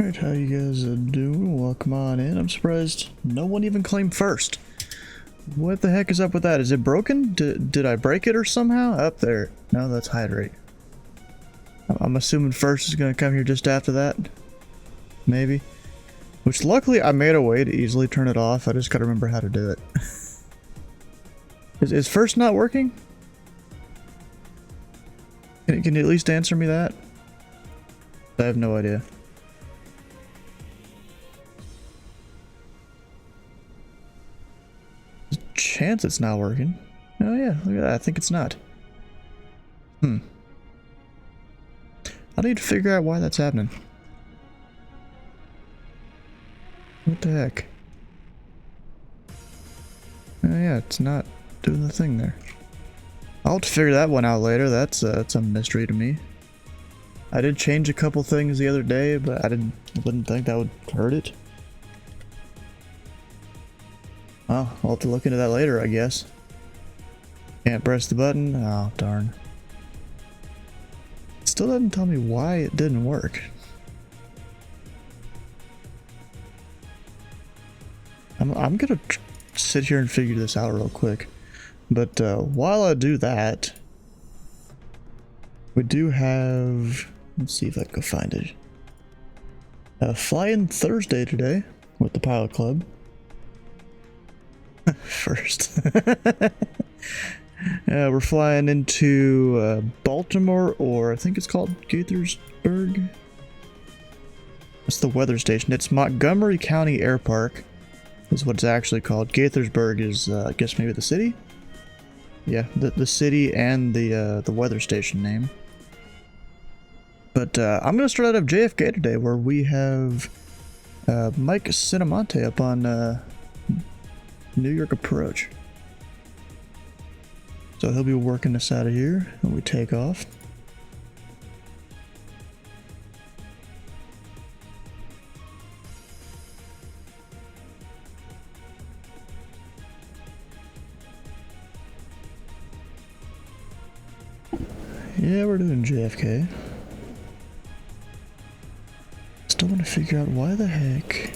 Alright, how you guys doing? Welcome on in. I'm surprised no one even claimed first. What the heck is up with that? Is it broken? Did I break it or somehow? Up there. No, that's hydrate. I'm assuming first is going to come here just after that. Maybe. Which luckily I made a way to easily turn it off. I just got to remember how to do it. Is first not working? Can you at least answer me that? I have no idea. There's a chance it's not working. Oh yeah, look at that. I think it's not. I need to figure out why that's happening. What the heck? Oh yeah, it's not doing the thing there. I'll have to figure that one out later. That's a mystery to me. I did change a couple things the other day, but I wouldn't think that would hurt it. Oh, I'll have to look into that later, I guess. Can't press the button. Oh, darn. It still doesn't tell me why it didn't work. I'm gonna sit here and figure this out real quick. But while I do that, we do have... Let's see if I can find it. Fly-in Thursday today with the Pilot Club. First. We're flying into Baltimore, or I think it's called Gaithersburg. That's the weather station. It's Montgomery County Air Park is what it's actually called. Gaithersburg is, I guess, maybe the city? Yeah, the city and the weather station name. But I'm going to start out of JFK today, where we have Mike Cinemonte up on New York approach. So he'll be working us out of here when we take off. Yeah, we're doing JFK. Still want to figure out why the heck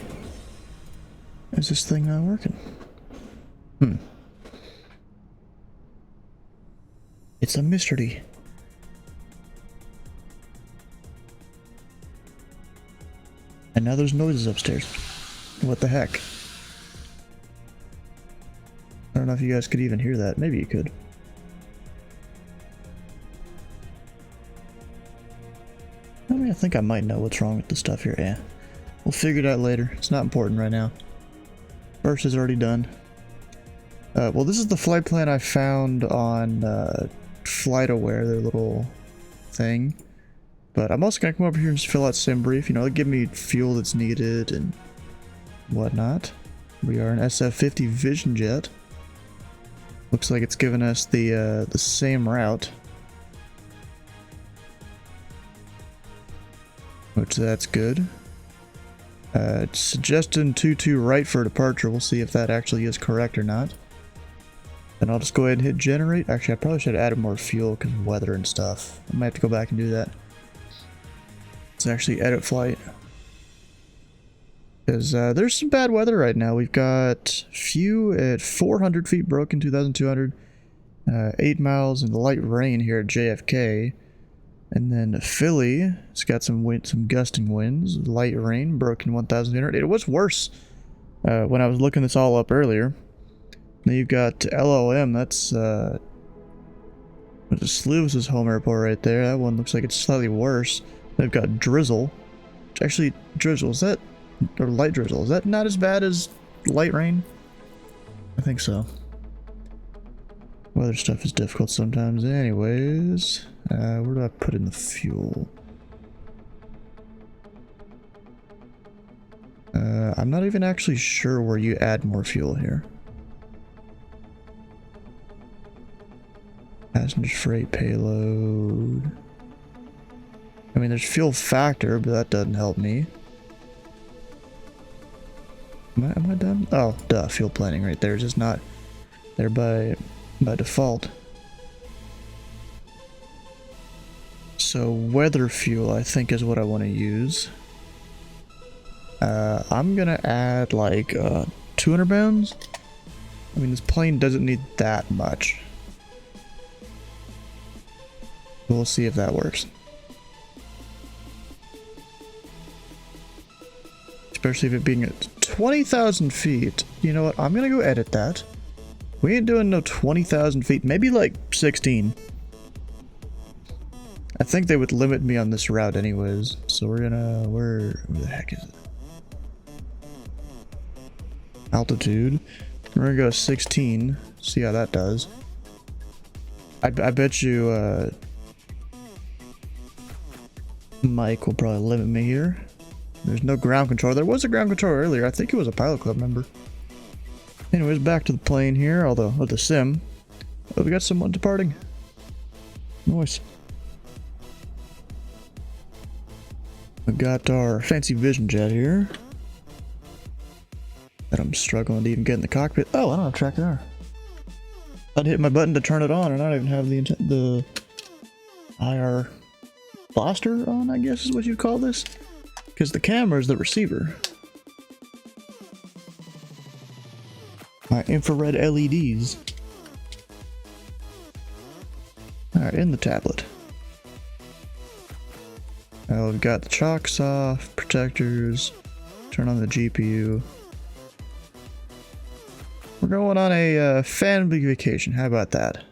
is this thing not working? It's a mystery. And now there's noises upstairs. What the heck? I don't know if you guys could even hear that. Maybe you could. I think I might know what's wrong with the stuff here. Yeah, we'll figure it out later. It's not important right now. First is already done. Well, this is the flight plan I found on FlightAware, their little thing. But I'm also gonna come over here and just fill out some brief. You know, give me fuel that's needed and whatnot. We are an SF-50 Vision Jet. Looks like it's given us the same route. Which that's good. It's suggesting 22 right for departure. We'll see if that actually is correct or not. And I'll just go ahead and hit generate. Actually, I probably should have added more fuel because of weather and stuff. I might have to go back and do that. Let's actually edit flight. Because there's some bad weather right now. We've got few at 400 feet broken, 2,200. 8 miles and light rain here at JFK. And then Philly, it's got some wind, some gusting winds, light rain, broken 1,800. It was worse when I was looking this all up earlier. Then you've got LOM, that's Sluice's home airport right there. That one looks like it's slightly worse. They've got drizzle. Actually, drizzle, is that, or light drizzle, is that not as bad as light rain? I think so. Weather stuff is difficult sometimes. Anyways, where do I put in the fuel? I'm not even actually sure where you add more fuel here. Passenger freight payload. I mean, there's fuel factor, but that doesn't help me. Am I done? Oh, duh, fuel planning right there. It's just not there by default. So weather fuel, I think, is what I want to use. I'm gonna add like 200 pounds. I mean, this plane doesn't need that much. We'll see if that works. Especially if it being at 20,000 feet. You know what? I'm gonna go edit that. We ain't doing no 20,000 feet. Maybe like 16. I think they would limit me on this route anyways. So we're gonna... where the heck is it? Altitude. We're gonna go 16. See how that does. I bet you Mike will probably limit me here. There's no ground control. There was a ground control earlier. I think it was a pilot club member. Anyways, back to the plane here, although with the sim. Oh, we got someone departing. Nice. We got our fancy vision jet here. That I'm struggling to even get in the cockpit. Oh, I don't have track there. I'd hit my button to turn it on and I don't even have the IR blaster on, I guess is what you'd call this. Because the camera is the receiver. My infrared LEDs. Alright, in the tablet. Now we've got the chocks off, protectors, turn on the GPU. We're going on a family vacation, how about that?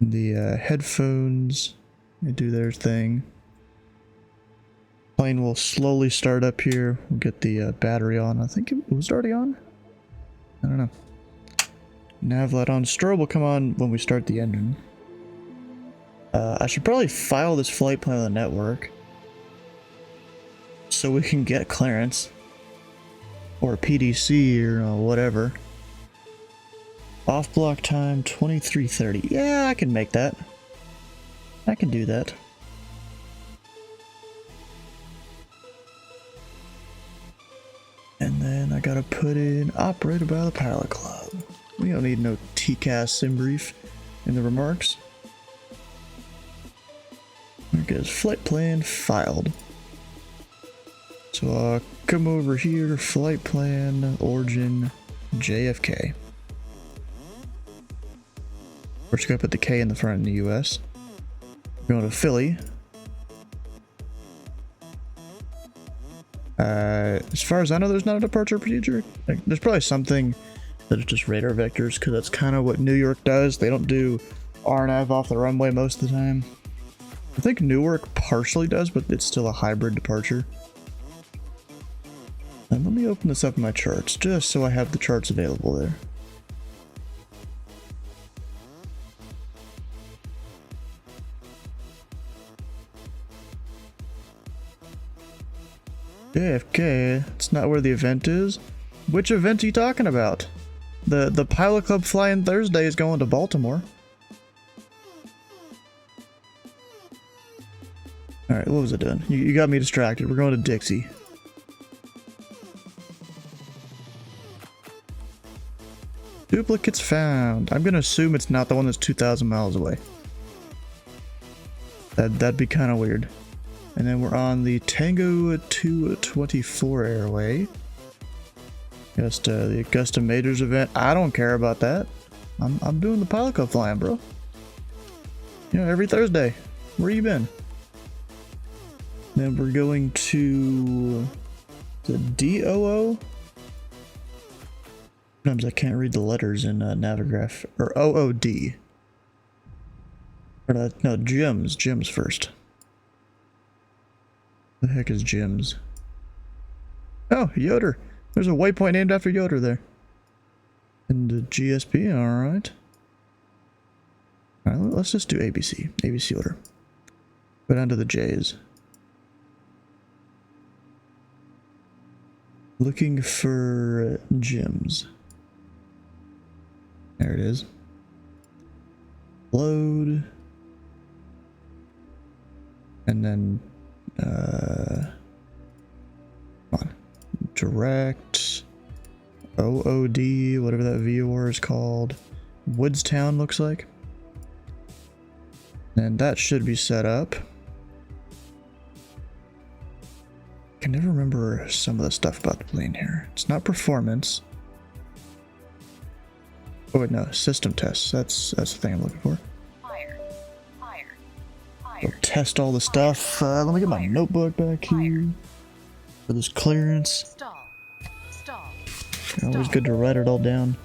The headphones, they do their thing. Plane will slowly start up here. We'll get the battery on. I think it was already on? I don't know. Nav light on. Strobe will come on when we start the engine. I should probably file this flight plan on the network so we can get clearance or PDC or whatever. Off block time 23:30. Yeah, I can make that. I can do that. And then I gotta put in operated by the pilot club. We don't need no TCAS sim brief in the remarks. There goes flight plan filed. So come over here, flight plan, origin, JFK. We're just gonna put the K in the front in the US. We're going to Philly. As far as I know, there's not a departure procedure. Like, there's probably something that is just radar vectors, because that's kind of what New York does. They don't do RNAV off the runway most of the time. I think Newark partially does, but it's still a hybrid departure. And let me open this up in my charts, just so I have the charts available there. JFK, it's not where the event is. Which event are you talking about? The pilot club flying Thursday is going to Baltimore. Alright, what was I doing? You got me distracted. We're going to Dixie. Duplicates found. I'm gonna assume it's not the one that's 2,000 miles away. That'd be kind of weird. And then we're on the Tango 224 airway. Just the Augusta Majors event. I don't care about that. I'm doing the pilot club flying, bro. You know, every Thursday. Where you been? Then we're going to the DOO. Sometimes I can't read the letters in Navigraph. Or OOD. Or no, Jim's. Jim's first. The heck is Jim's? Oh, Yoder. There's a waypoint named after Yoder there. And the GSP, alright. Alright, let's just do ABC. ABC order. Go down to the J's. Looking for Jim's. There it is. Load. And then come on. Direct. OOD, whatever that VOR is called. Woodstown looks like. And that should be set up. can never remember some of the stuff about the plane here. It's not performance. Oh wait, no, system tests. That's the thing I'm looking for. We'll test all the stuff. Let me get my notebook back here for this clearance. Always good to write it all down.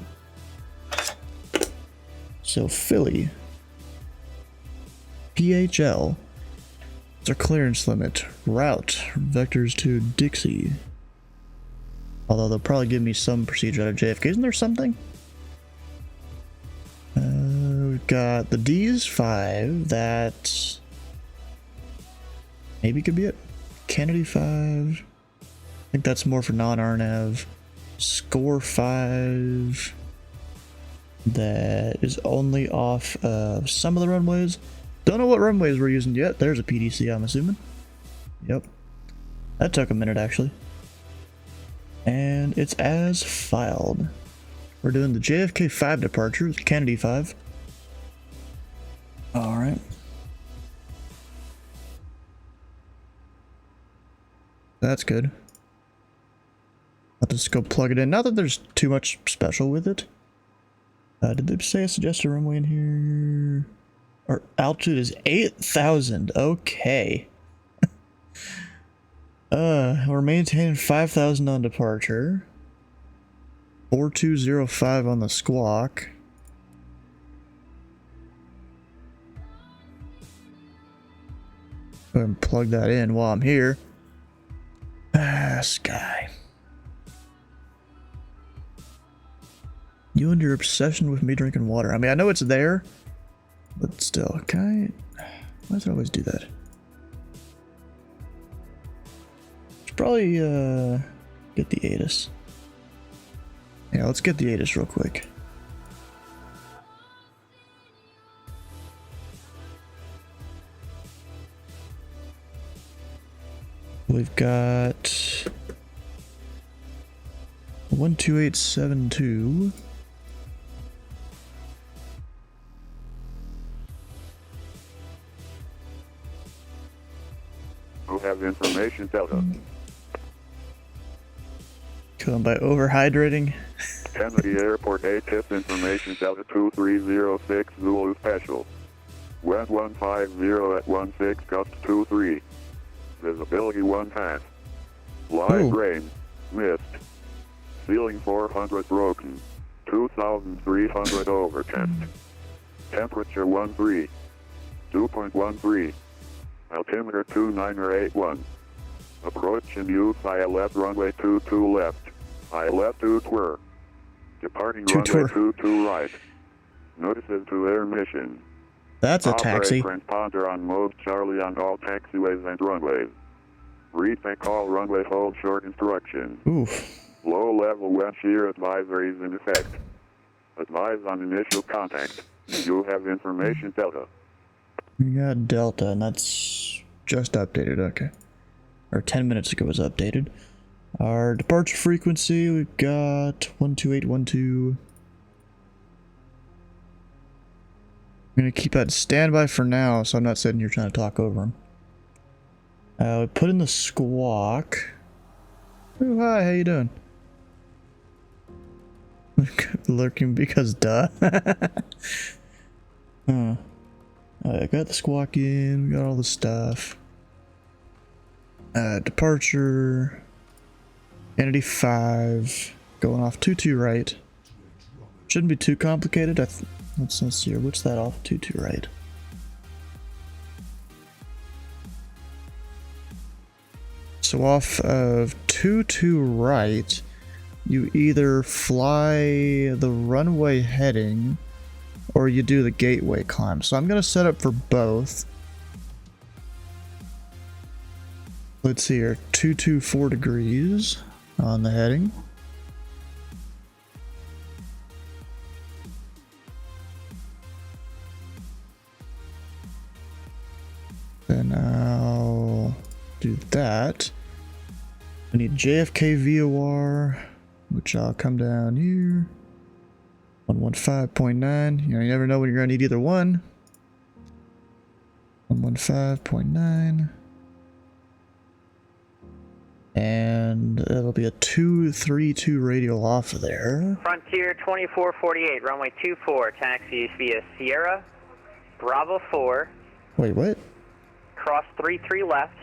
So Philly, PHL. It's our clearance limit. Route vectors to Dixie. Although they'll probably give me some procedure out of JFK. Isn't there something? We've got the D's 5. That maybe could be it. Kennedy 5. I think that's more for non-RNAV. Score 5. That is only off of some of the runways. Don't know what runways we're using yet. There's a PDC, I'm assuming. Yep. That took a minute, actually. And it's as filed. We're doing the JFK 5 departure, Kennedy 5. Alright. That's good. I'll just go plug it in. Not that there's too much special with it. Did they say a suggested runway in here? Our altitude is 8,000. Okay. We're maintaining 5,000 on departure. 4205 on the squawk. Go ahead and plug that in while I'm here. Sky. You and your obsession with me drinking water. I mean, I know it's there, but still, can I? Why does it always do that? Should probably get the ATIS. Yeah, let's get the ATIS real quick. We've got 12872. You have information, Delta. Killing by overhydrating. Kennedy Airport ATIS information, Delta 2306 Zulu Special. Wind 150 at 16 gust 23. Visibility 1 half. Live rain. Mist. Ceiling 400 broken. 2,300 overcast. Temperature 13. 2.13. Altimeter 2981. Approach and use ILF runway 22 left. ILF 22. Departing runway 22 right. Notices to air mission. That's a taxi. Transponder on mode Charlie on all taxiways and runways. Read and call runway hold short instructions. Oof. Low level wind shear advisories in effect. Advise on initial contact. You have information, Delta. We got Delta, and that's just updated. Okay. Or 10 minutes ago was updated. Our departure frequency, we've got 12812. I'm gonna keep that standby for now, so I'm not sitting here trying to talk over him. We put in the squawk. Oh, hi, how you doing? Lurking because duh. I got the squawk in, we got all the stuff. Departure. Kennedy 5. Going off 22 right. Shouldn't be too complicated. Let's see here. What's that off 22 right? So off of 22 right, you either fly the runway heading or you do the gateway climb. So I'm going to set up for both. Let's see here. 224 degrees on the heading. Then I'll do that. I need JFK VOR, which I'll come down here. 115.9. You never know when you're going to need either one. 115.9. And it'll be a 232 radial off of there. Frontier 2448, runway 24, taxi via Sierra, Bravo 4. Wait, what? Cross 33 left,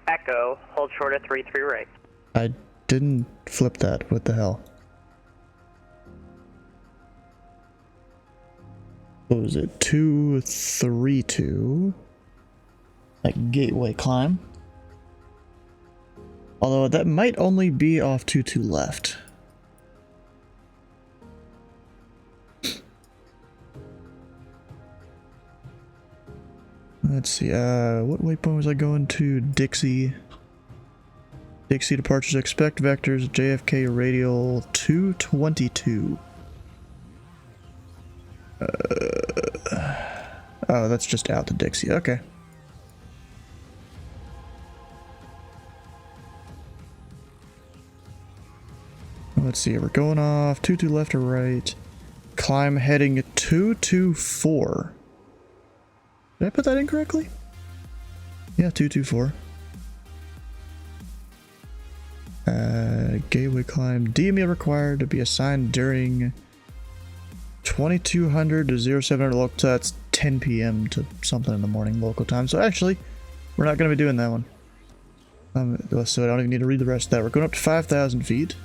Echo, hold short at 33 right. I didn't flip that. What the hell? What was it? 232. Like gateway climb. Although that might only be off 22 left. Let's see, what waypoint was I going to? Dixie. Dixie departures expect vectors, JFK radial 222. Oh, that's just out to Dixie, okay. Let's see, we're going off 22 left or right. Climb heading 224. Did I put that in correctly? Yeah, 224. Gateway climb. DME required to be assigned during 2200 to 0700 local time. That's 10 p.m. to something in the morning local time. So actually, we're not going to be doing that one. So I don't even need to read the rest of that. We're going up to 5,000 feet.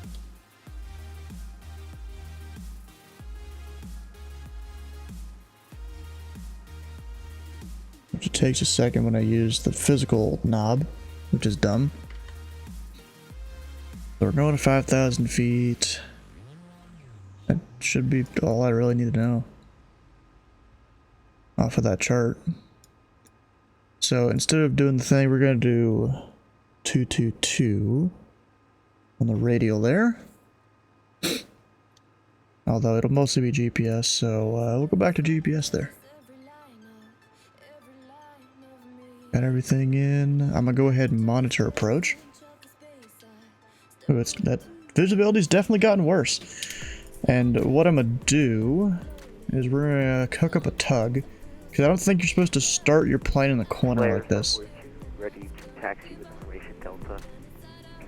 Which it takes a second when I use the physical knob, which is dumb. So we're going to 5,000 feet. That should be all I really need to know off of that chart. So instead of doing the thing, we're going to do 222 on the radial there. Although it'll mostly be GPS, so we'll go back to GPS there. Got everything in. I'm gonna go ahead and monitor approach. Oh, that visibility's definitely gotten worse. And what I'm gonna do is we're gonna hook up a tug, because I don't think you're supposed to start your plane in the corner like this. Ready to taxi with information Delta.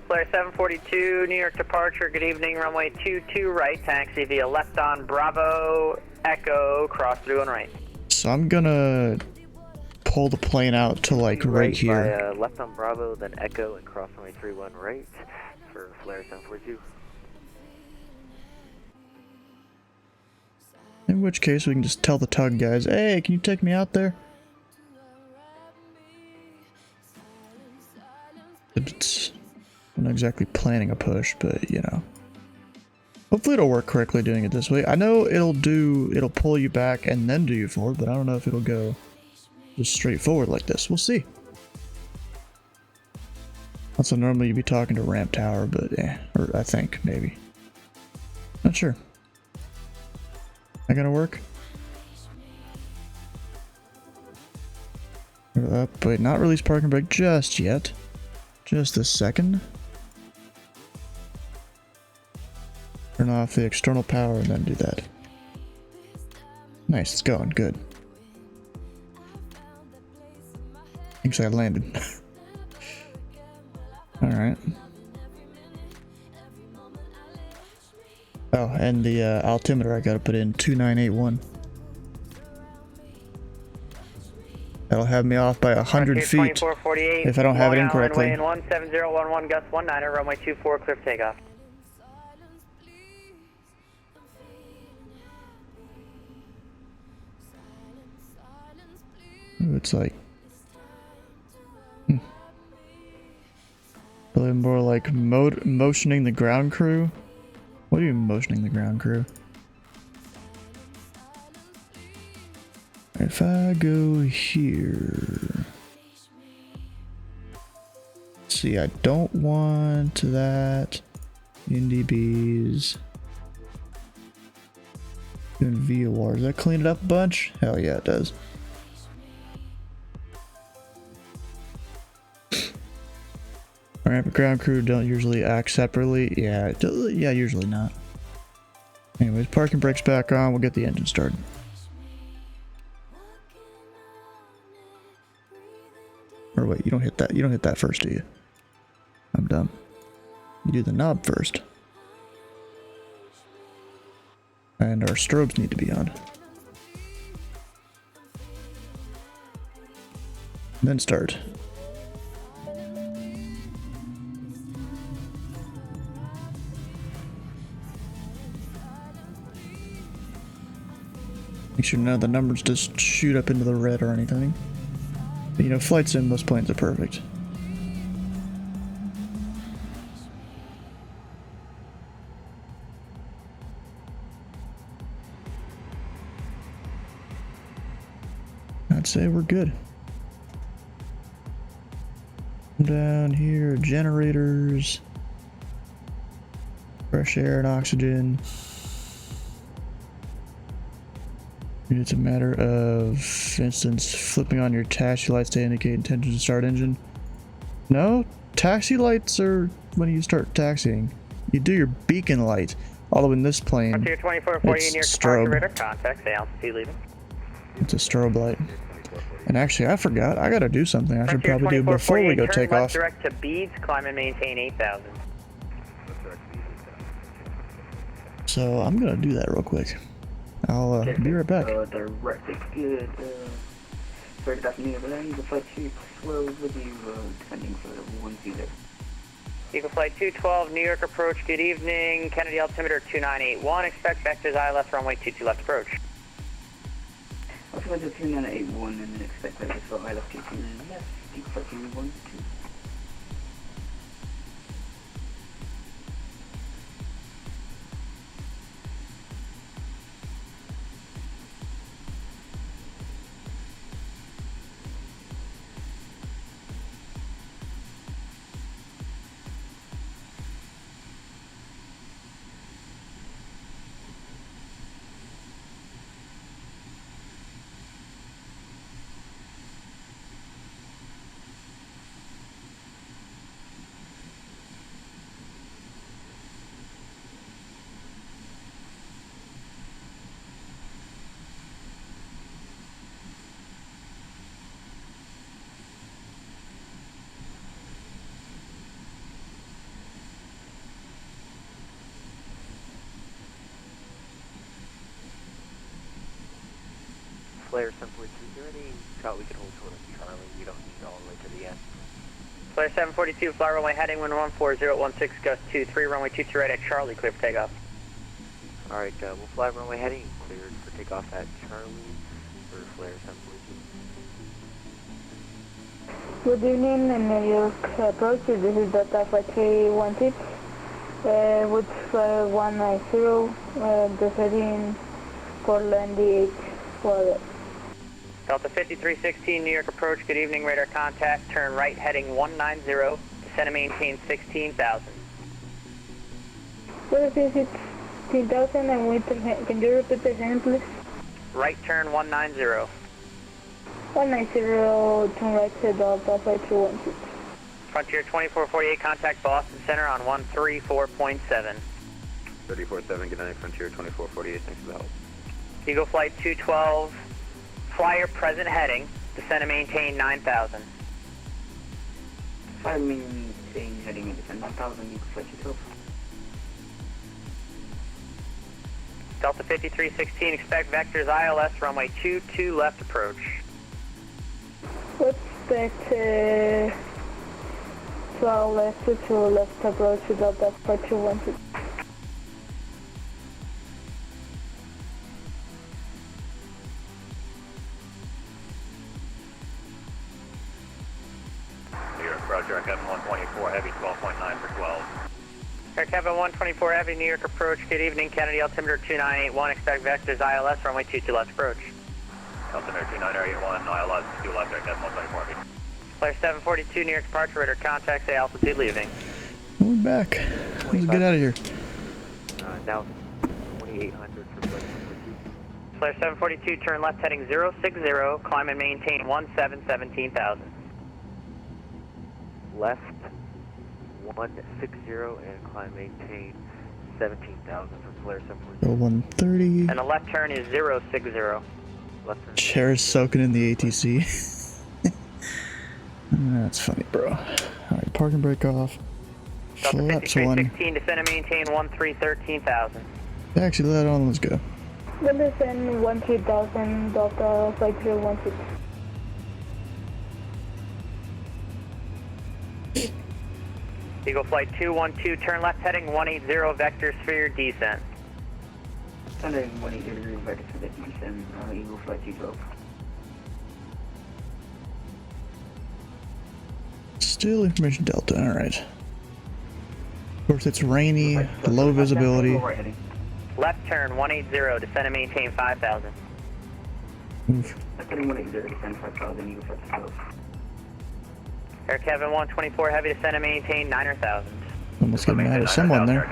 Flare 742, New York departure. Good evening, runway 22 right, taxi via left on Bravo, Echo, cross through and right. So I'm gonna pull the plane out to like right here. By, left on Bravo, then Echo, and cross runway 31 right for Flare 742. In which case we can just tell the tug guys, hey, can you take me out there? I'm not exactly planning a push, but you know. Hopefully it'll work correctly doing it this way. I know it'll pull you back and then do you forward, but I don't know if it'll go just straight forward like this. We'll see. Also, normally you'd be talking to ramp tower, but or I think maybe. Not sure. That gonna work? Up, wait, not release parking brake just yet. Just a second. Turn off the external power and then do that. Nice, it's going, good. Thinks I landed. Alright. Oh, and the altimeter I gotta put in 2981. That'll have me off by 100 feet if I don't have it in correctly. Runway 17011 gust 19, runway 24, clear for takeoff. Ooh, it's like really more like motioning the ground crew. What are you motioning the ground crew? If I go here, see, I don't want that. NDBs. Doing VOR. Does that clean it up a bunch? Hell yeah, it does. Alright, but ground crew don't usually act separately. Yeah, usually not. Anyways, parking brakes back on. We'll get the engine started. Or wait, you don't hit that. You don't hit that first, do you? I'm dumb. You do the knob first. And our strobes need to be on. Then start. Make sure none of the numbers just shoot up into the red or anything. But, you know, flight sim, those planes are perfect. I'd say we're good. Down here, generators, fresh air and oxygen. It's a matter of, for instance, flipping on your taxi lights to indicate intention to start engine. No, taxi lights are when you start taxiing. You do your beacon light. Although in this plane, Frontier 2440 it's near strobe. departure radar contact. Say altitude leaving. It's a strobe light. And actually, I forgot. I gotta do something. I should Frontier probably do before we go 2448, take turn off. left direct to Beads, climb and maintain 8,000. So I'm gonna do that real quick. I'll be right back. Direct, good. Third afternoon, but I need to flight 212 with you, descending for 10. Eagle Flight 212, New York approach, good evening. Kennedy altimeter 2981, expect vectors ILS runway 22 left approach. I'll fly to 3981 and then expect that for ILS 229 left, Eagle Flight 212. Flare simply, is there any shot we can hold toward Charlie? We don't need all the way to the end. Flare 742, fly runway heading 114.016, gust 23, runway 22 right at Charlie, clear for takeoff. Alright, we'll fly runway heading, cleared for takeoff at Charlie for Flare 742. Good evening, New York approach. This is Delta Flight 316. With flight 190, descending for landing for Delta 5316, New York approach, good evening, radar contact, turn right heading 190, descend and maintain 16,000. 16,000 and we can you repeat the again, please? Right turn 190. 190, turn right to Delta Flight 316. Frontier 2448, contact Boston Center on 134.7. 34-7, good night, Frontier 2448, thanks for the help. Eagle Flight 212, flyer present heading, descend and maintain 9,000. I mean, saying heading at 10,000, Eagle Flight 212. Delta 5316, expect vectors ILS, runway 22 left approach. Expect 12 left to left approach to Delta Flight 216. New York approach, Air Kevin 124, heavy 12.9 for 12. Air Kevin 124 Heavy, New York approach, good evening, Kennedy altimeter 2981, expect vectors ILS, runway 22 left approach. Altimeter 2981, ILS, 2 left, Air Kevin 124 heavy. Flare 742, New York departure, radar contact, say altitude leaving. We're back. Let's get out of here. Now 2800 for Flare 742. Flare 742, turn left heading 060, climb and maintain 17,000. Left 160 and climb maintain 17,000 for Flare 742. Go 130. And the left turn is 060. Left turn. Chair's soaking in the ATC. That's funny, bro. Alright, park and brake off. Delta Flaps one. 5316, descend and maintain 1313,000. Taxi that on, let's go. Descend 13,000, Delta Flight 316. Eagle Flight 212, turn left heading 180, vector sphere descent. Standing 180 degree vector for the descent, Eagle Flight 212. Still information Delta, alright. Of course, it's rainy, low visibility. Right heading. Left turn 180, descend and maintain 5,000. Move. Standing 180, descend 5,000, Eagle Flight 212. Air Kevin 124, heavy descend and maintain 9,000. Almost get mad at someone there.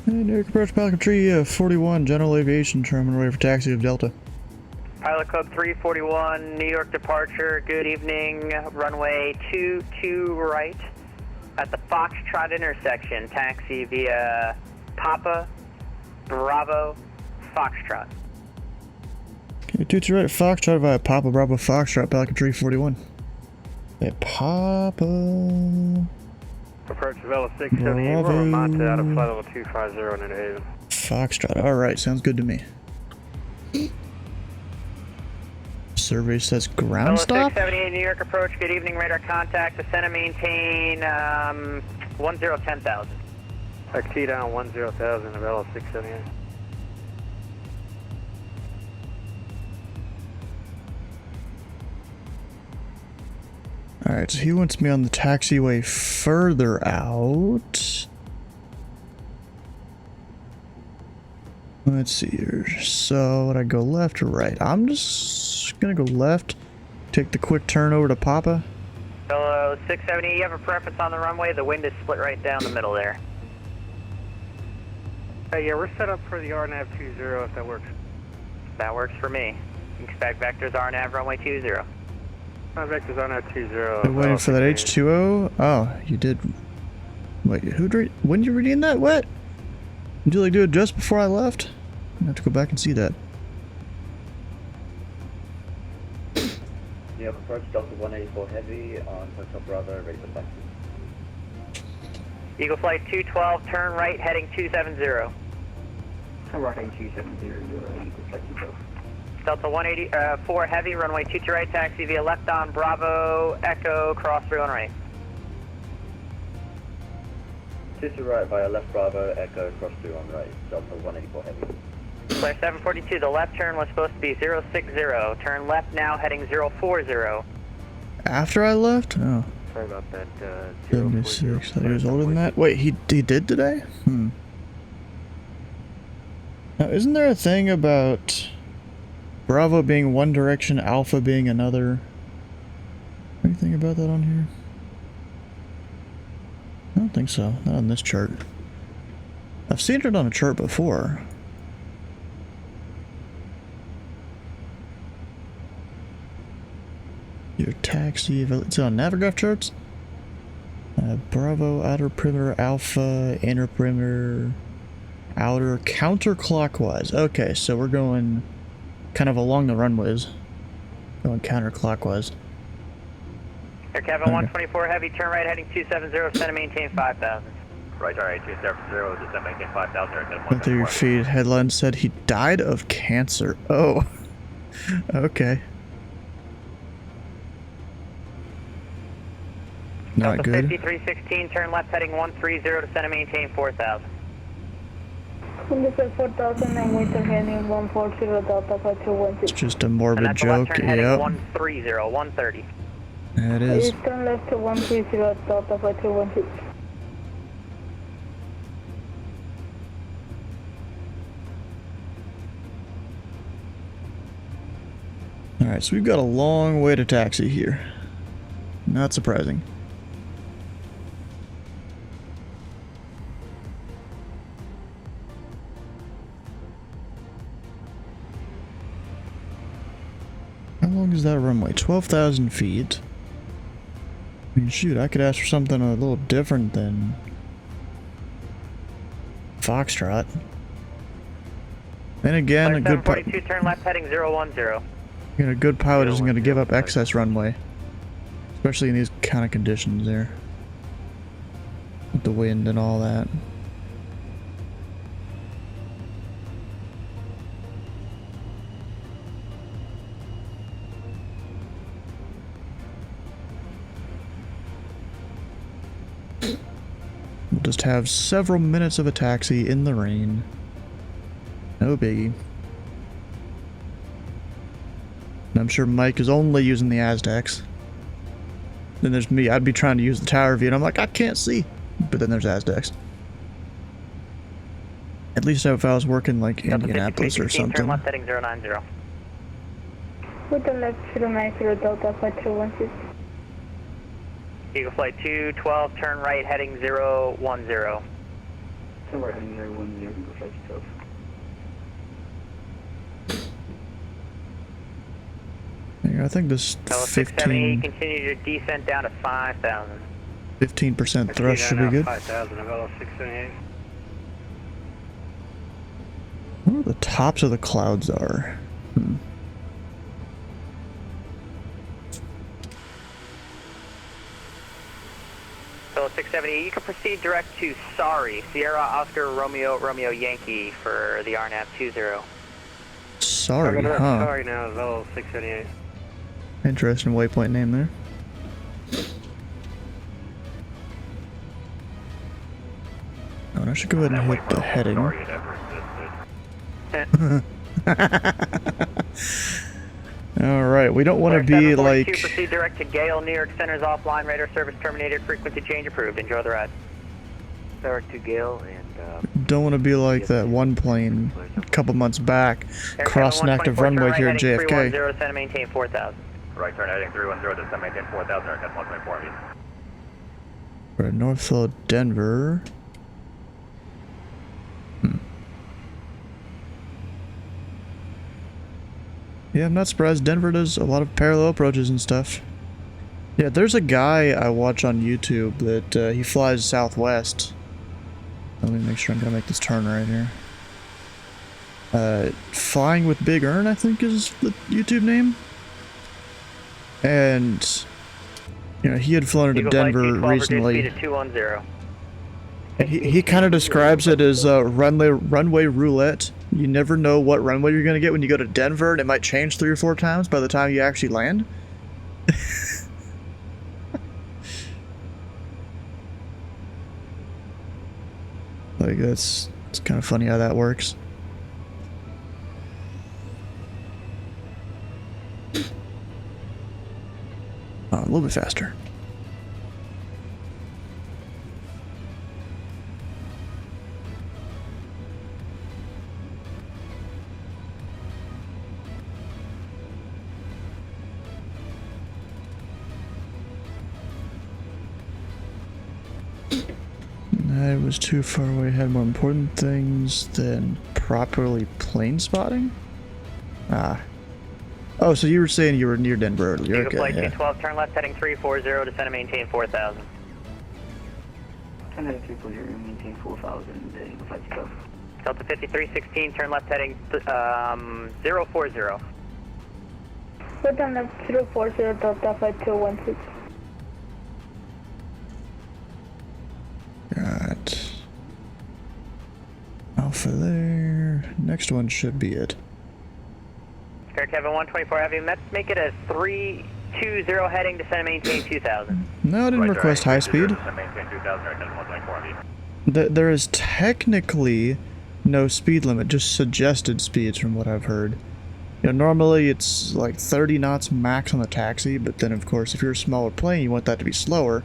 And Eric approach Pelican Tree 41, General Aviation Terminal, ready for taxi of Delta. Pilot Club 341, New York departure, good evening, runway 22 right. At the Foxtrot intersection, taxi via Papa, Bravo, Foxtrot. Okay, 22 right, Foxtrot via Papa, Bravo, Foxtrot, Pelican Tree 41. Yeah, Papa... Approach Vela 678, we're mounted out of flight level 250 in Haven. Foxtrot, alright, sounds good to me. Survey says ground Vela stop? 678, New York approach, good evening, radar contact, descend and maintain 10,000. XT down 10,000 of Vela 678. Alright, so he wants me on the taxiway further out. Let's see here. So, would I go left or right? I'm just gonna go left. Take the quick turn over to Papa. Vela 670, you have a preference on the runway? The wind is split right down the middle there. Yeah, we're set up for the RNAV 20 if that works. That works for me. Expect vectors RNAV runway 20. Vectors RNAV 20. Been waiting for that H2O? Oh, you did. Wait, when you reading that? What? Did you like do it just before I left? I have to go back and see that. You have approached Delta 184 Heavy on Hotel Bravo, ready for taxi. Eagle Flight 212, turn right, heading 270. Turn right heading 270, Eagle Flight 212. Delta 184 heavy, runway 22 right, taxi via left on Bravo, Echo, cross through on right. 22 right via left Bravo, Echo, cross through on right, Delta 184 Heavy. Flare 742, the left turn was supposed to be 060, turn left now, heading 040. After I left? Oh. Sorry about that. 76. Thought he was older than that. Wait, he did today? Hmm. Now, isn't there a thing about Bravo being one direction, Alpha being another? Anything about that on here? I don't think so. Not on this chart. I've seen it on a chart before. Your taxi, it's on Navigraph charts. Bravo, outer perimeter, Alpha, inner perimeter, outer, counterclockwise. Okay, so we're going kind of along the runways. Going counterclockwise. Air Kevin 124 heavy, turn right, heading 270, send and maintain 5,000. Right, alright, 270, descend maintain 5,000. Went through your feed. Headline said he died of cancer. Oh. Okay. Not Delta good. 5316, turn left heading 130, descend and maintain 4,000. Descend 4,000 and winter heading 140, Delta 5216. It's just a And morbid that's a joke. left turn heading Yep. 130, 130. It is. Turn left to 130, Delta 5216. Alright, so we've got a long way to taxi here. Not surprising. How long is that runway? 12,000 feet. I mean, shoot, I could ask for something a little different than Foxtrot. And again, a good 742, turn left heading 010. a good pilot isn't going to give up excess runway, especially in these kind of conditions there, with the wind and all that. We'll just have several minutes of a taxi in the rain. No biggie. And I'm sure Mike is only using the Aztecs. Then there's me. I'd be trying to use the tower view, and I'm like, I can't see. But then there's Aztecs. At least if I was working like Indianapolis or something. Turn left heading 090. With the left 090 Delta Flight 216. Eagle Flight 212, turn right heading 010. Turn right heading 010, Eagle Flight 12. I think this 15% continue your descent down to 5,000. 15% thrust should be good. 5,000 of LO678. I wonder where the tops of the clouds are. Fellow 678, you can proceed direct to Sorry, Sierra Oscar Romeo Romeo Yankee for the RNAV 20. Sorry, huh? Sorry now, LO678. Interesting waypoint name there. Oh, and I should go ahead and hit the heading. Alright, we don't want to be like... Proceed direct to Gale, New York Center's offline, radar service terminated, frequency change approved. Enjoy the ride. Direct to Gale and Don't want to be like that one plane a couple months back, crossing active runway here at JFK. 310, send maintain 4,000. Right turn heading 310, descend maintain 4,000, aircraft 124 feet. We're at Northfield, Denver. Yeah, I'm not surprised. Denver does a lot of parallel approaches and stuff. Yeah, there's a guy I watch on YouTube that he flies Southwest. Let me make sure I'm gonna make this turn right here. Flying with Big Earn, I think is the YouTube name. And you know, he had flown to Denver recently. And he kind of describes it as runway roulette. You never know what runway you're gonna get when you go to Denver, and it might change 3 or 4 times by the time you actually land. Like it's kind of funny how that works. A little bit faster. I was too far away, had more important things than properly plane spotting? Ah. Oh, so you were saying you were near Denver earlier. Okay, Flight yeah. 212, turn left heading 340, descend and maintain 4,000. Turn heading 340, maintain 4,000, Eagle Flight 12. Delta 5316, turn left heading 040. Put on left 040 Delta Flight 216. Got Alpha there. Next one should be it. Air Kevin 124 Heavy, let's make it a 320 heading, descend and maintain 2,000. No, I didn't request high speed. There is technically no speed limit, just suggested speeds from what I've heard. You know, normally it's like 30 knots max on the taxi, but then of course if you're a smaller plane you want that to be slower.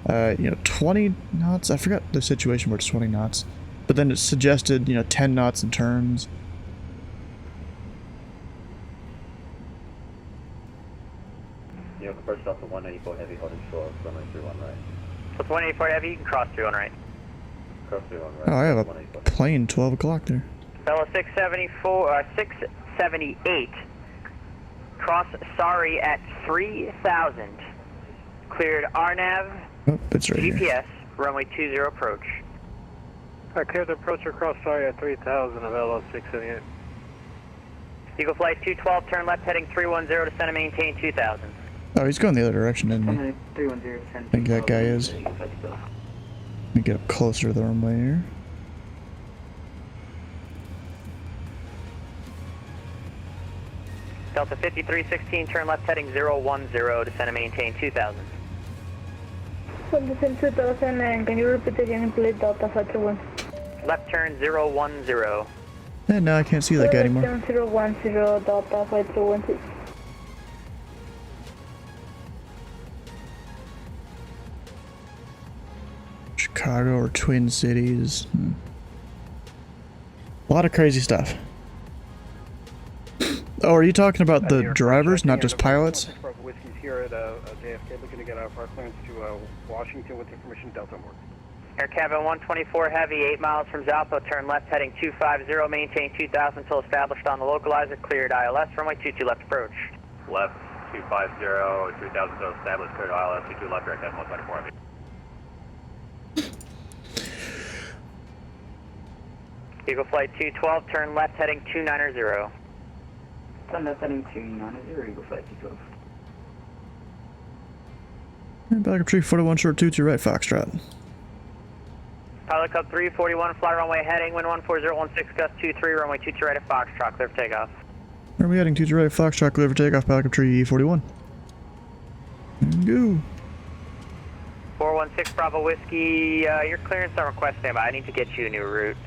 You know, 20 knots, I forgot the situation where it's 20 knots, but then it's suggested, you know, 10 knots in turns. You know, first off the 184 heavy holding short, runway 31 right. So it's 184 Heavy, you can cross 31 right. Cross 31 right. Oh, I have a plane 12 o'clock there. Fellow 678, cross Sorry at 3,000. Cleared RNAV, Oh, it's right GPS, here. runway 20 approach. I cleared the approach across Sorry at 3,000 of LO678. Eagle Flight 212, turn left heading 310, descend and maintain 2000. Oh, he's going the other direction, isn't he? 310, I think that guy is. Let me get up closer to the runway here. Delta 5316, turn left heading 010, descend and maintain 2000. Well, descend 2000, and can you repeat again, please, Delta 51? Left turn 010. And now I can't see that guy anymore. Left turn 010, Delta 5316. Chicago or Twin Cities. A lot of crazy stuff. Oh, are you talking about the drivers, not just pilots? Whiskey's here at JFK, looking to get out of our clearance to Washington with information Delta Mark. Air Cabin 124 Heavy, 8 miles from Zalpo, turn left heading 250, maintain 2000 until established on the localizer, cleared ILS, runway 22 left approach. Left 250, 3000 until established, cleared ILS, 22 left, Air Cabin 124 Heavy. Eagle Flight 212, turn left heading 290. Turn left heading 290, Eagle Flight 212. Backup tree 41 short 22 right Foxtrot. Pilot Club 341, fly runway heading, wind 14016, gust 23, runway 22 right at Foxtrot, clear for takeoff. Where are we heading? 22 right Foxtrot, clear for takeoff, backup tree 41. Go. 416 Bravo Whiskey, your clearance on request standby. I need to get you a new route.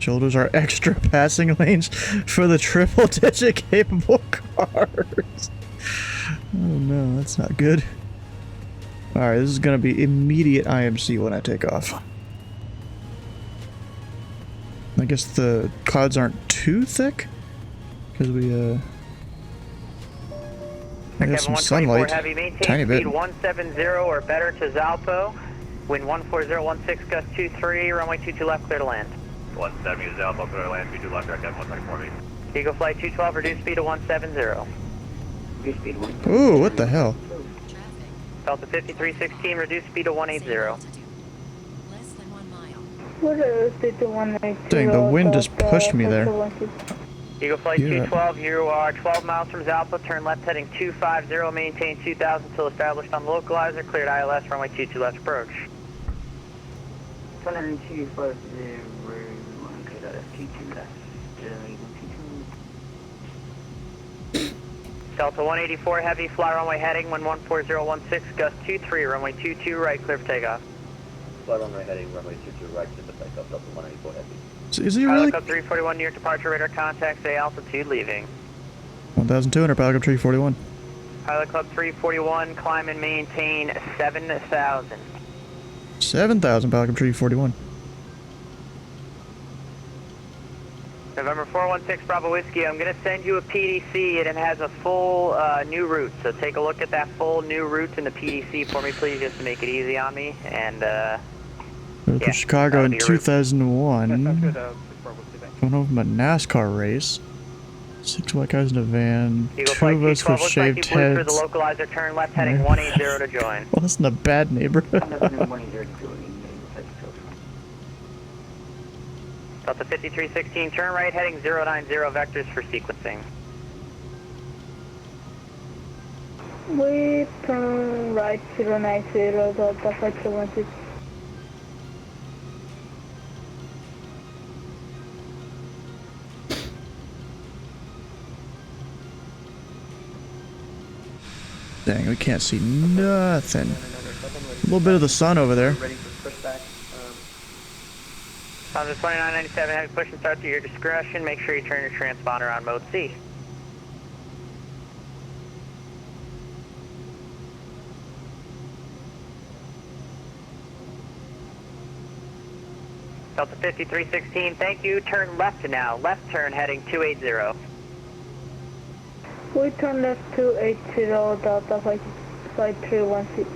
Shoulders are extra passing lanes for the triple digit capable cars. Oh no, that's not good. Alright, this is gonna be immediate IMC when I take off. I guess the clouds aren't too thick? Because we, I got some sunlight. Heavy, maintain Tiny bit. speed 170 or better to Zalpo. Wind 14016, gust 23, runway 22 left, clear to land. 170 is Zalpo, clear to land, 22 left, Air Cabin 124 Heavy. Eagle Flight 212, reduce speed to 170. Reduce speed 1. Ooh, what the hell? Delta 5316, reduce speed to 180. What is speed to 180? Dang, the wind just pushed me there. Eagle Flight Yeah. 212, you are 12 miles from Zalpo, turn left heading 250, maintain 2000 until established on the localizer, cleared ILS, runway 22 left approach. 250, cleared ILS 22 left, Delta 184 Heavy, fly runway heading, wind 14016, gust 23, runway 22 right, clear for takeoff. Fly runway heading, runway 22 right, clear for takeoff, Delta 184 Heavy. So is he Pilot really? Club 341 near departure radar contact, say altitude leaving. 1,200, backup tree 41. Pilot Club 341, climb and maintain 7,000. 7,000, backup tree 41. November 416 Bravo Whiskey, I'm going to send you a PDC and it has a full new route. So take a look at that full new route in the PDC for me, please, just to make it easy on me. And, For Chicago in 2001. Good, Going over my NASCAR race. 6 white guys in a van. Eagle 2 Flight of us 212, with looks like shaved you blew through heads. the localizer, turn left heading 180 to join. Well, that's in a bad neighborhood. Delta 5316, turn right heading 090 vectors for sequencing. We turn right 090, Delta 5316. Dang, we can't see nothing. A little bit of the sun over there. Ready for pushback. On the 2997, heavy push and start to your discretion. Make sure you turn your transponder on mode C. Delta 5316, thank you. Turn left now. Left turn heading 280. We turn left 280, Delta 5316.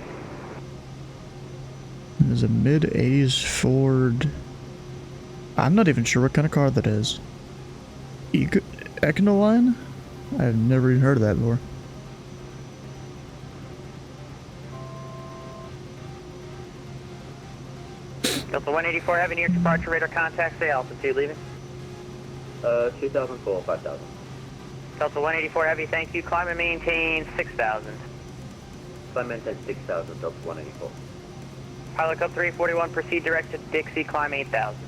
There's a mid-80s Ford. I'm not even sure what kind of car that is. Econoline? I've never even heard of that before. Delta 184, having near departure radar contact, say altitude leaving. 2004, 5000. Delta 184 Heavy, thank you. Climb and maintain 6,000. Climb maintain 6000, Delta 184. Pilot Cup 341, proceed direct to Dixie, climb 8,000.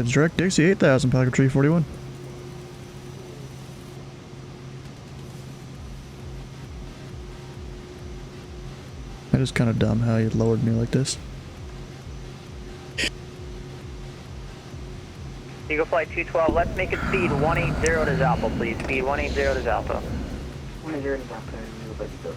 Direct Dixie 8000, Pilot 341. That is kind of dumb how you lowered me like this. Eagle Flight 212, let's make it speed 180 to Zalpa, please. Speed 180 to Zalpa. 180 to Zalpa, we will let you go.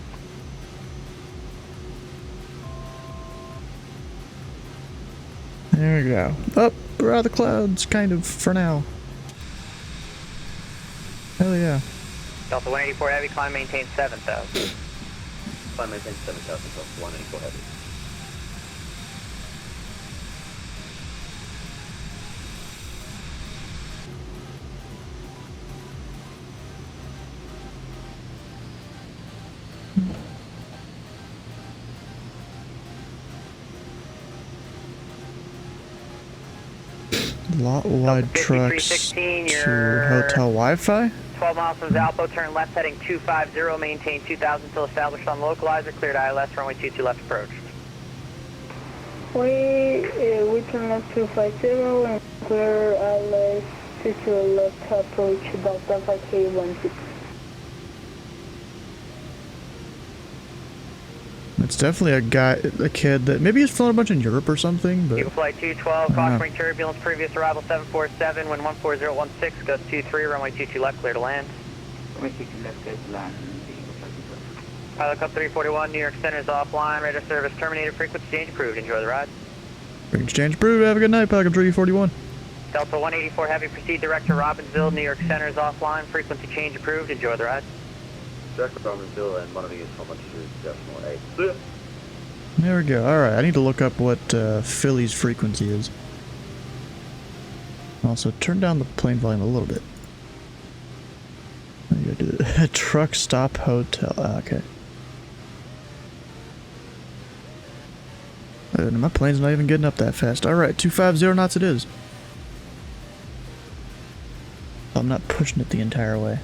There we go. Up, we're out of the clouds, kind of, for now. Hell yeah. Delta 184 Heavy, climb maintain 7,000. Climb maintain 7000, Delta 184 Heavy. Lot wide trucks to hotel Wi-Fi. 12 miles from Zalpo, turn left heading 250, maintain 2000 until established on localizer, cleared ILS, runway 22 left approach. We turn left 250 and clear ILS 22 left approach, Delta 5K16. It's definitely a kid that maybe he's flown a bunch in Europe or something, but Eagle Flight 212, cautioning turbulence, previous arrival 747, wind 14016, gust 23, runway 22 left, clear to land. Runway 22 left, clear to land. Pilot Cup 341, New York Center is offline, radar service terminated, frequency change approved, enjoy the ride. frequency change approved. Have a good night, Pilot 341. Delta 184 Heavy, proceed direct to Robbinsville, New York Center is offline, frequency change approved, enjoy the ride. Direct to Robbinsville, and one of you is how much is decimal 8. There we go. Alright, I need to look up what Philly's frequency is. Also, turn down the plane volume a little bit. I gotta do it. Truck stop hotel. Okay. My plane's not even getting up that fast. Alright, 250 knots it is. I'm not pushing it the entire way.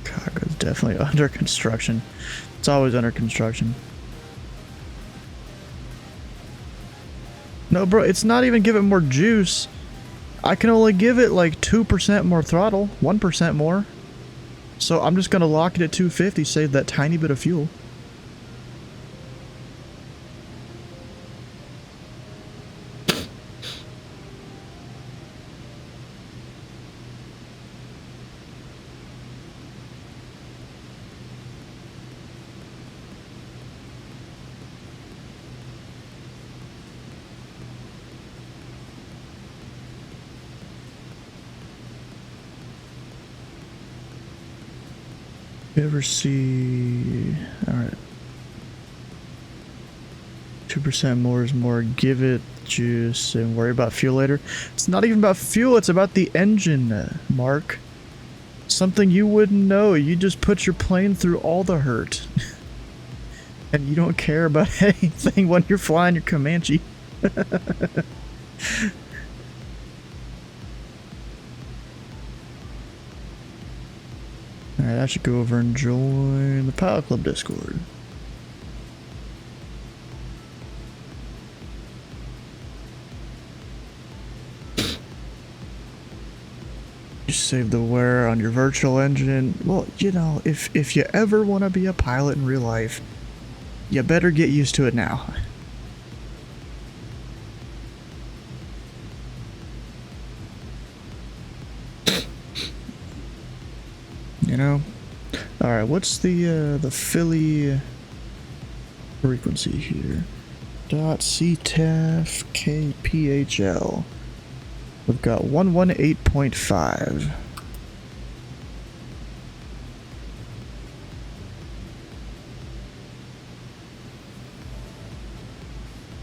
Chicago's definitely under construction. It's always under construction. No, bro, it's not even giving more juice. I can only give it like 2% more throttle, 1% more. So I'm just gonna lock it at 250, save that tiny bit of fuel. You ever see... Alright. 2% more is more. Give it juice and worry about fuel later. It's not even about fuel, it's about the engine, Mark. Something you wouldn't know. You just put your plane through all the hurt. And you don't care about anything when you're flying your Comanche. Alright, I should go over and join the Pilot Club Discord. You save the wear on your virtual engine. Well, you know, if you ever want to be a pilot in real life, you better get used to it now. You know? Alright, what's the Philly frequency here? .CTAF KPHL. We've got 118.5.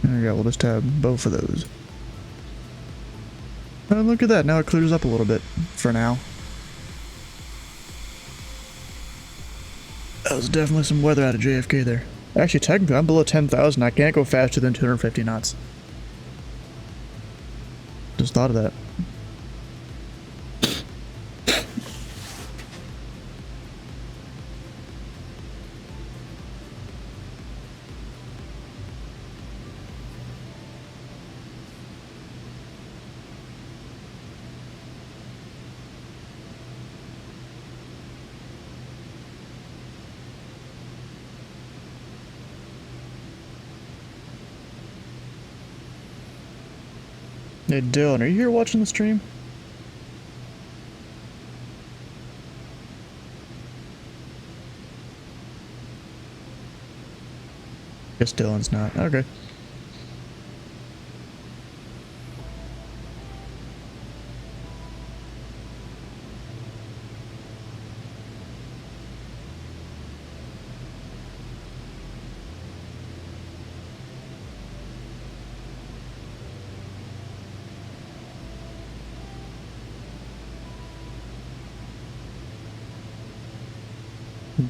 There we go, we'll just have both of those. Oh, look at that, now it clears up a little bit, for now. That was definitely some weather out of JFK there. Actually, technically, I'm below 10,000, I can't go faster than 250 knots. Just thought of that. Hey Dylan, are you here watching the stream? Guess Dylan's not. Okay.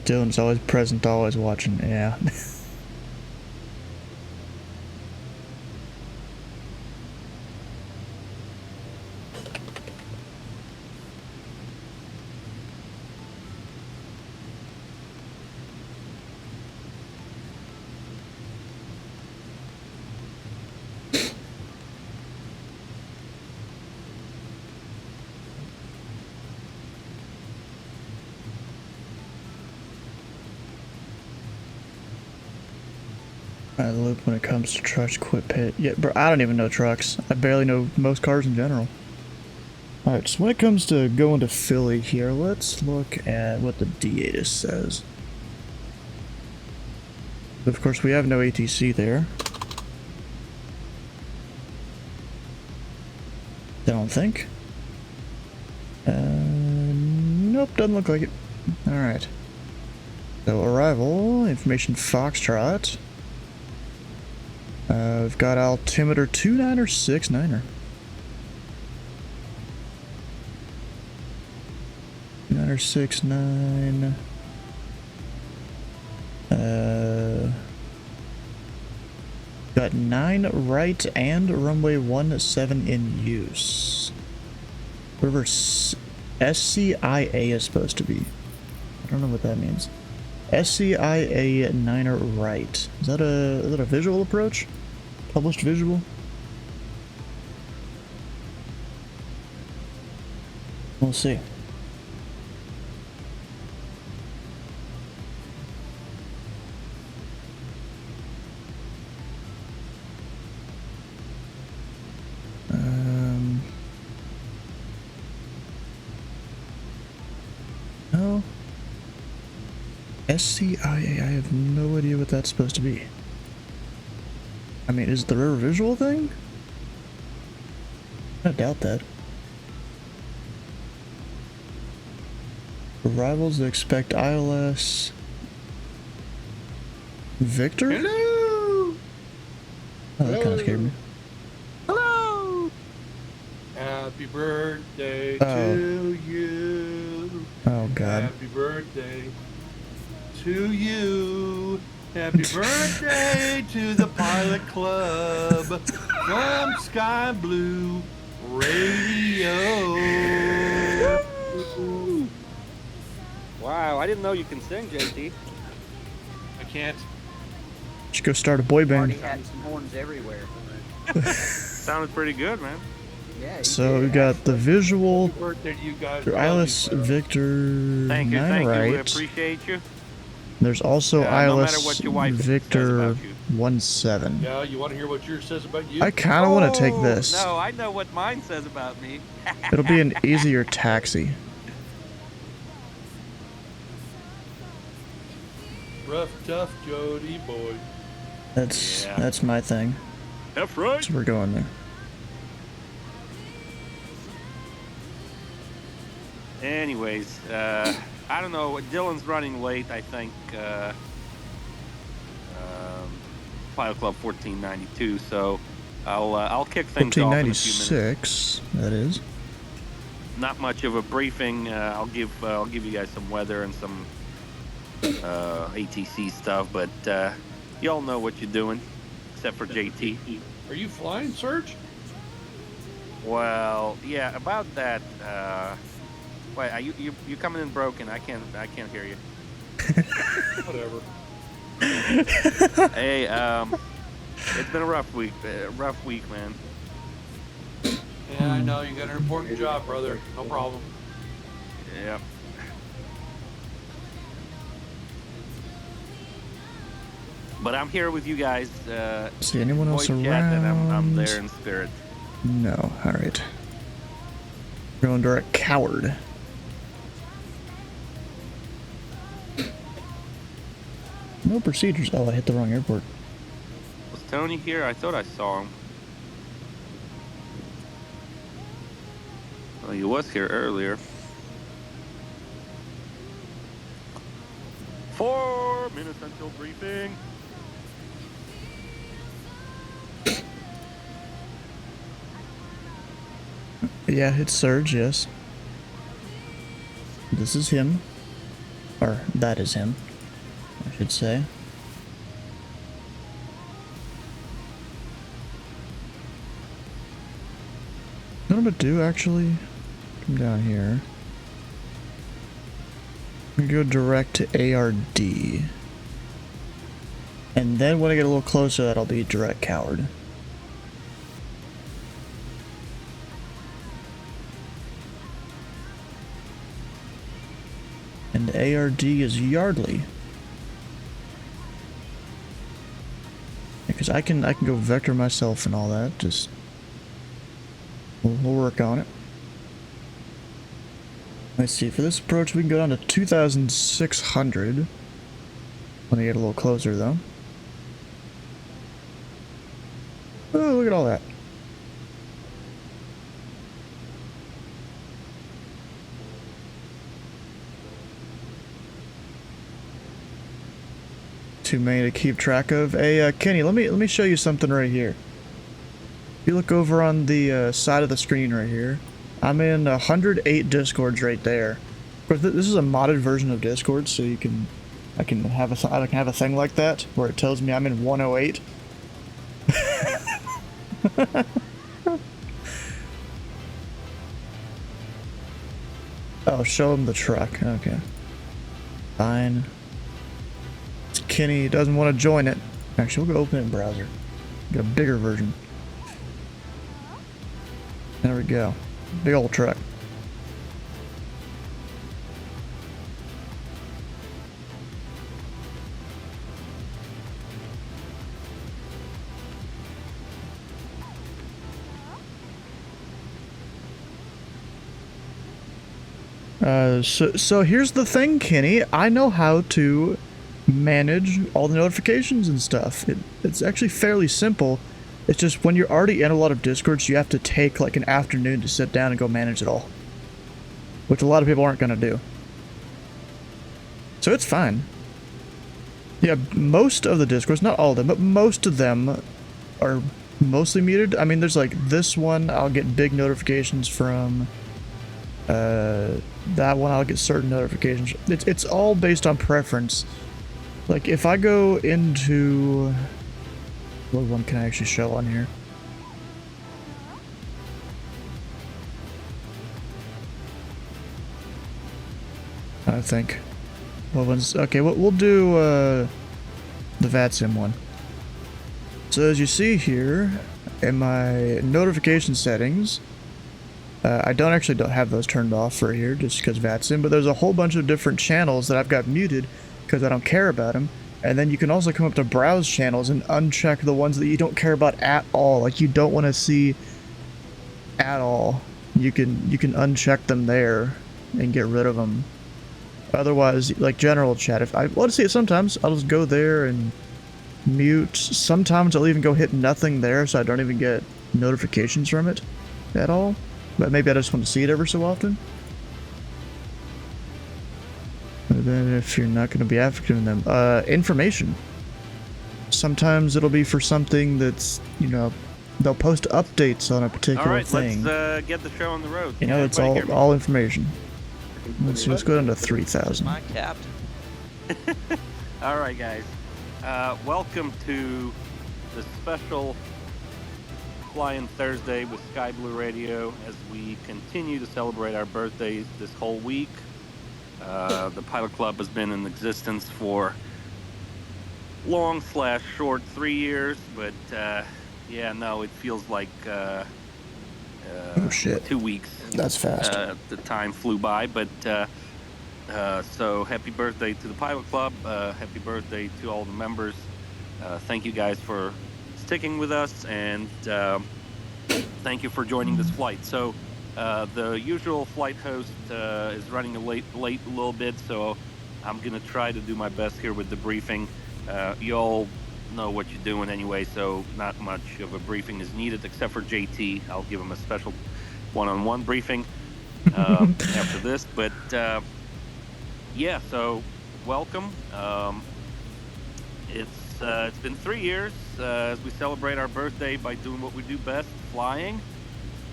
Dylan's always present, always watching. Yeah. I loop when it comes to trucks, quit pit. Yeah, bro, I don't even know trucks. I barely know most cars in general. Alright, so when it comes to going to Philly here, let's look at what the D8 says. Of course, we have no ATC there. I don't think. Nope, doesn't look like it. Alright. So, arrival, information Foxtrot. We've got altimeter 29er, 69er. 29er, 69. Got 9 right and runway 17 in use. Whatever SCIA is supposed to be. I don't know what that means. SCIA 9er right. Is that a visual approach? Published visual? We'll see. No. SCIA, I have no idea what that's supposed to be. I mean, is the river visual thing? I doubt that. Arrivals that expect ILS. Victor? Hello! Oh, that kind of scared me. Hello! Happy birthday to you. Oh, God. Happy birthday to you. Happy birthday to the Pilot Club from Sky Blue Radio. Wow, I didn't know you can sing, JT. I can't. Should go start a boy band. Party hats and horns everywhere. Sounded pretty good, man. Yeah. So we got the visual. Happy birthday to you guys. ILS Victor Thank you, 9 thank right. you. We appreciate you. There's also no matter ILS what your wife says Victor about you. 17. Yeah, you want to hear what yours says about you? I kind of want to take this. No, I know what mine says about me. It'll be an easier taxi. Rough, tough Jody boy. That's my thing. That's right. So we're going there. Anyways, I don't know. Dylan's running late, I think. Pilot Club 1492. So I'll kick things off in a few minutes. 1496, that is. Not much of a briefing. I'll give you guys some weather and some ATC stuff, but y'all know what you're doing, except for JT. Are you flying, Serge? Well, yeah, about that. Wait, are you coming in broken? I can't hear you. Whatever. Hey, it's been a rough week, man. Yeah, I know. You got an important job, brother. No problem. Yep. But I'm here with you guys. See anyone else voice around? chat, and I'm there in spirit. No, alright. Going direct coward. No procedures. Oh, I hit the wrong airport. Was Tony here? I thought I saw him. Well, he was here earlier. 4 minutes until briefing. Yeah, it's Surge, yes. This is him. Or, that is him, I should say. What I'm gonna do, actually, come down here. I'm gonna go direct to ARD. And then when I get a little closer, that'll be direct coward. And ARD is Yardley. Because I can go vector myself and all that. Just we'll work on it. Let's see. For this approach, we can go down to 2,600. When I get a little closer, though. Oh, look at all that. Too many to keep track of. Hey, Kenny, let me show you something right here. If you look over on the side of the screen right here, I'm in 108 Discords right there. Of course, this is a modded version of Discord, so I can have a thing like that where it tells me I'm in 108. Oh, show him the truck. Okay. Fine. Kenny doesn't want to join it. Actually, we'll go open it in browser. Get a bigger version. There we go. Big old truck. So here's the thing, Kenny. I know how to manage all the notifications and stuff. It's actually fairly simple. It's just when you're already in a lot of Discords, you have to take like an afternoon to sit down and go manage it all. Which a lot of people aren't going to do. So it's fine. Yeah, most of the Discords, not all of them, but most of them are mostly muted. I mean, there's like this one, I'll get big notifications from. That one, I'll get certain notifications. It's all based on preference. Like, if I go into... What one can I actually show on here? I think. What one's... Okay, we'll do, the VATSIM one. So, as you see here, in my notification settings... I don't have those turned off for here, just because VATSIM, but there's a whole bunch of different channels that I've got muted, because I don't care about them. And then you can also come up to browse channels and uncheck the ones that you don't care about at all, like you don't want to see at all. You can uncheck them there and get rid of them. Otherwise, like general chat, if I want to see it sometimes, I'll just go there and mute. Sometimes I'll even go hit nothing there, so I don't even get notifications from it at all. But maybe I just want to see it ever so often. And then if you're not going to be active in them, information. Sometimes it'll be for something that's, you know, they'll post updates on a particular All right, thing. let's get the show on the road. You know, it's all information. Let's see, let's go down to 3,000. My captain. All right, guys. Welcome to the special Flying Thursday with Sky Blue Radio as we continue to celebrate our birthdays this whole week. The Pilot Club has been in existence for long/short 3 years, but yeah, no, it feels like Oh shit. 2 weeks. That's fast. The time flew by, but so happy birthday to the Pilot Club. Happy birthday to all the members. Thank you guys for sticking with us, and thank you for joining this flight. So the usual flight host is running late a little bit, so I'm gonna try to do my best here with the briefing. You all know what you're doing anyway, so not much of a briefing is needed, except for JT. I'll give him a special one-on-one briefing after this. But yeah, so welcome. It's been 3 years as we celebrate our birthday by doing what we do best, flying.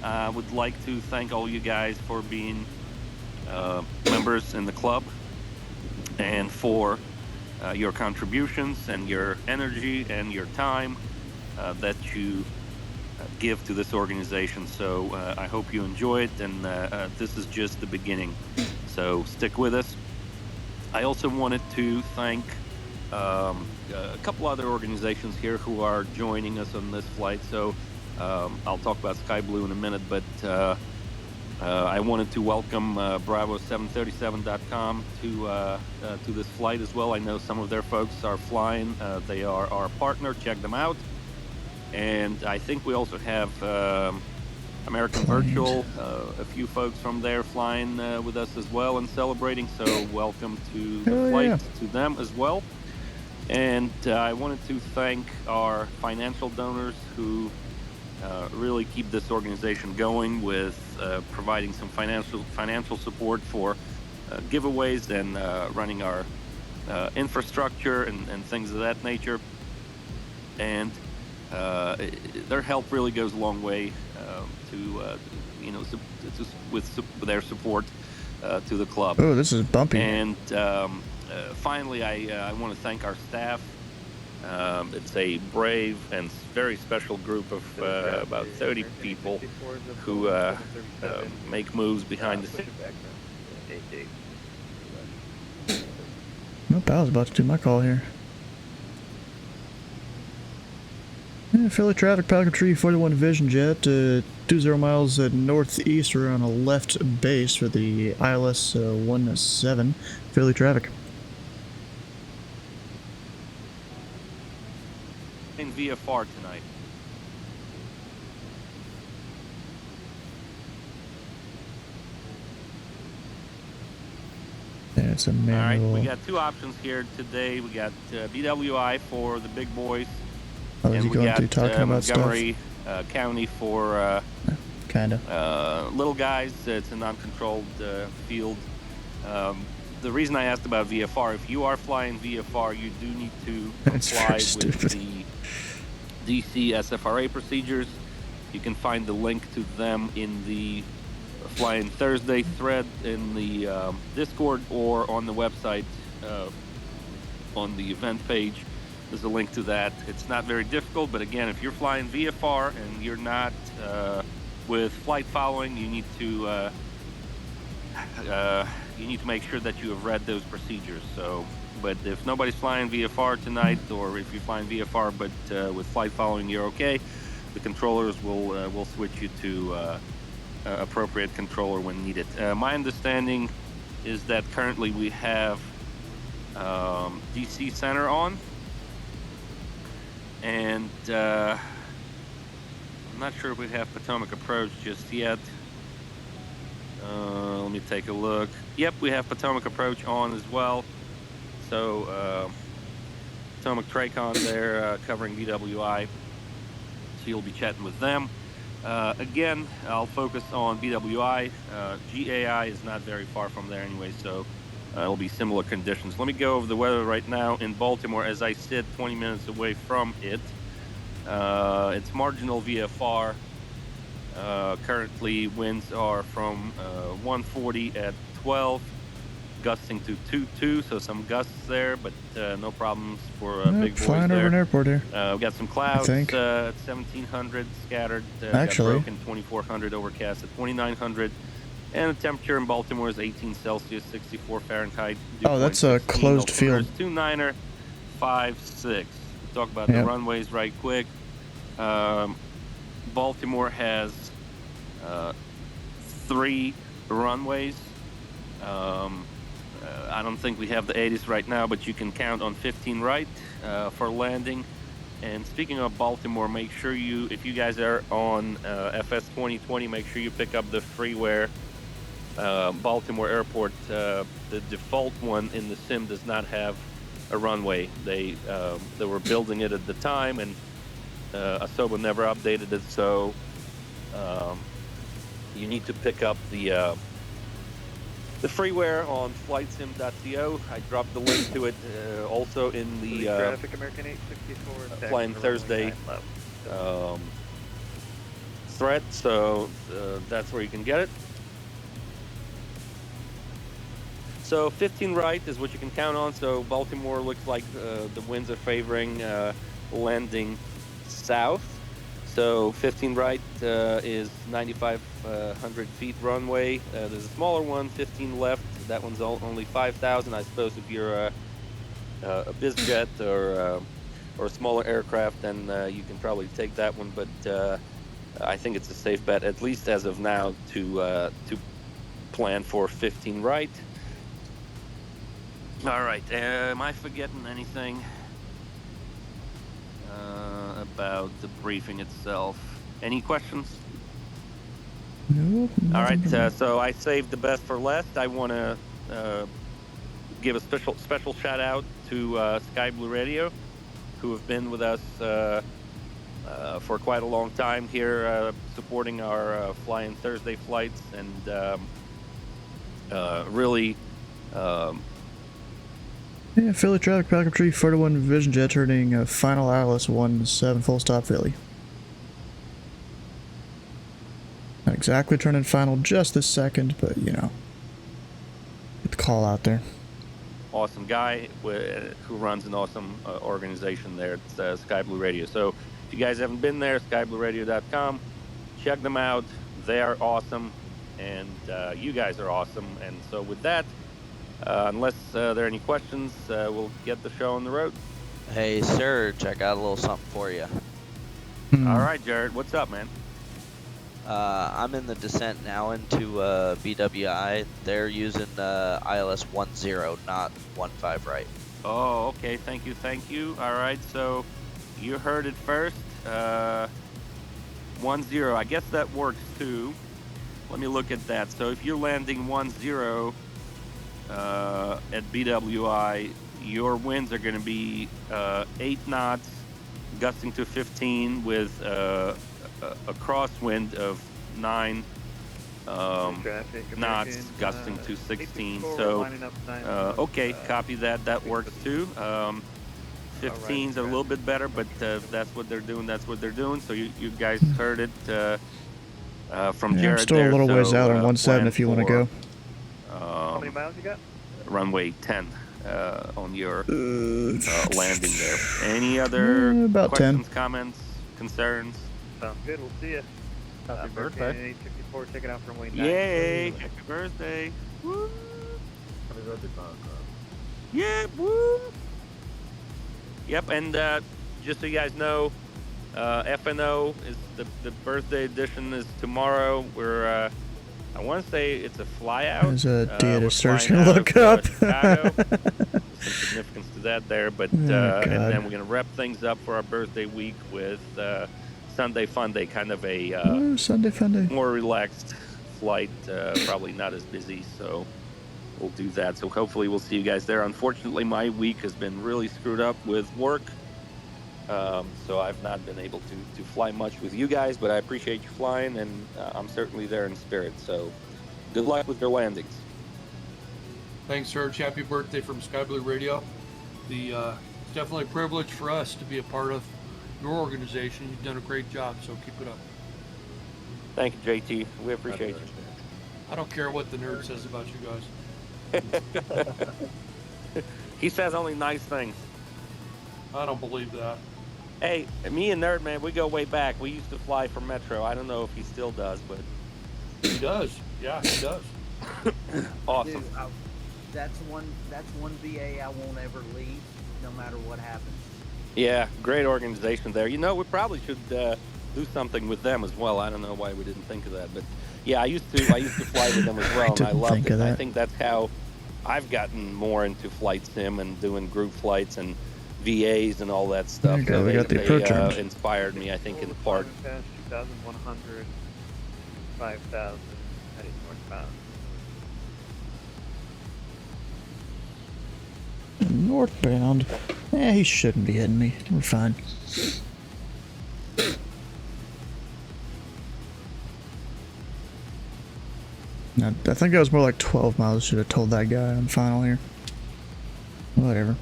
I would like to thank all you guys for being members in the club and for your contributions and your energy and your time that you give to this organization. So I hope you enjoy it, and this is just the beginning. So stick with us. I also wanted to thank a couple other organizations here who are joining us on this flight. So I'll talk about Sky Blue in a minute, but I wanted to welcome Bravo737.com to this flight as well. I know some of their folks are flying. They are our partner. Check them out. And I think we also have American Virtual, a few folks from there flying with us as well and celebrating. So welcome to the flight to them as well. And I wanted to thank our financial donors who really keep this organization going with providing some financial support for giveaways and running our infrastructure and things of that nature. And their help really goes a long way with their support to the club. Oh, this is bumpy. And finally, I want to thank our staff. It's a brave and very special group of about 30 people who make moves behind the scenes. Nope, I was about to do my call here. Yeah, Philly traffic, Pelican Tree, 41 Vision Jet, 20 miles northeast. We're on a left base for the ILS 17, Philly traffic. In VFR tonight. Yeah, it's a manual. All right, we got two options here today. We got BWI for the big boys. Oh, is and he we going got to talking about Montgomery stuff? County for kinda little guys. It's a non-controlled field. The reason I asked about VFR, if you are flying VFR, you do need to comply with the DC SFRA procedures. You can find the link to them in the Flying Thursday thread in the Discord or on the website on the event page. There's a link to that. It's not very difficult, but again, if you're flying VFR and you're not with flight following, you need to make sure that you have read those procedures. So, but if nobody's flying VFR tonight, or if you're flying VFR but with flight following, you're okay. The controllers will switch you to appropriate controller when needed. My understanding is that currently we have DC Center on. And I'm not sure if we have Potomac Approach just yet. Let me take a look. Yep, we have Potomac Approach on as well. So Potomac Tracon there covering BWI. So you'll be chatting with them. Again, I'll focus on BWI. GAI is not very far from there anyway, so it'll be similar conditions. Let me go over the weather right now in Baltimore as I sit 20 minutes away from it. It's marginal VFR. Currently, winds are from 140 at 12, gusting to 2.2, so some gusts there, but no problems for big boys flying there. over an airport here. We got some clouds think. at 1700 scattered. Actually. Got broken 2400 overcast at 2900. And the temperature in Baltimore is 18 Celsius, 64 Fahrenheit. Oh, that's a closed field. 29er, 5.6. We'll talk about the runways right quick. Baltimore has 3 runways. I don't think we have the 80s right now, but you can count on 15 right for landing. And speaking of Baltimore, make sure you, if you guys are on FS 2020, make sure you pick up the freeware. Baltimore Airport, the default one in the sim does not have a runway. They were building it at the time, and Asobo never updated it, so you need to pick up the freeware on flightsim.co. I dropped the link to it also in the traffic American 864 Flying Thursday thread, so that's where you can get it. So 15 right is what you can count on. So Baltimore looks like the winds are favoring landing south. So 15 right is 9,500 feet runway. There's a smaller one, 15 left. That one's only 5,000. I suppose if you're a biz jet or a smaller aircraft, then you can probably take that one. But I think it's a safe bet, at least as of now, to plan for 15 right. All right, am I forgetting anything about the briefing itself? Any questions? No. All right, so I saved the best for last. I want to give a special shout out to Sky Blue Radio, who have been with us for quite a long time here, supporting our Flying Thursday flights, and really. Yeah, Philly traffic, backup tree, 41 Vision Jet turning final Alice 17 full stop Philly. Not exactly turning final just this second, but you know, get the call out there. Awesome guy who runs an awesome organization there. It's Sky Blue Radio. So if you guys haven't been there, skyblueradio.com, check them out. They are awesome, and you guys are awesome. And so with that, unless there are any questions, we'll get the show on the road. Hey, Serge, I got a little something for you. All right, Jared, what's up, man? I'm in the descent now into BWI. They're using ILS 10, not 15 right. Oh, okay. Thank you. All right, so you heard it first. 10, I guess that works too. Let me look at that. So if you're landing 10 at BWI, your winds are going to be 8 knots, gusting to 15 with a crosswind of 9 knots, gusting to 16. So, okay, copy that. That works too. 15's a little bit better, but that's what they're doing. So you guys heard it from Jared. I'm still a little ways out on 17 if you want to go. How many miles you got? Runway 10 on your landing there. Any other about questions, 10. comments, concerns? Sounds good. We'll see you. Happy birthday. 864, taking off runway 9. Yay! Happy birthday! Woo! Happy birthday, Yeah! Woo! Yep, and just so you guys know, FNO is the birthday edition is tomorrow. We're I want to say it's a fly out. There's a data search gonna look up. Chicago. Some significance to that there, but and then we're gonna wrap things up for our birthday week with Sunday Fun Day, kind of a Sunday Fun Day, more relaxed flight, probably not as busy, so we'll do that. So hopefully we'll see you guys there. Unfortunately, my week has been really screwed up with work, so I've not been able to fly much with you guys, but I appreciate you flying, and I'm certainly there in spirit. So good luck with your landings. Thanks, Serge. Happy birthday from Sky Blue Radio. It's definitely a privilege for us to be a part of your organization. You've done a great job, so keep it up. Thank you, JT. We appreciate you. I don't care what the nerd says about you guys. He says only nice things. I don't believe that. Hey, me and Nerd Man, we go way back. We used to fly for Metro. I don't know if he still does, but he does. Yeah, he does. Awesome. Dude, that's one VA I won't ever leave, no matter what happens. Yeah, great organization there. You know, we probably should do something with them as well. I don't know why we didn't think of that, but yeah, I used to fly with them as well, and I loved it. I think that's how I've gotten more into flight sim and doing group flights and VAs and all that stuff. There you go. We got the approach arms. Inspired me, I think, in part. 2,100, 5,000, heading northbound. Northbound? He shouldn't be hitting me. We're fine. No, I think that was more like 12 miles. Should have told that guy on final here. Whatever.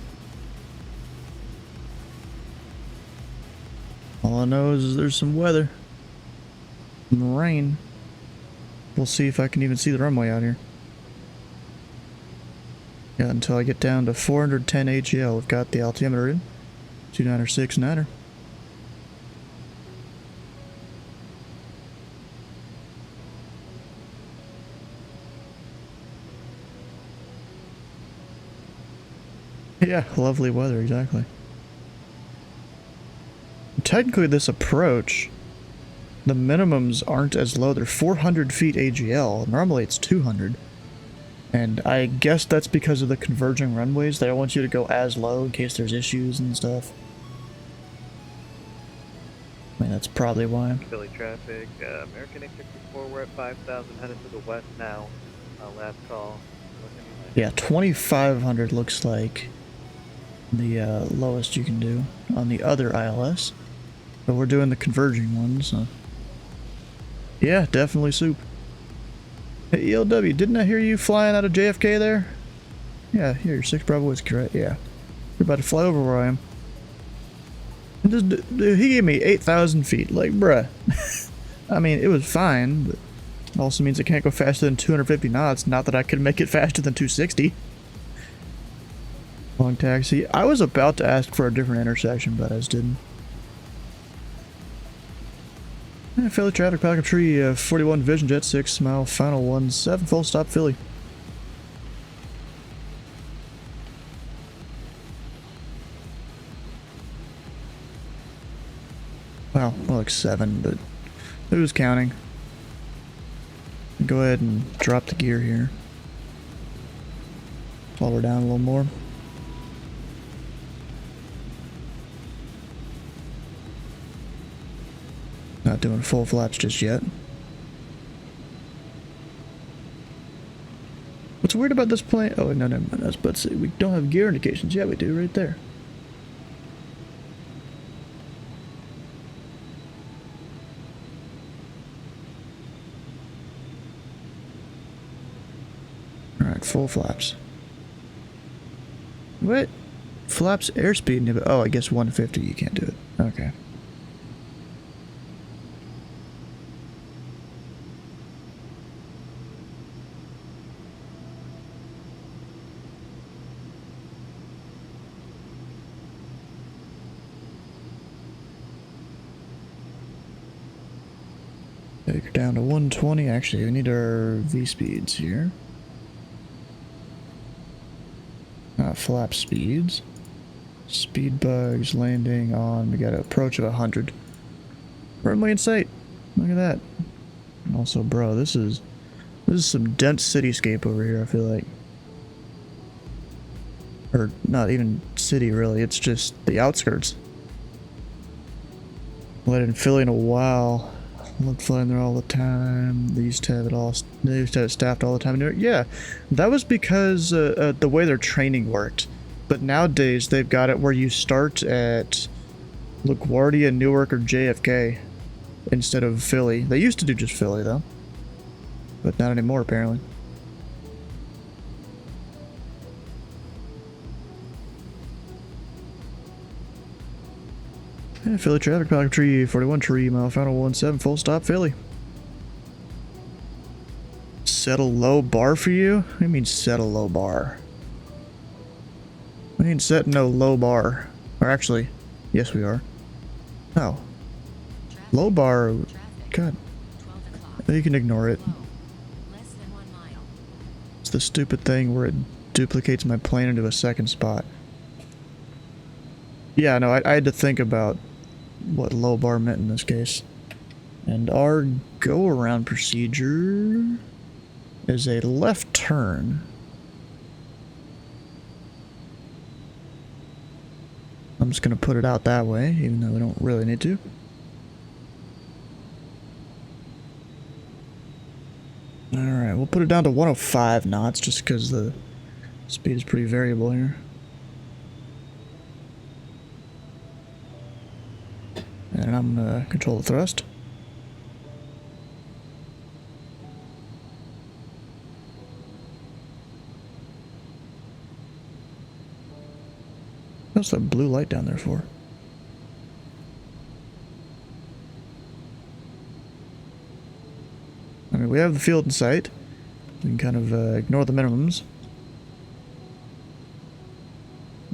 All I know is there's some weather. Some rain. We'll see if I can even see the runway out here. Yeah, until I get down to 410 HEL. We've got the altimeter in. 2969er. Yeah, lovely weather, exactly. Technically, this approach, the minimums aren't as low. They're 400 feet AGL. Normally, it's 200. And I guess that's because of the converging runways. They don't want you to go as low in case there's issues and stuff. I mean, that's probably why. Philly traffic, American 864, we're at 5,000, headed to the west now. Last call. Yeah, 2,500 looks like the lowest you can do on the other ILS. But we're doing the converging ones, so. Yeah, definitely soup. Hey, ELW, didn't I hear you flying out of JFK there? Yeah, here, your 6 Bravo is correct, yeah. You're about to fly over where I am. And just, dude, he gave me 8,000 feet, like, bruh. I mean, it was fine, but it also means it can't go faster than 250 knots, not that I could make it faster than 260. Long taxi. I was about to ask for a different intersection, but I just didn't. Philly traffic, backup tree, 41 Vision Jet 6 mile, final 17, full stop Philly. Well, more like 7, but who's counting? Go ahead and drop the gear here. While we're down a little more. Not doing full flaps just yet. What's weird about this plane? Oh, no, never mind. I was about to say, we don't have gear indications. Yeah, we do, right there. Alright, full flaps. What? Flaps airspeed? Oh, I guess 150, you can't do it. Okay. Take her down to 120. Actually, we need our V speeds here. Flap speeds. Speed bugs landing on. We got an approach of 100. Runway in sight. Look at that. And also, bro, this is some dense cityscape over here. I feel like, or not even city really. It's just the outskirts. Let in Philly in a while. Look flying there all the time. They used to have it all. They used to have it staffed all the time. Yeah, that was because the way their training worked. But nowadays they've got it where you start at LaGuardia, Newark, or JFK instead of Philly. They used to do just Philly though, but not anymore apparently. Yeah, Philly traffic, Pelican Tree 41 tree, mile final 17, full stop, Philly. Settle low bar for you? What do you mean settle low bar? We ain't setting no low bar. Or actually, yes we are. No. Low bar, God. You can ignore it. It's the stupid thing where it duplicates my plane into a second spot. Yeah, no, I had to think about what low bar meant in this case. And our go-around procedure is a left turn. I'm just going to put it out that way, even though we don't really need to. Alright, we'll put it down to 105 knots, just because the speed is pretty variable here. And I'm going to control the thrust. What's that blue light down there for? I mean, we have the field in sight. We can kind of ignore the minimums.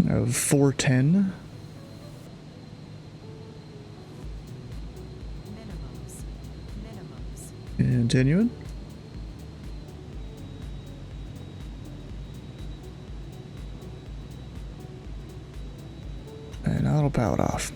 Of 410. Continuing. And autopilot off.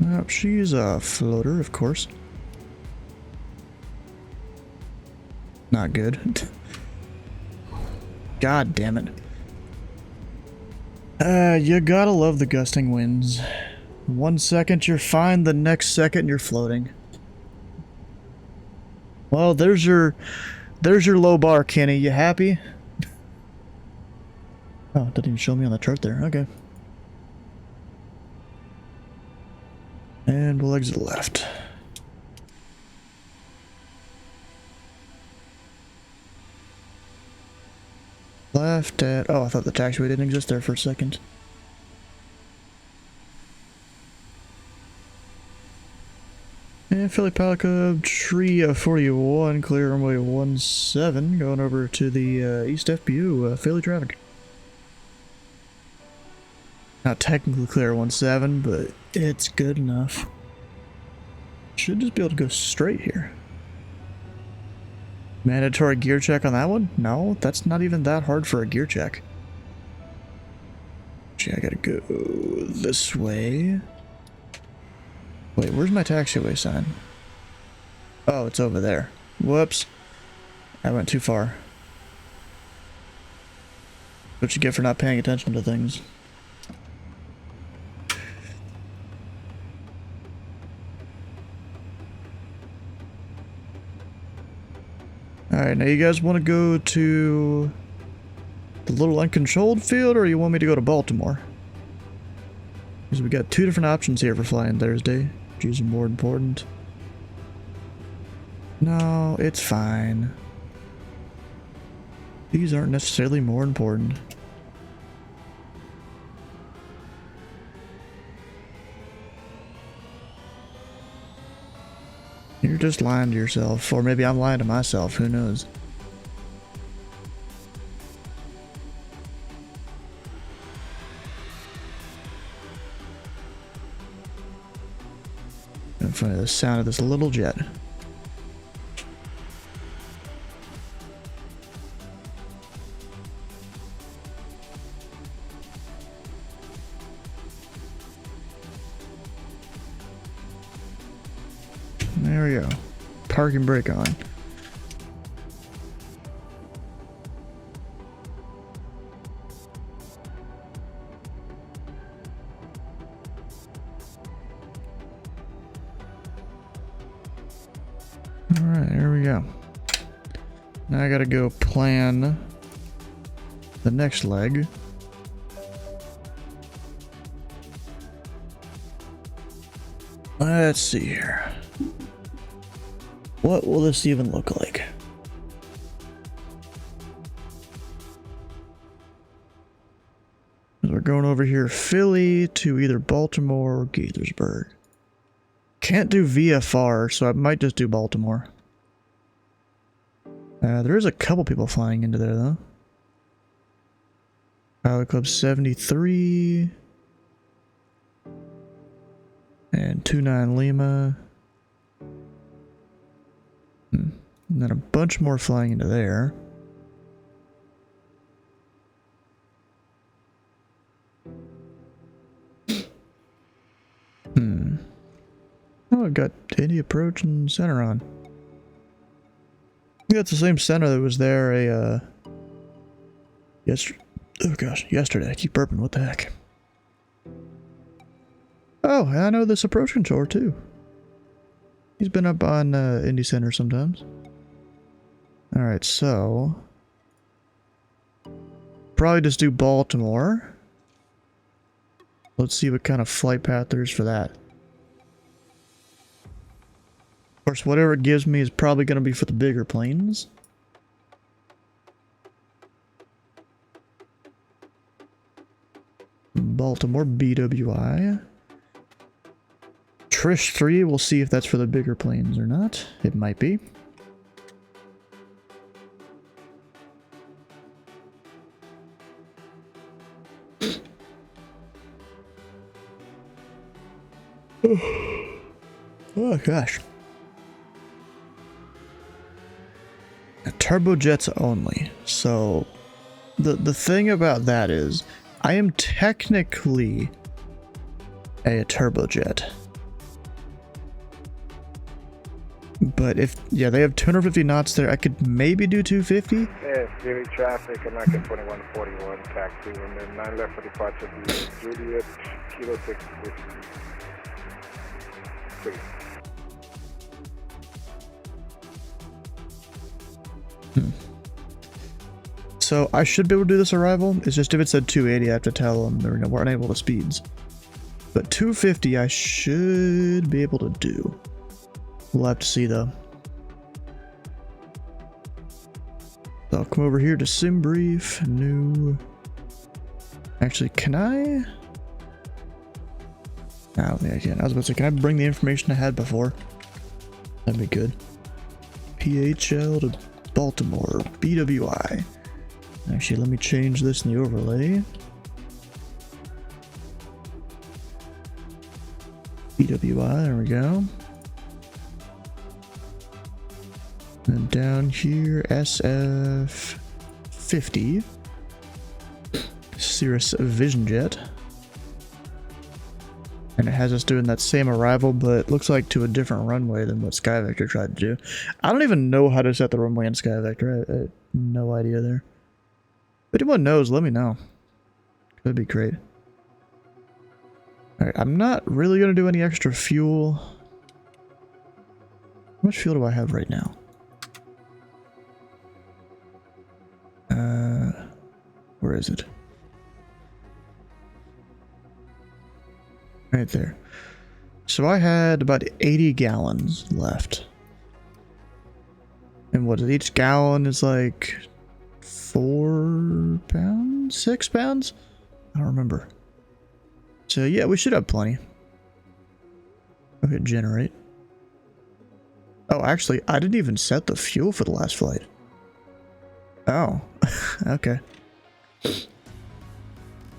Oh, she's a floater, of course. Not good. God damn it. You gotta love the gusting winds. 1 second you're fine, the next second you're floating. Well, there's your low bar, Kenny. You happy? Oh, it didn't even show me on the chart there. Okay. And we'll exit left. Left at... Oh, I thought the taxiway didn't exist there for a second. And Philly Pelican Tree 41, clear runway 17, going over to the East FPU, Philly traffic. Not technically clear 17, but it's good enough. Should just be able to go straight here. Mandatory gear check on that one? No, that's not even that hard for a gear check. Actually, I gotta go this way. Wait, where's my taxiway sign? Oh, it's over there. Whoops. I went too far. What you get for not paying attention to things. Alright, now you guys want to go to the little uncontrolled field, or you want me to go to Baltimore? Because we got two different options here for flying Thursday. Choose more important. No, it's fine. These aren't necessarily more important. You're just lying to yourself, or maybe I'm lying to myself, who knows? And funny, the sound of this little jet. There we go. Parking brake on. Alright, here we go. Now I gotta go plan the next leg. Let's see here. What will this even look like? We're going over here, Philly to either Baltimore or Gaithersburg. Can't do VFR, so I might just do Baltimore. There is a couple people flying into there, though. Pilot Club 73. And 29 Lima. And then a bunch more flying into there. Oh, I've got Indy approach and center on. I think that's the same center that was there yesterday. I keep burping, what the heck? Oh, I know this approach controller too. He's been up on Indy Center sometimes. Alright, so probably just do Baltimore. Let's see what kind of flight path there is for that. Of course, whatever it gives me is probably going to be for the bigger planes. Baltimore BWI. Trish 3, we'll see if that's for the bigger planes or not. It might be. Oh gosh. Turbojets only. So the thing about that is I am technically a turbojet. But if, yeah, they have 250 knots there, I could maybe do 250. Yeah, daily traffic, American 2141, taxi, and then 9 left for departure, Juliet, Kilo 6, please. So I should be able to do this arrival. It's just if it said 280, I have to tell them we're unable to speeds. But 250 I should be able to do. We'll have to see though. So I'll come over here to sim brief, new. Actually, can I? I don't think I can. I was about to say, can I bring the information I had before? That'd be good. PHL to Baltimore, BWI. Actually, let me change this in the overlay. BWI, there we go. And down here, SF50. Cirrus Vision Jet. And it has us doing that same arrival, but looks like to a different runway than what SkyVector tried to do. I don't even know how to set the runway in SkyVector. I have no idea there. If anyone knows, let me know. That'd be great. Alright, I'm not really going to do any extra fuel. How much fuel do I have right now? Where is it? Right there. So I had about 80 gallons left. And what is each gallon is like 4 pounds? 6 pounds? I don't remember. So yeah, we should have plenty. Okay, generate. Oh, actually, I didn't even set the fuel for the last flight. Oh, okay.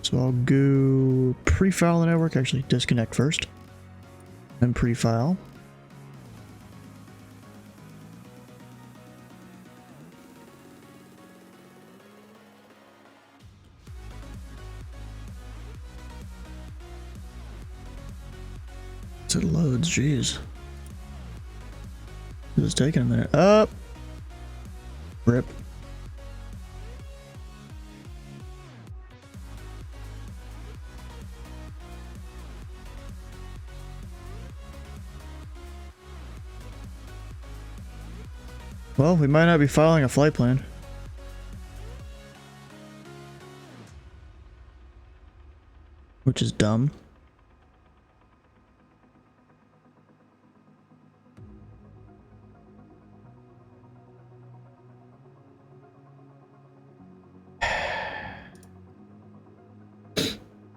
So I'll go pre-file the network, actually disconnect first, then pre-file. It loads, jeez. This is taking a minute. Up. Rip. Well, we might not be following a flight plan. Which is dumb.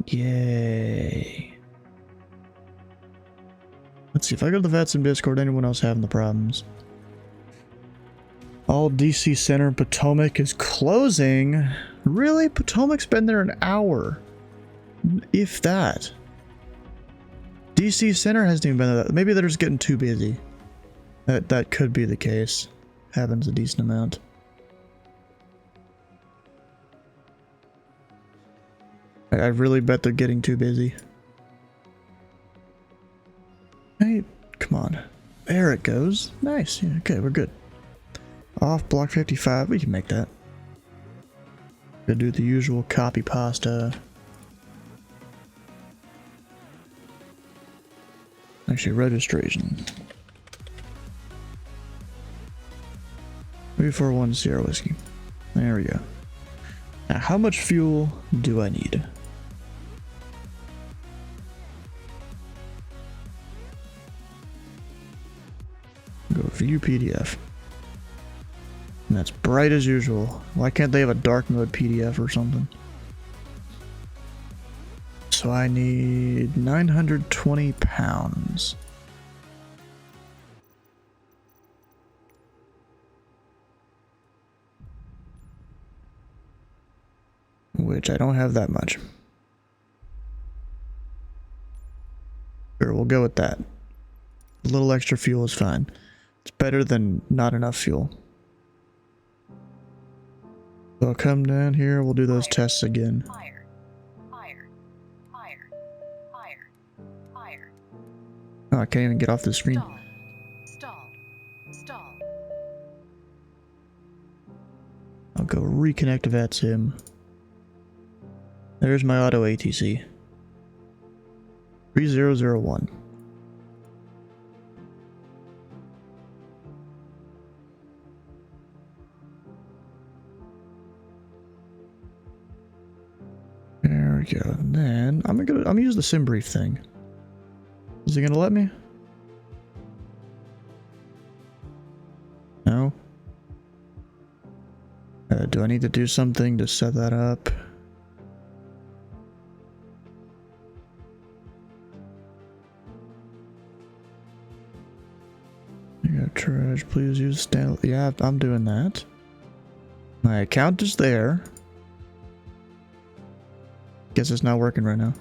Yay. Let's see, if I go to the VETS in Discord, anyone else having the problems? All DC Center in Potomac is closing? Really? Potomac's been there an hour. If that. DC Center hasn't even been there. Maybe they're just getting too busy. That could be the case. Happens a decent amount. I really bet they're getting too busy. Hey, come on. There it goes. Nice. Yeah, okay, we're good. Off block 55. We can make that. Gonna do the usual copy pasta. Actually, registration. 3410 whiskey. There we go. Now, how much fuel do I need? Go view PDF. And that's bright as usual. Why can't they have a dark mode PDF or something? So I need 920 pounds. Which I don't have that much. Sure, we'll go with that. A little extra fuel is fine. It's better than not enough fuel. So I'll come down here, we'll do those tests again. Oh, I can't even get off the screen. I'll go reconnect to VATSIM. There's my auto ATC. 3001. There we go. And then I'm gonna use the sim brief thing. Is it gonna let me? No. Do I need to do something to set that up? Trash, please use Stanley. Yeah, I'm doing that. My account is there. Guess it's not working right now.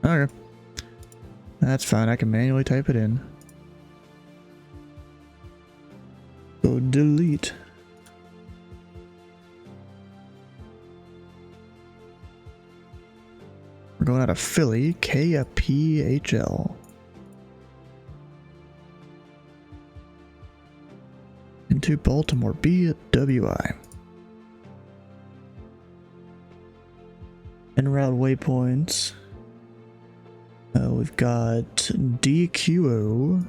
Okay. That's fine, I can manually type it in. Go delete. We're going out of Philly, K a PHL. Into Baltimore, BWI. En route waypoints. We've got DQO.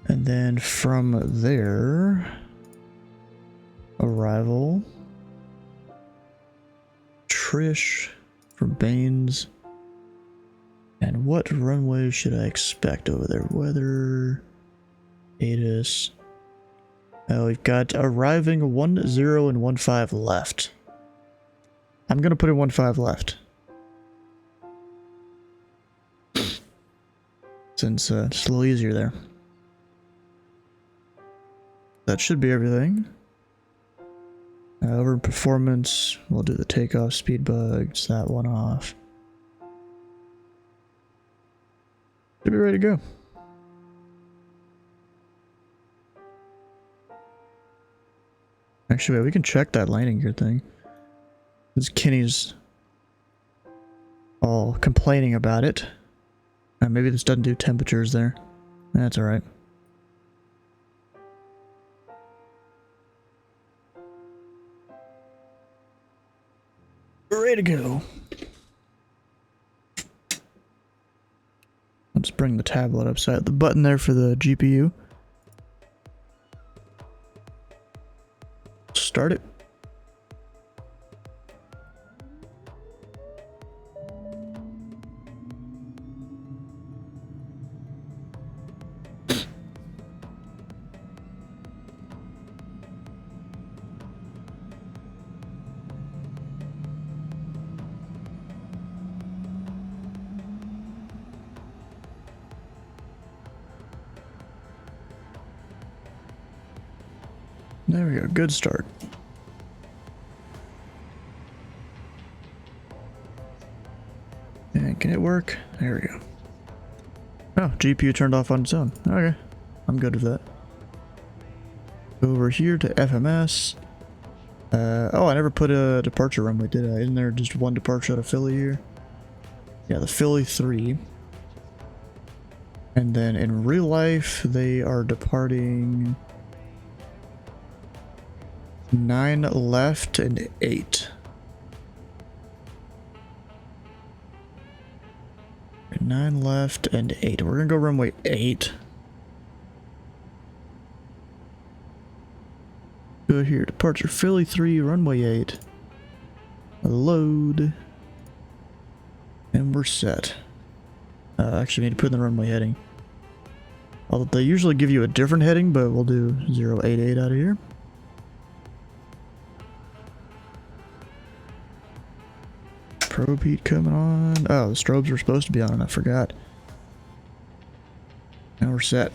And then from there, arrival. Trish from Baines. And what runway should I expect over there? Weather, ATIS. We've got arriving 10 and 15 left. I'm gonna put in 15 left. Since it's a little easier there. That should be everything. Over performance, we'll do the takeoff speed bugs, that one off. Should be ready to go. Actually, wait, we can check that landing gear thing. Because Kenny's all complaining about it. Maybe this doesn't do temperatures there. That's alright. We're ready to go. Let's bring the tablet upside the button there for the GPU. Start it. There we go, good start. And can it work? There we go. Oh, GPU turned off on its own. Okay, I'm good with that. Over here to FMS. Oh, I never put a departure runway, did I? Isn't there just one departure out of Philly here? Yeah, the Philly 3. And then in real life, they are departing 9 left and 8. 9 left and 8. We're gonna go runway 8. Go here, departure Philly 3, runway 8. Load. And we're set. Actually, need to put in the runway heading. Although they usually give you a different heading, but we'll do 088 out of here. Probe heat coming on. Oh, the strobes were supposed to be on, I forgot. Now we're set.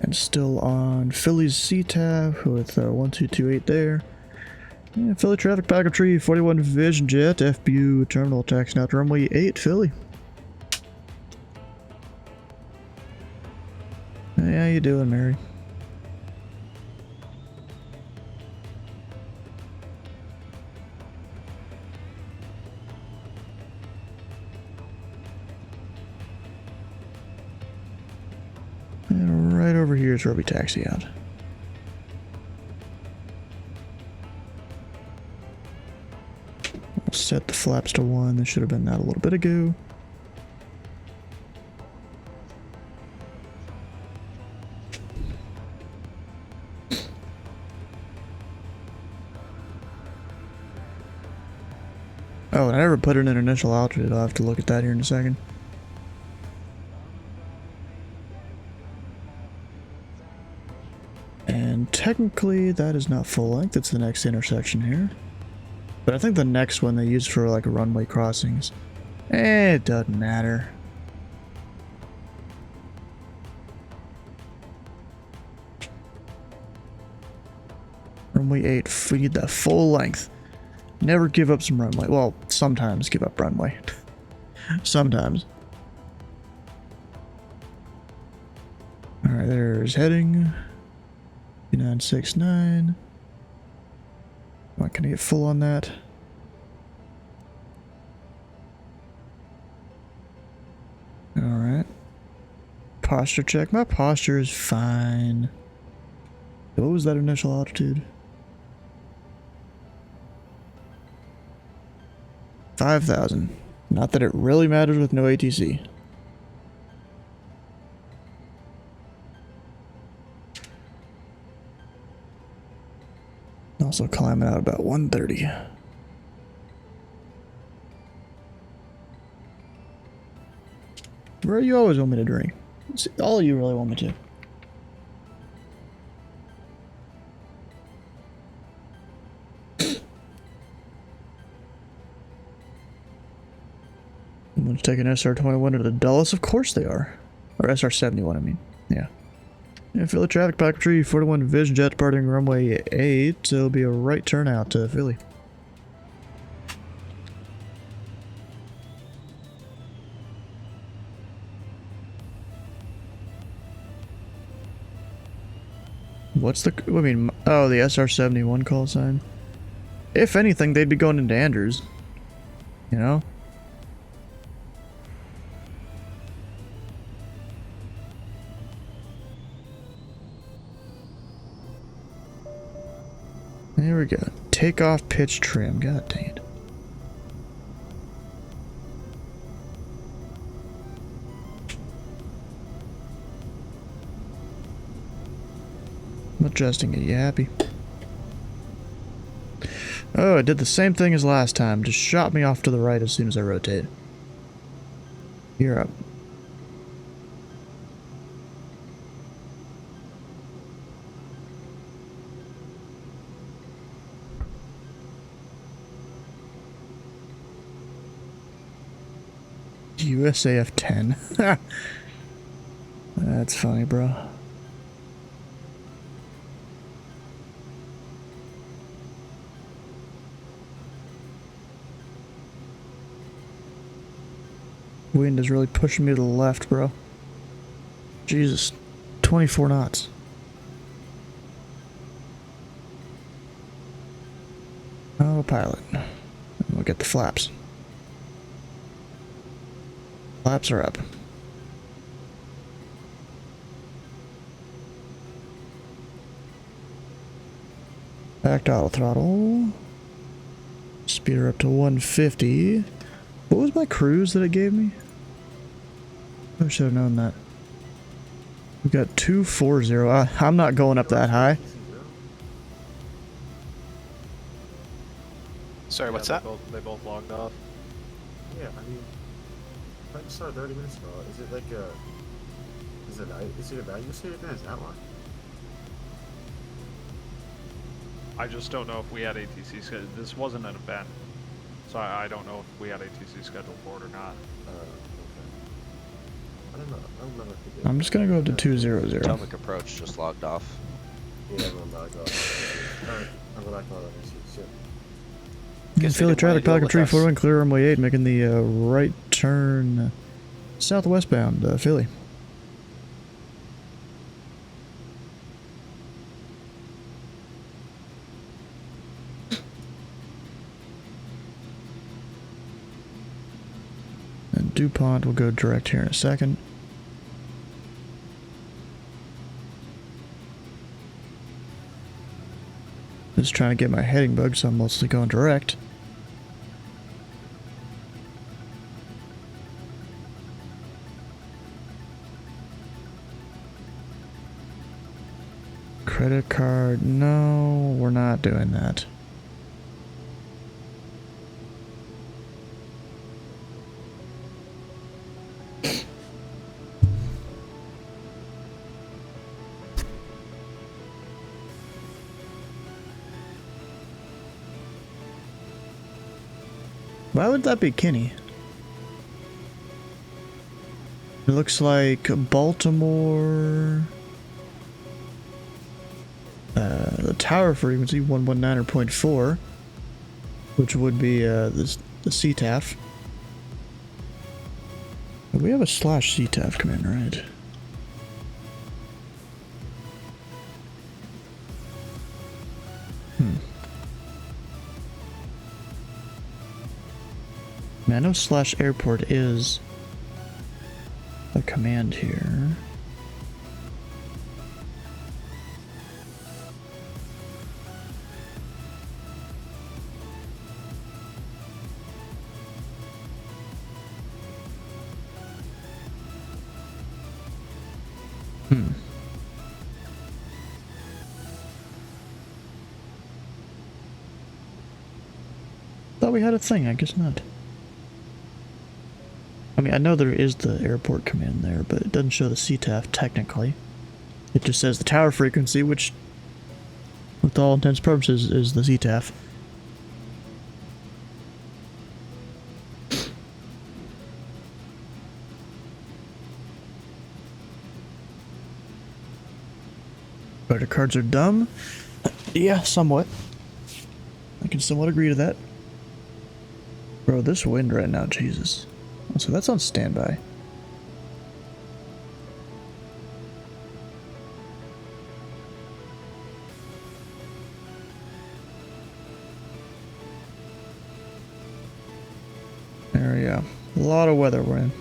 And still on Philly's C-tab with 1228 there. Yeah, Philly traffic packet tree, 41 Vision Jet, FBU terminal taxi now to runway 8, Philly. Hey, how you doing, Mary? And right over here is where we taxi out. We'll set the flaps to 1. This should have been that a little bit ago. Oh, and I never put in an initial altitude. I'll have to look at that here in a second. And technically, that is not full length. It's the next intersection here. But I think the next one they use for like runway crossings. It doesn't matter. Runway 8, we need that full length. Never give up some runway. Well, sometimes give up runway. Sometimes. Alright, there's heading. 969. Not gonna get full on that. Alright. Posture check. My posture is fine. What was that initial altitude? 5,000. Not that it really matters with no ATC. Also climbing out about 130. Where you always want me to drink? All you really want me to. Someone's taking SR-21 to the Dulles? Of course they are. Or SR-71, I mean. Yeah. Yeah, Philly traffic packet tree, 41 Vision Jet departing runway 8. So it'll be a right turn out to Philly. What's the... I mean... Oh, the SR-71 call sign. If anything, they'd be going into Andrews. You know? There we go. Take off pitch trim. God dang it. I'm adjusting it. You happy? Oh, it did the same thing as last time. Just shot me off to the right as soon as I rotate. You're up. USAF 10. That's funny, bro. Wind is really pushing me to the left, bro. Jesus. 24 knots. Autopilot. We'll get the flaps. Flaps are up. Back to auto throttle. Speed her up to 150. What was my cruise that it gave me? I should have known that. We got 240. I'm not going up that high. Sorry, what's that? They both logged off. Yeah, I mean, I just started 30 minutes ago. Is it like a... Is it a value state then? Is that why? I just don't know if we had ATC scheduled. This wasn't an event, so I don't know if we had ATC scheduled for it or not. Okay. I don't know. I don't remember if we did. I'm just gonna go up to 200. Potomac approach just logged off. Yeah, everyone logged off. Alright, I'll go back to all that shit. Philly traffic, Pelican Tree, 41, clear runway 8, making the right turn southwestbound, Philly. And DuPont will go direct here in a second. Just trying to get my heading bug, so I'm mostly going direct. Credit card, no, we're not doing that. Why would that be Kenny? It looks like Baltimore. The tower frequency 119.4, which would be the CTAF. We have a /CTAF command, right? I know /airport is a command here. Thought we had a thing, I guess not. I mean, I know there is the airport command there, but it doesn't show the CTAF technically. It just says the tower frequency, which, with all intents and purposes, is the CTAF. Credit cards are dumb. Yeah, somewhat. I can somewhat agree to that. Bro, this wind right now, Jesus. So that's on standby. There we go. A lot of weather we're in.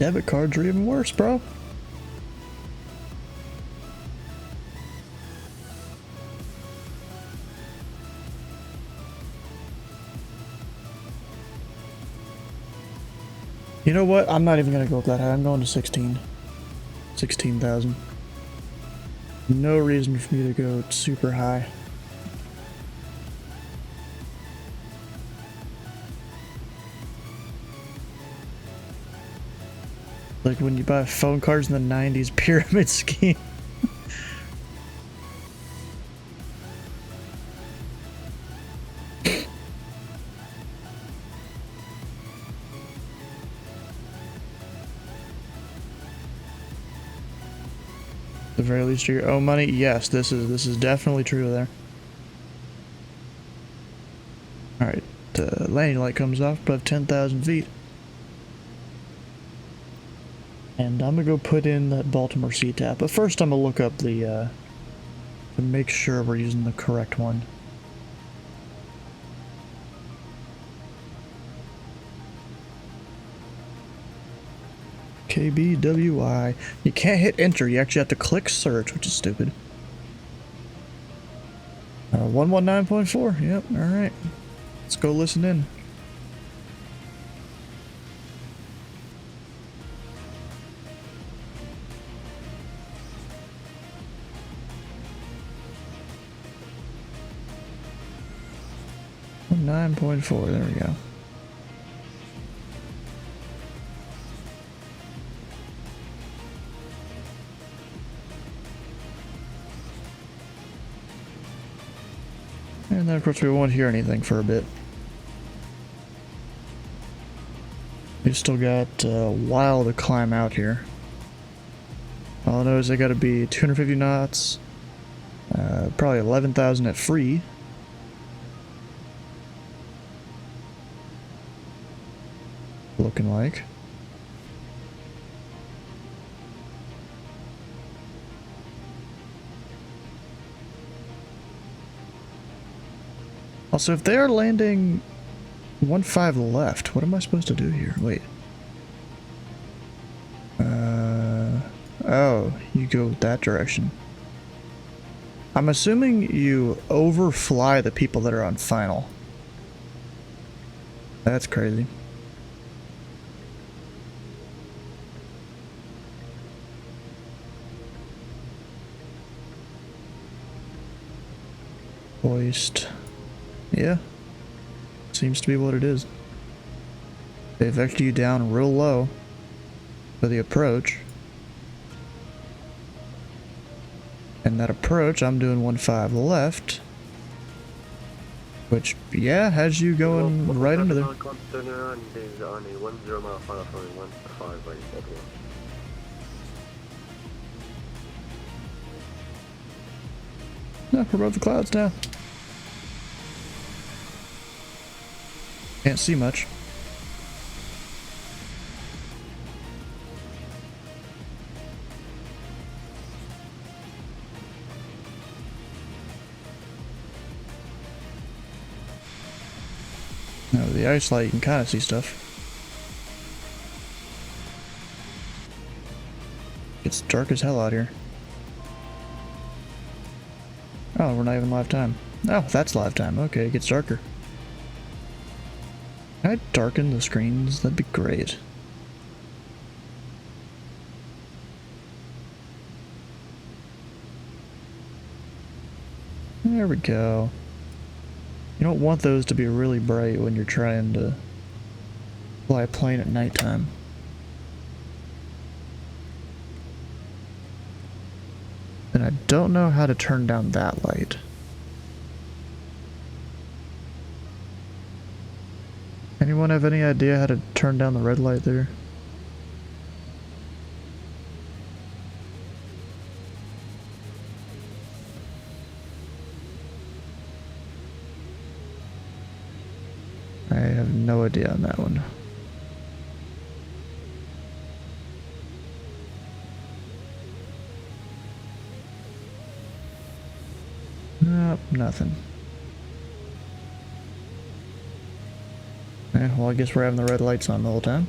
Debit cards are even worse, bro. You know what? I'm not even gonna go up that high. I'm going to 16,000. No reason for me to go super high. Like when you buy phone cards in the 90s pyramid scheme. The very least of your own money. Yes, this is definitely true there. All right, landing light comes off above 10,000 feet, and I'm gonna go put in that Baltimore CTAP. But first, I'm gonna look up the to make sure we're using the correct one. BWI. You can't hit enter, you actually have to click search, which is stupid. 119.4, yep, alright. Let's go listen in. .4, there we go. And then, of course, we won't hear anything for a bit. We've still got a while to climb out here. All I know is I gotta be 250 knots, probably 11,000 at free. Looking like. Also, if they are landing 1-5 left, what am I supposed to do here? Wait. Oh, you go that direction. I'm assuming you overfly the people that are on final. That's crazy. Hoist. Yeah. Seems to be what it is. They vector you down real low for the approach. And that approach, I'm doing 1-5 left. Which, yeah, has you going right into there. No, we're above the clouds now. Can't see much. No, the ice light, you can kind of see stuff. It's dark as hell out here. Oh, we're not even live time. Oh, that's live time. Okay, it gets darker. Can I darken the screens? That'd be great. There we go. You don't want those to be really bright when you're trying to fly a plane at nighttime. And I don't know how to turn down that light. Anyone have any idea how to turn down the red light there? I have no idea on that one. Nope, nothing. Well, I guess we're having the red lights on the whole time.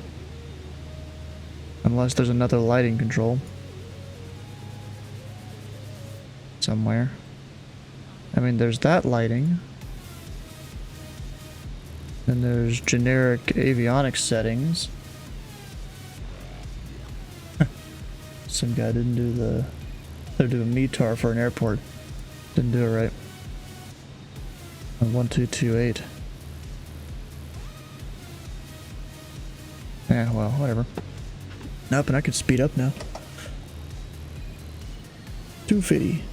Unless there's another lighting control. Somewhere. I mean, there's that lighting. And there's generic avionics settings. Some guy didn't do the... They're doing METAR for an airport. Didn't do it right. 1228. Yeah, well, whatever. Nope, and I can speed up now. 250.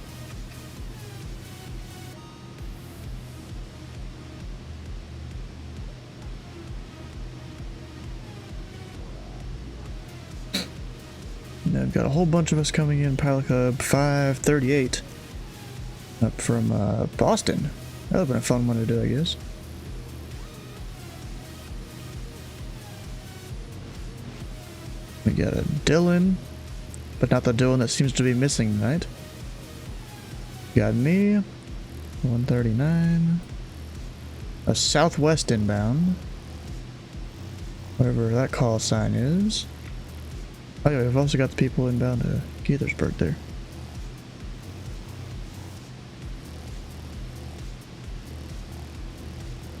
Now I've got a whole bunch of us coming in Pilot Hub 538 up from Boston. That would have been a fun one to do, I guess. We got a Dylan, but not the Dylan that seems to be missing tonight. Got me, 139, a Southwest inbound, whatever that call sign is. Oh yeah, we've also got the people inbound to Gaithersburg there.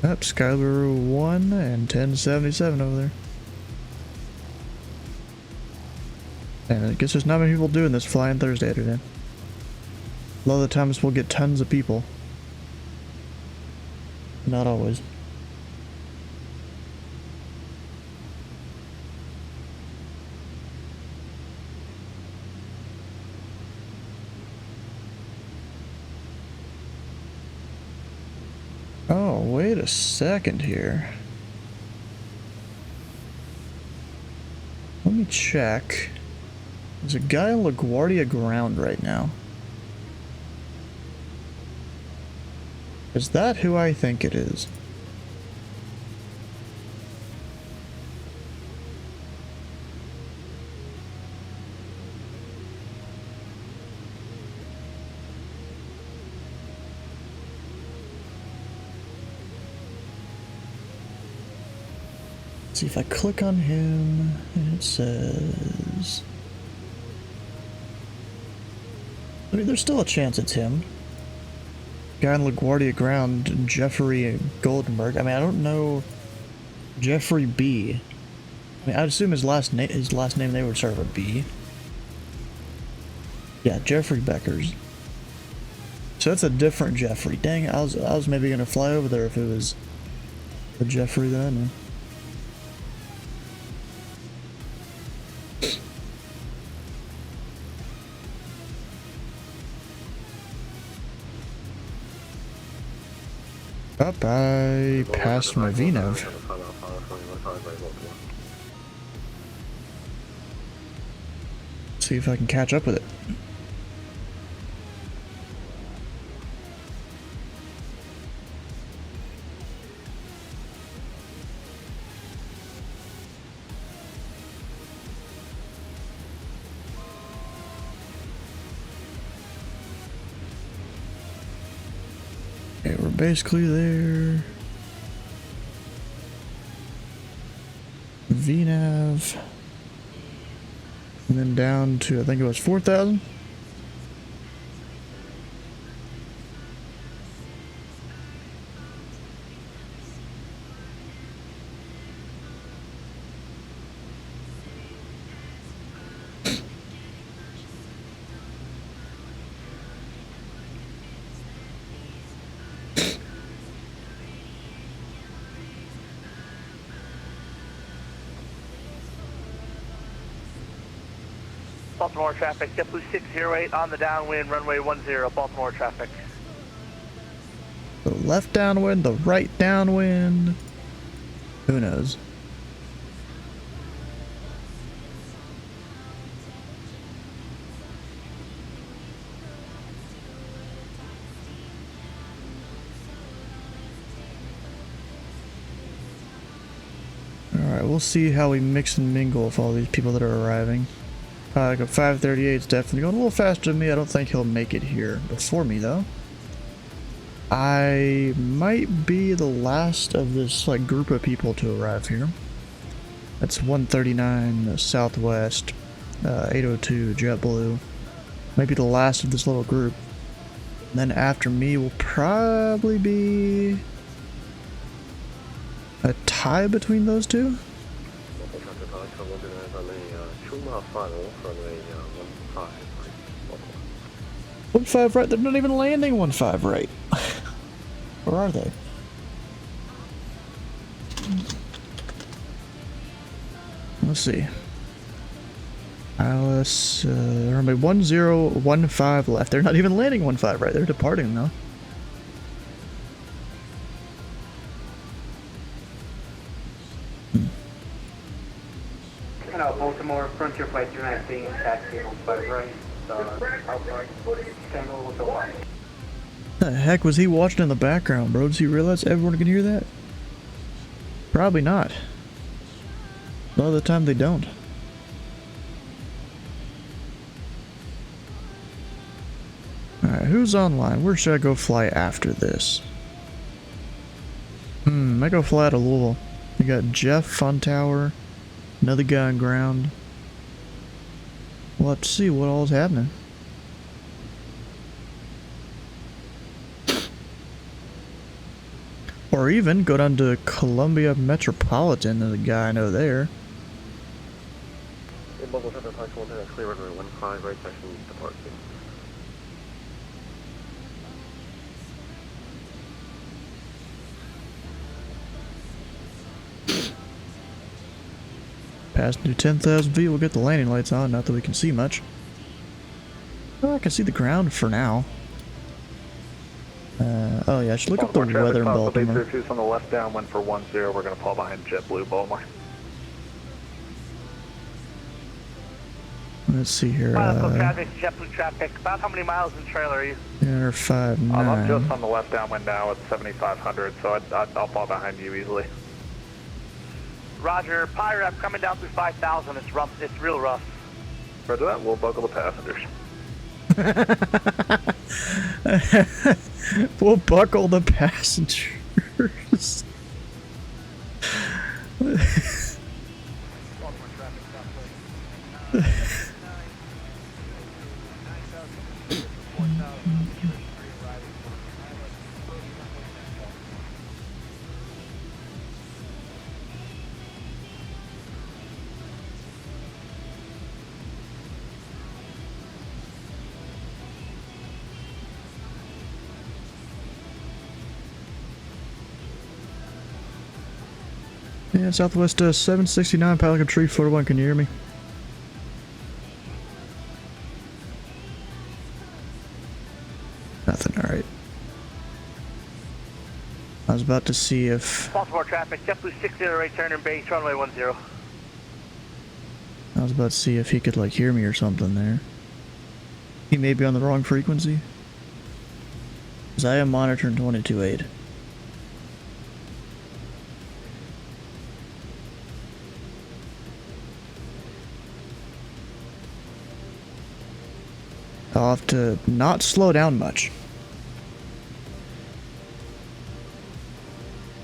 Up, Skyler 1 and 1077 over there. And I guess there's not many people doing this flying Thursday today. A lot of the times we'll get tons of people. Not always. Oh, wait a second here. Let me check. There's a guy on LaGuardia ground right now. Is that who I think it is? Let's see if I click on him and it says... I mean, there's still a chance it's him. Guy on LaGuardia ground, Jeffrey Goldenberg. I mean, I don't know Jeffrey B. I mean, I'd assume his last name they would start with a B. Yeah, Jeffrey Beckers. So that's a different Jeffrey. Dang, I was maybe gonna fly over there if it was the Jeffrey that I knew. Up, I passed Mavinov. See if I can catch up with it. Okay, we're basically there. VNav. And then down to, I think it was 4,000. Baltimore traffic, JetBlue 608 on the downwind, runway 10, Baltimore traffic. The left downwind, the right downwind. Who knows? Alright, we'll see how we mix and mingle with all these people that are arriving. Like a 538 is definitely going a little faster than me. I don't think he'll make it here before me though. I might be the last of this like group of people to arrive here. That's 139 Southwest, 802 JetBlue. Maybe the last of this little group. And then after me will probably be a tie between those two. 1-5 right? They're not even landing 1-5 right. Or are they? Let's see. ILS, remember 1015 left. They're not even landing 1-5 right. They're departing now. Baltimore, Frontier Flight 219, taxi on 5 right, outside, Tango with the Y. The heck was he watching in the background, bro? Does he realize everyone can hear that? Probably not. A lot of the time they don't. Alright, who's online? Where should I go fly after this? I go fly out of Louisville. We got Jeff, Fun Tower, another guy on ground. We'll have to see what all's happening. Or even go down to Columbia Metropolitan, there's a guy I know there. Past through 10,000 feet, we'll get the landing lights on, not that we can see much. Oh, I can see the ground for now. Oh yeah, I should look up the weather in Baltimore. Who's on the left downwind for 10, we're going to fall behind JetBlue Baltimore. Let's see here. Traffic, JetBlue traffic. About how many miles in trailer are you? Yeah, 5-9. I'm just on the left downwind now at 7,500, so I'll fall behind you easily. Roger, Pirate coming down through 5,000. It's rough. It's real rough. Roger that. We'll buckle the passengers. We'll buckle the passengers. Yeah, Southwest 769, Pelican Tree, Florida 1, can you hear me? Nothing, alright. I was about to see if... Baltimore traffic, JetBlue 608, turn in base, runway 10. I was about to see if he could, like, hear me or something there. He may be on the wrong frequency. Because I am monitoring 22.8. I'll have to not slow down much.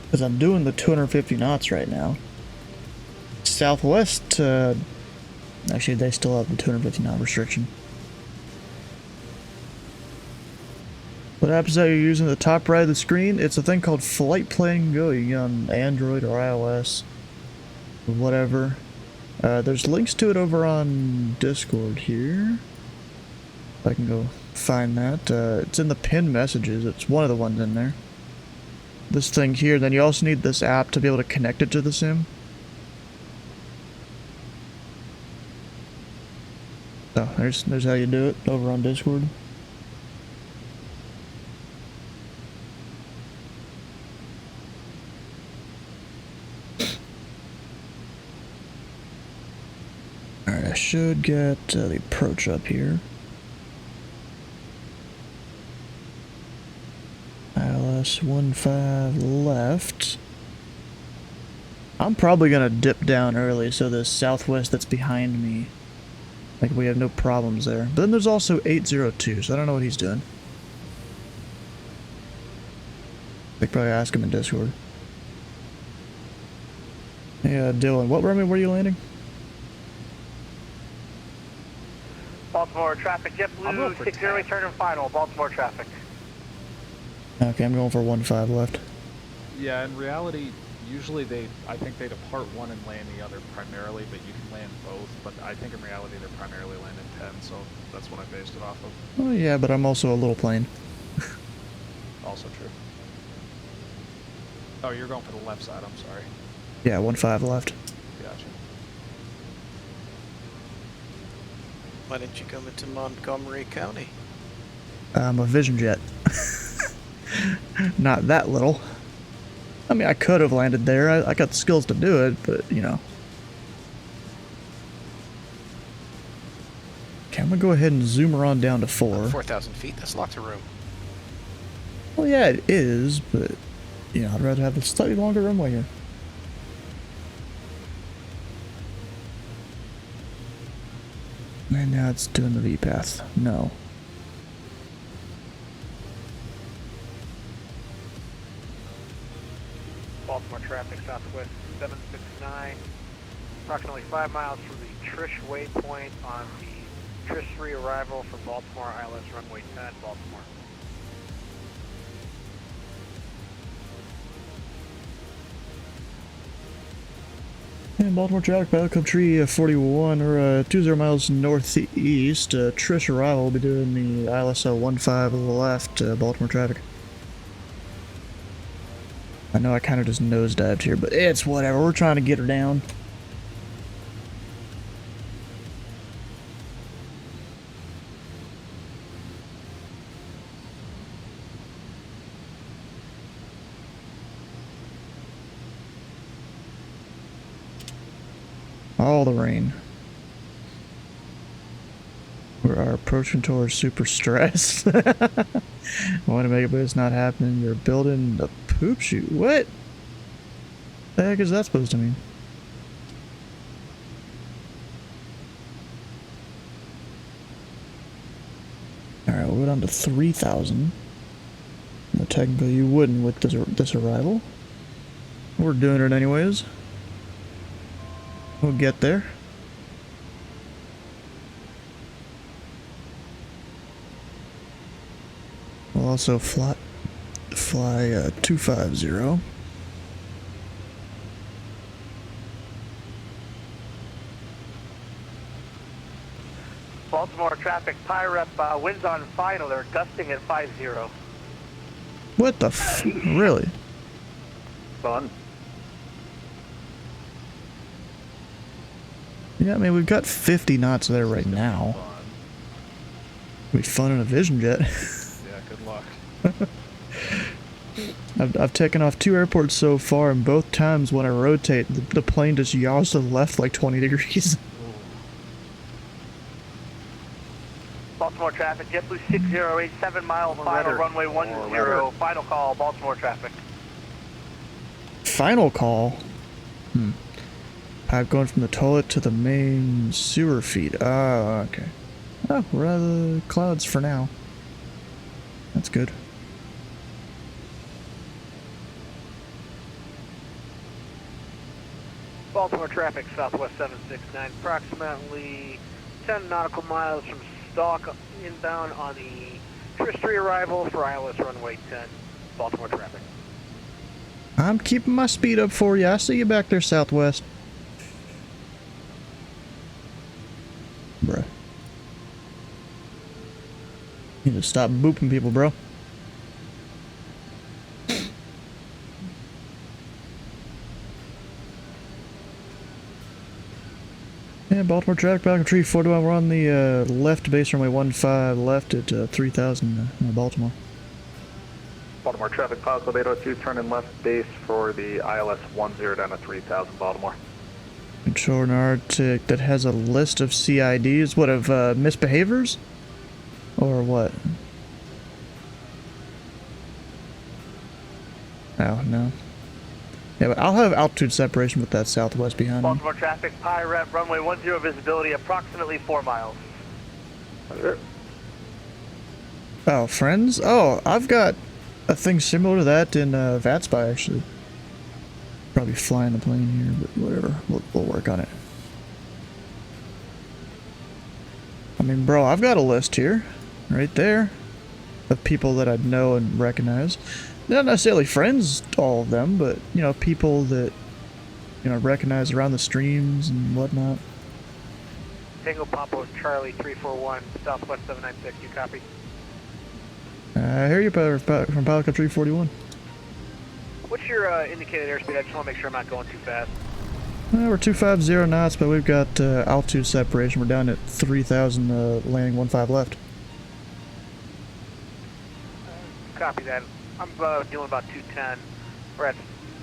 Because I'm doing the 250 knots right now. Southwest, actually they still have the 250 knot restriction. What happens if you're using the top right of the screen? It's a thing called Flight Plan Go. You can get on Android or iOS, or whatever. There's links to it over on Discord here. I can go find that. It's in the pinned messages. It's one of the ones in there. This thing here. Then you also need this app to be able to connect it to the sim. So there's how you do it over on Discord. Alright, I should get the approach up here. ILS 15 left. I'm probably gonna dip down early so the Southwest that's behind me, like, we have no problems there. But then there's also 802, so I don't know what he's doing. I could probably ask him in Discord. Yeah, Dylan, what runway were you landing? Baltimore traffic, JetBlue 608, turn and final, Baltimore traffic. Okay, I'm going for 1-5 left. Yeah, in reality, usually I think they depart one and land the other primarily, but you can land both. But I think in reality they're primarily landing 10, so that's what I based it off of. Oh yeah, but I'm also a little plane. Also true. Oh, you're going for the left side, I'm sorry. Yeah, 1-5 left. Gotcha. Why didn't you come into Montgomery County? I'm a Vision Jet. Not that little. I mean, I could have landed there. I got the skills to do it, but, you know. Okay, I'm gonna go ahead and zoom her on down to 4. 4,000 feet, that's lots of room. Well, yeah, it is, but, you know, I'd rather have a slightly longer runway here. And now it's doing the V-path. No. Baltimore traffic, southwest 769, approximately 5 miles from the Trish waypoint on the Trish rearrival from Baltimore ILS runway 10, Baltimore. And Baltimore traffic, Battle Tree 41 or 20 miles northeast. Trish arrival will be doing the ILS 15 on the left, Baltimore traffic. I know I kind of just nosedived here, but it's whatever. We're trying to get her down. All the rain. We are approaching towards super stress. I want to make it, but it's not happening. You're building a poop chute. What the heck is that supposed to mean? Alright, we'll go down to 3,000. No, technically you wouldn't with this arrival. We're doing it anyways. We'll get there. We'll also fly 250. Baltimore traffic, PIREP, winds on final, they're gusting at 50. What the f? Really? Fun. Yeah, I mean, we've got 50 knots there right now. It'll be fun in a Vision Jet. Yeah, good luck. I've taken off 2 airports so far, and both times when I rotate, the plane just yaws to the left like 20 degrees. Baltimore traffic, JetBlue 608, 7 mile final, runway 10, final call, Baltimore traffic. Final call? Pipe going from the toilet to the main sewer feed. Oh, okay. Oh, we're out of the clouds for now. That's good. Baltimore traffic, southwest 769, approximately 10 nautical miles from Stock, inbound on the Trish arrival for ILS runway 10, Baltimore traffic. I'm keeping my speed up for you. I see you back there, Southwest. Bruh. You need to stop booping people, bro. Yeah, Baltimore traffic, Balcony Tree 41. We're on the left base runway 15 left at 3,000 Baltimore. Baltimore traffic, Positive 802, turn in left base for the ILS 10 down to 3000 Baltimore. Control an Arctic that has a list of CIDs. What, of misbehaviors? Or what? Oh, no. Yeah, but I'll have altitude separation with that Southwest behind me. Baltimore traffic, PIREP, runway 10 visibility, approximately 4 miles. Oh, friends? Oh, I've got a thing similar to that in VATSPY, actually. probably flying the plane here, but whatever. We'll work on it. I mean, bro, I've got a list here, right there, of people that I'd know and recognize. Not necessarily friends, all of them, but, you know, people that, you know, recognize around the streams and whatnot. Tango Papa Charlie 341, Southwest 796, you copy? I hear you, from Pilot Cup 341. What's your indicated airspeed? I just want to make sure I'm not going too fast. We're 250 knots, but we've got altitude separation. We're down at 3,000, landing 15 left. Copy that. I'm doing about 210. We're at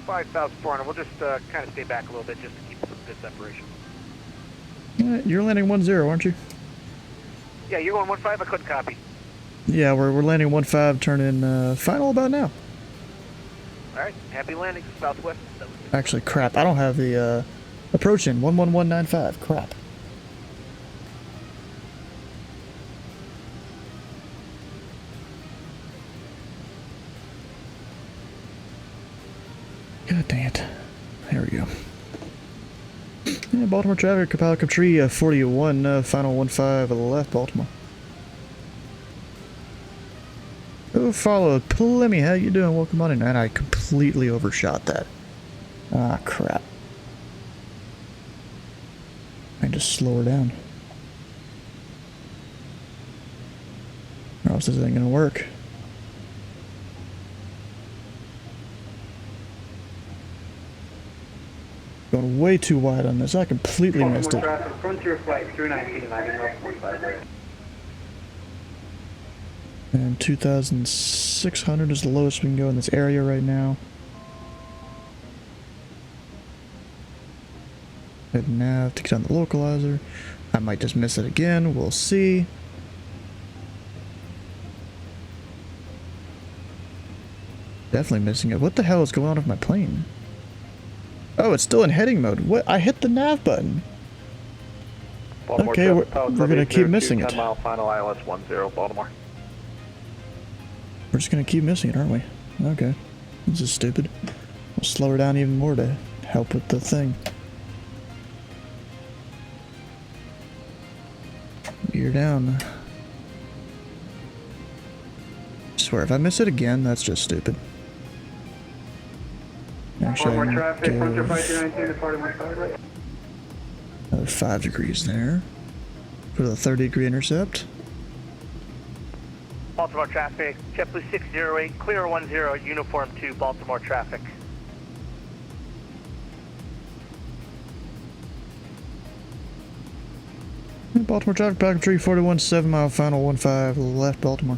5,400. We'll just kind of stay back a little bit just to keep some good separation. You're landing 10, aren't you? Yeah, you're going 15? I couldn't copy. Yeah, we're landing 15, turning final about now. Alright, happy landing, Southwest. Actually, crap, I don't have the approach in. 11195, crap. God dang it. There we go. Yeah, Baltimore traffic, Pilot Cup 341, final 15 left, Baltimore. Oh, follow Plemmy, how you doing? Welcome on in. And I completely overshot that. Ah, crap. I just slow her down. Or else this ain't gonna work. Going way too wide on this. I completely missed it. Frontier flight 219, landing level 45 right. And 2,600 is the lowest we can go in this area right now. Hit nav to get on the localizer. I might just miss it again. We'll see. Definitely missing it. What the hell is going on with my plane? Oh, it's still in heading mode. What? I hit the nav button. Baltimore okay, we're gonna keep missing it. 10 mile final ILS 10, Baltimore. We're just gonna keep missing it, aren't we? Okay. This is stupid. We'll slow her down even more to help with the thing. Gear down. I swear, if I miss it again, that's just stupid. Actually, I can give another 5 degrees there for the 30-degree intercept. Baltimore traffic, JetBlue 608, clear 10, uniform 2, Baltimore traffic. Baltimore traffic, Pilot 341, 7 mile final 15 left, Baltimore.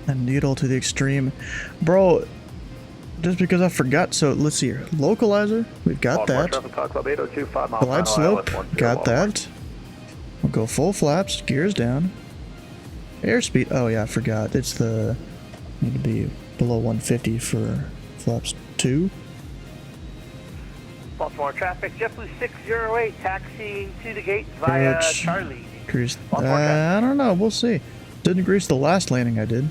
And needle to the extreme. Bro, just because I forgot, so let's see here. Localizer, we've got that. Glide slope, got that. We'll go full flaps, gears down. Airspeed, oh yeah, I forgot. It's the, need to be below 150 for flaps 2. Baltimore traffic, JetBlue 608, taxiing to the gate via Charlie. Grease, I don't know, we'll see. Didn't grease the last landing I did.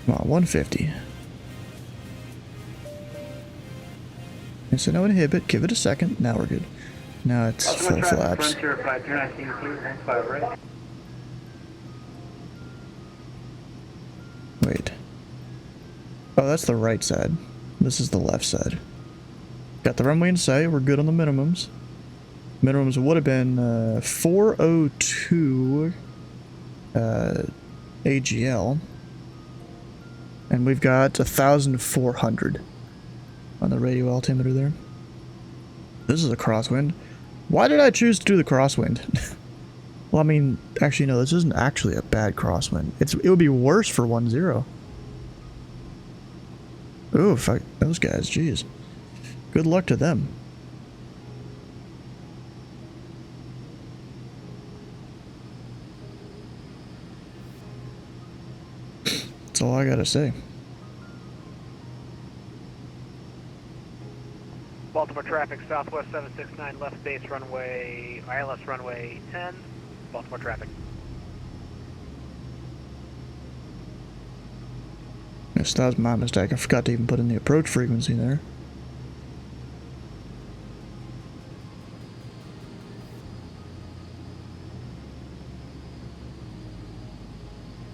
Come on, 150. I said no inhibit, give it a second, now we're good. Now it's full flaps. Wait. Oh, that's the right side. This is the left side. Got the runway in sight, we're good on the minimums. Minimums would have been 402 AGL. And we've got 1,400 on the radio altimeter there. This is a crosswind. Why did I choose to do the crosswind? Well, I mean, actually, no, this isn't actually a bad crosswind. It would be worse for 10. Ooh, fuck, those guys, jeez. Good luck to them. That's all I gotta say. Baltimore traffic, Southwest 769, left base runway, ILS runway 10, Baltimore traffic. Yes, that was my mistake. I forgot to even put in the approach frequency there.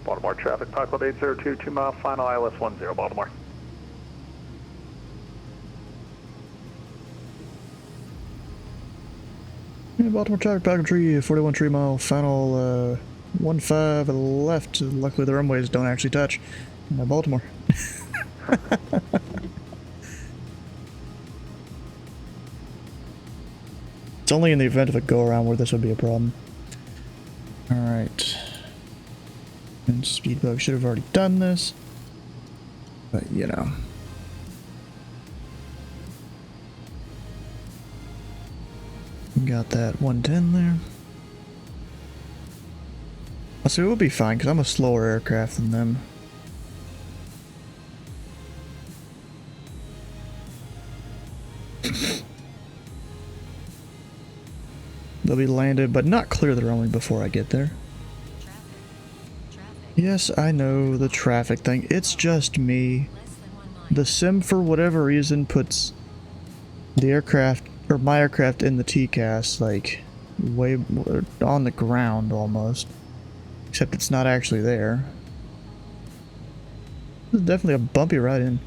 Baltimore traffic, Pilot 802, 2 mile final, ILS 10, Baltimore. Yeah, Baltimore traffic, Packard Tree, 41 3 mile, final 15 left. Luckily the runways don't actually touch. Baltimore. It's only in the event of a go-around where this would be a problem. Alright. And Speedbug should have already done this. But, you know. Got that 110 there. So it will be fine, because I'm a slower aircraft than them. They'll be landed, but not clear the runway before I get there. Yes, I know the traffic thing. It's just me. The sim, for whatever reason, puts the aircraft, or my aircraft, in the TCAS, like, way on the ground almost. Except it's not actually there. This is definitely a bumpy ride in.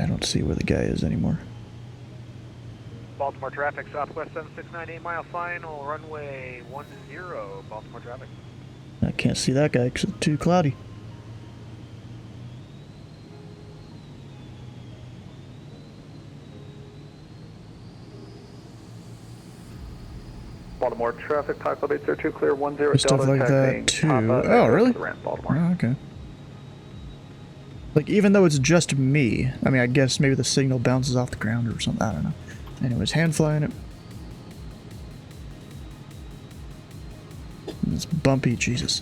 I don't see where the guy is anymore. Baltimore traffic, Southwest 769, 8 mile final, runway 10, Baltimore traffic. I can't see that guy because it's too cloudy. Baltimore traffic, Pilot 802, clear 10, There's stuff like that too. Oh, really? Oh, okay. Like, even though it's just me, I mean, I guess maybe the signal bounces off the ground or something, I don't know. Anyways, hand flying it. It's bumpy, Jesus.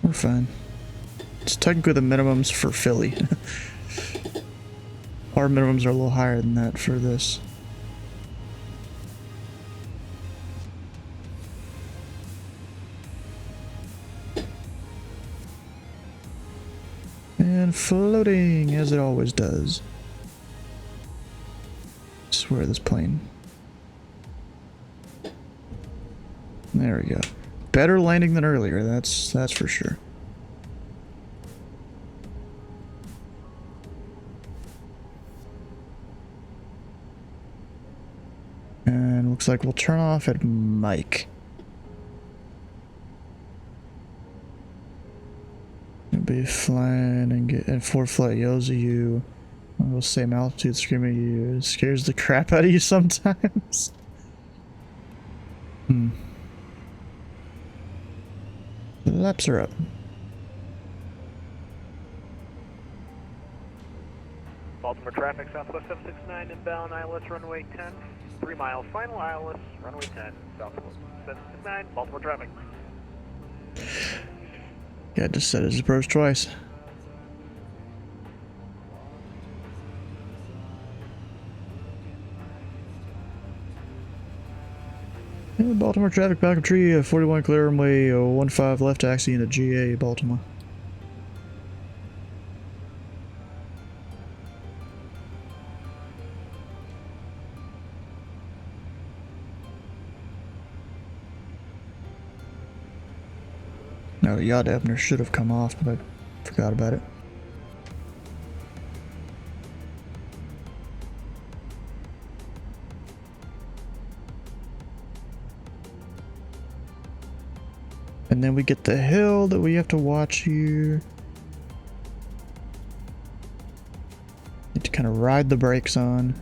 We're fine. It's technically the minimums for Philly. Our minimums are a little higher than that for this. And floating, as it always does. I swear this plane. There we go. Better landing than earlier, that's for sure. And looks like we'll turn off at Mike. Be flying and get and for flight yells at you. I'll same altitude screaming at you. It scares the crap out of you sometimes. The laps are up. Baltimore traffic, Southwest 769, inbound ILS runway 10, 3 mile final ILS runway 10, Southwest 769, Baltimore traffic. Yeah, just set his approach twice. Yeah, Baltimore traffic, Packard Tree, 41 clear runway 15 left taxi into GA, Baltimore. No, yacht opener should have come off, but I forgot about it. And then we get the hill that we have to watch here. Need to kind of ride the brakes on.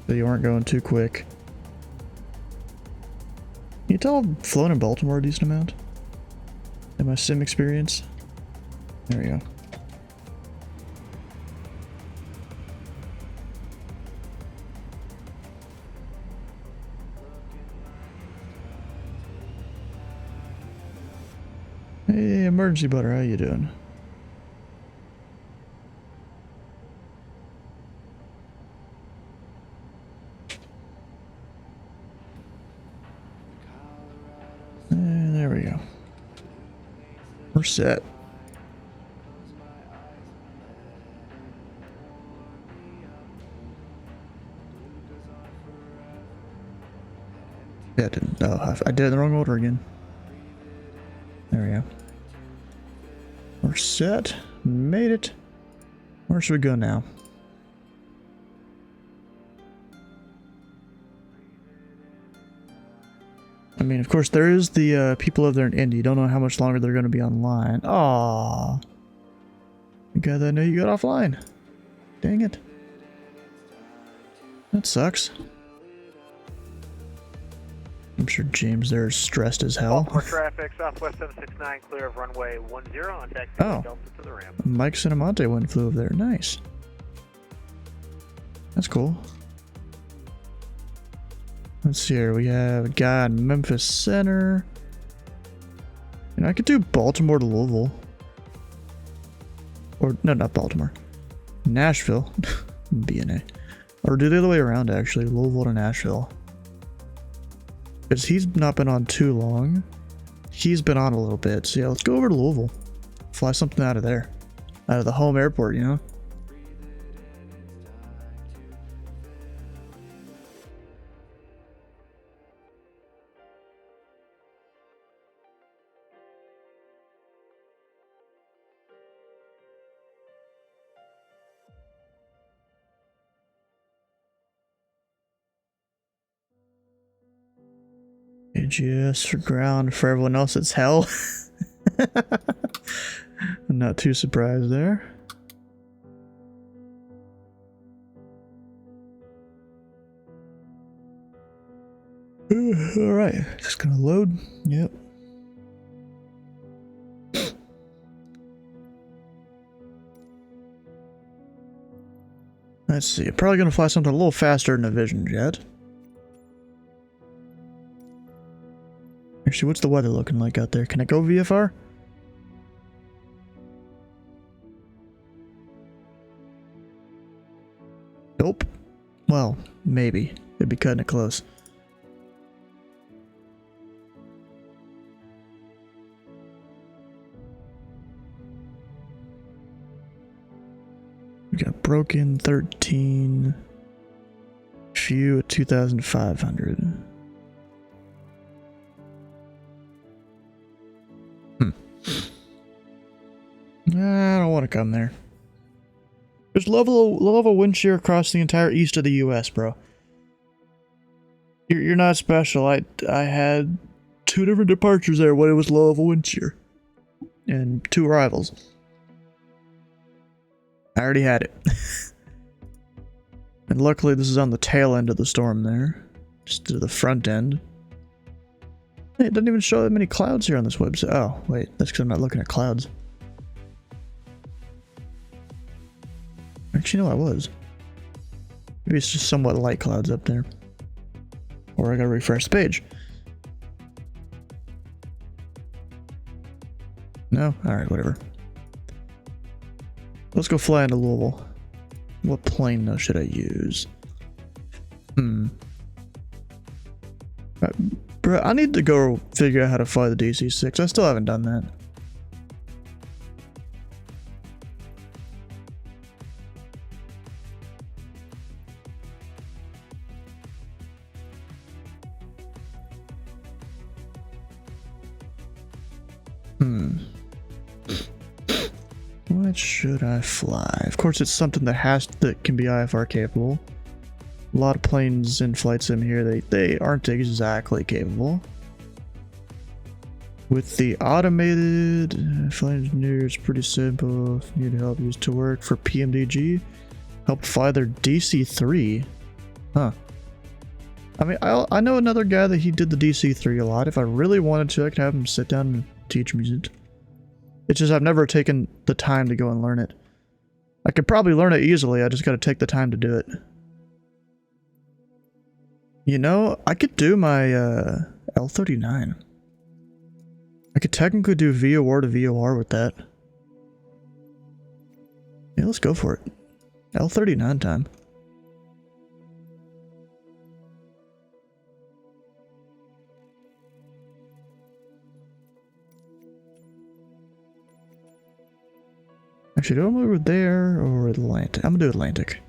So you aren't going too quick. Can you tell I've flown in Baltimore a decent amount? In my sim experience? There we go. Hey, emergency butter, how you doing? And there we go. We're set. Yeah, I didn't. Oh, I did it in the wrong order again. There we go. We're set. Made it. Where should we go now? I mean, of course, there is the people over there in Indy. You don't know how much longer they're going to be online. Aww. God, I know you got offline. Dang it. That sucks. I'm sure James there is stressed as hell. Baltimore traffic, Southwest 769, clear of runway 10 on taxi Delta to the ramp. Mike Cinemonte went and flew over there. Nice. That's cool. Let's see here. We have a guy in Memphis Center. And I could do Baltimore to Louisville. Or, no, not Baltimore. Nashville. BNA. Or do the other way around, actually. Louisville to Nashville. Because he's not been on too long. He's been on a little bit. So yeah, let's go over to Louisville. Fly something out of there. Out of the home airport, you know? AGS for ground. For everyone else, it's hell. I'm not too surprised there. Alright, just gonna load. Yep. Let's see. Probably gonna fly something a little faster than a Vision Jet. Actually, what's the weather looking like out there? Can I go VFR? Nope. Well, maybe. It'd be cutting it close. We got broken 13. Few at 2,500. I don't want to come there. There's level wind shear across the entire east of the U.S., bro. You're not special. I had 2 different departures there when it was low level wind shear, and 2 arrivals. I already had it, and luckily this is on the tail end of the storm there, just to the front end. Hey, it doesn't even show that many clouds here on this website. Oh wait, that's because I'm not looking at clouds. Actually, no, I was. Maybe it's just somewhat light clouds up there. Or I gotta refresh the page. No? Alright, whatever. Let's go fly into Louisville. What plane, though, should I use? Bro, I need to go figure out how to fly the DC-6. I still haven't done that. What should I fly? Of course, it's something that can be IFR capable. A lot of planes in flight sim here, they aren't exactly capable. With the automated flight engineer, it's pretty simple. If you need help, use to work for PMDG. Help fly their DC-3. Huh. I mean, I know another guy that he did the DC-3 a lot. If I really wanted to, I could have him sit down and teach me it. It's just I've never taken the time to go and learn it. I could probably learn it easily, I just gotta take the time to do it. You know, I could do my L-39. I could technically do VOR to VOR with that. Yeah, let's go for it. L39 time. Actually, do I move over there or Atlantic? I'm gonna do Atlantic.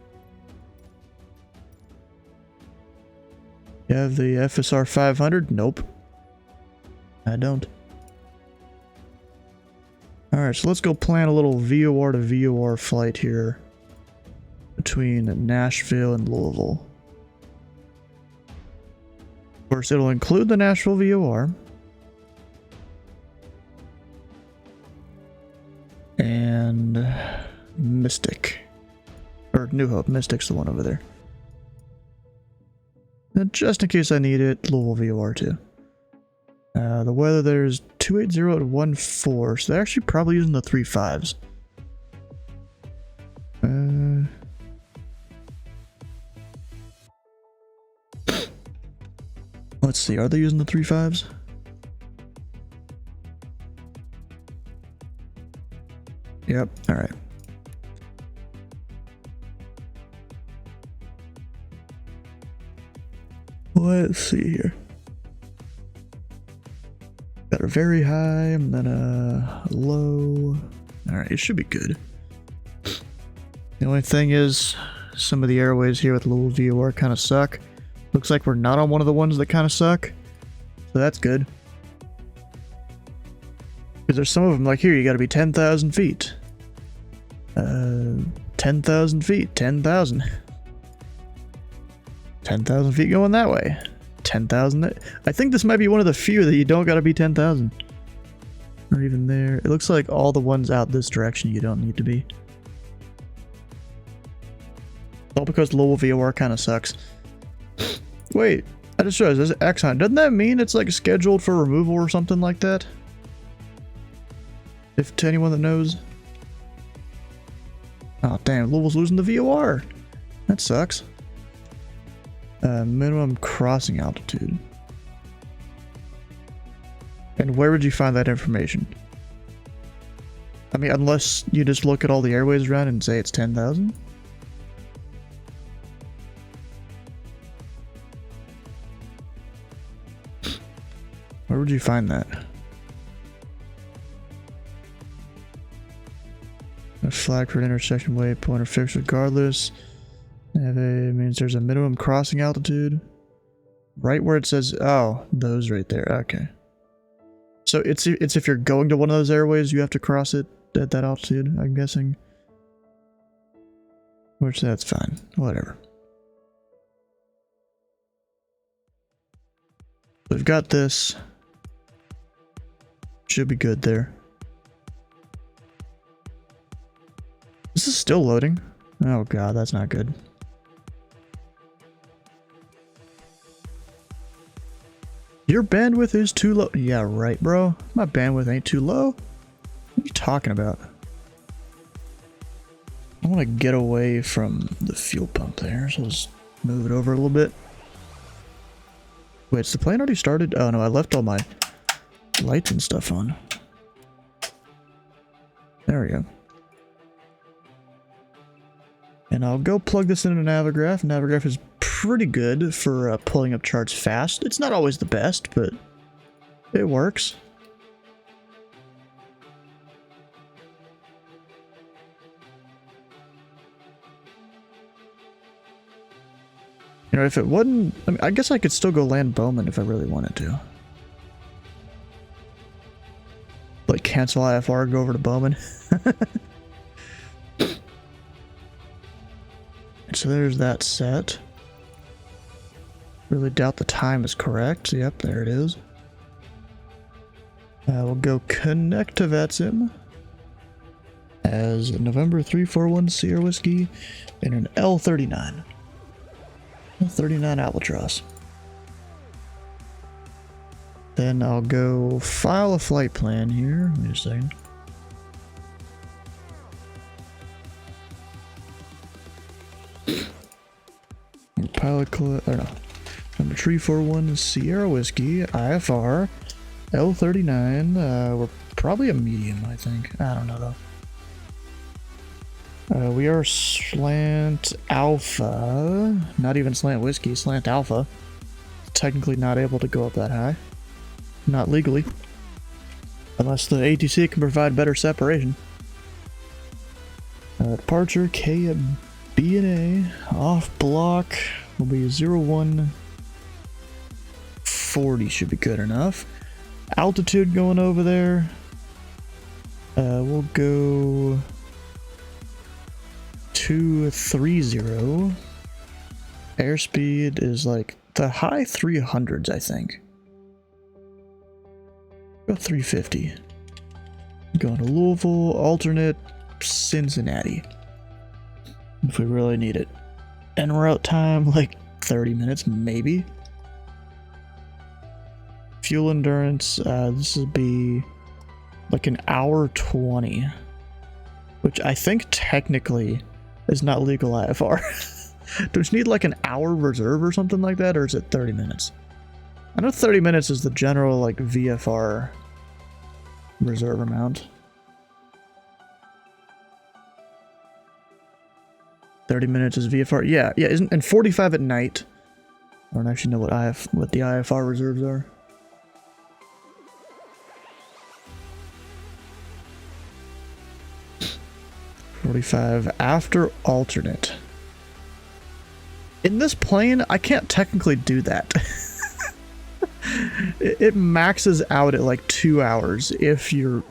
You have the FSR 500? Nope. I don't. Alright, so let's go plan a little VOR to VOR flight here between Nashville and Louisville. Of course, it'll include the Nashville VOR. And Mystic. Or New Hope. Mystic's the one over there. And just in case I need it, Louisville VOR too. The weather there is 280 to 14, so they're actually probably using the 35s. Let's see, are they using the 35s? Yep, alright. Let's see here. Got a very high and then a low. Alright, it should be good. The only thing is, some of the airways here with Louisville VOR kind of suck. Looks like we're not on one of the ones that kind of suck. So that's good. Because there's some of them, like here, you gotta be 10,000 feet. 10,000 feet, 10,000. 10,000 feet going that way. 10,000. I think this might be one of the few that you don't gotta be 10,000. Or even there. It looks like all the ones out this direction you don't need to be. All because Louisville VOR kind of sucks. Wait, I just realized there's an X on it. Doesn't that mean it's like scheduled for removal or something like that? If to anyone that knows. Oh damn, Louisville's losing the VOR. That sucks. Minimum crossing altitude. And where would you find that information? I mean, unless you just look at all the airways around and say it's 10,000? Where would you find that? A flag for an intersection waypoint or fixed regardless. Means there's a minimum crossing altitude. Right where it says, oh, those right there. Okay. So it's if you're going to one of those airways, you have to cross it at that altitude, I'm guessing. Which, that's fine. Whatever. We've got this. Should be good there. This is still loading. Oh god, that's not good. Your bandwidth is too low. Yeah, right, bro. My bandwidth ain't too low. What are you talking about? I want to get away from the fuel pump there, so let's move it over a little bit. Wait, is the plane already started? Oh no, I left all my lights and stuff on. There we go. And I'll go plug this into Navigraph. Navigraph is pretty good for pulling up charts fast. It's not always the best, but it works. You know, if it wasn't... I mean, I guess I could still go land Bowman if I really wanted to. Like, cancel IFR, go over to Bowman. So there's that set. Really doubt the time is correct. Yep, there it is. We'll go connect to VETSIM as November 341 Sierra Whiskey in an L39. L39 Albatross. Then I'll go file a flight plan here. Wait a second. Pilot, or no, number 341 Sierra Whiskey, IFR, L39, we're probably a medium, I think. I don't know though. We are slant alpha, not even slant whiskey, slant alpha. Technically not able to go up that high. Not legally. Unless the ATC can provide better separation. Departure K at B and A, off block will be 0140 should be good enough. Altitude going over there, we'll go 230. Airspeed is like the high 300s, I think. Go 350. Going to Louisville, alternate Cincinnati. If we really need it. En route time, like 30 minutes, maybe. Fuel endurance, this will be like an hour 20. Which I think technically is not legal IFR. Do we need like an hour reserve or something like that, or is it 30 minutes? I know 30 minutes is the general like VFR reserve amount. 30 minutes is VFR. Yeah, isn't, and 45 at night. I don't actually know what the IFR reserves are. $45 after alternate. In this plane, I can't technically do that. It maxes out at like 2 hours if you're,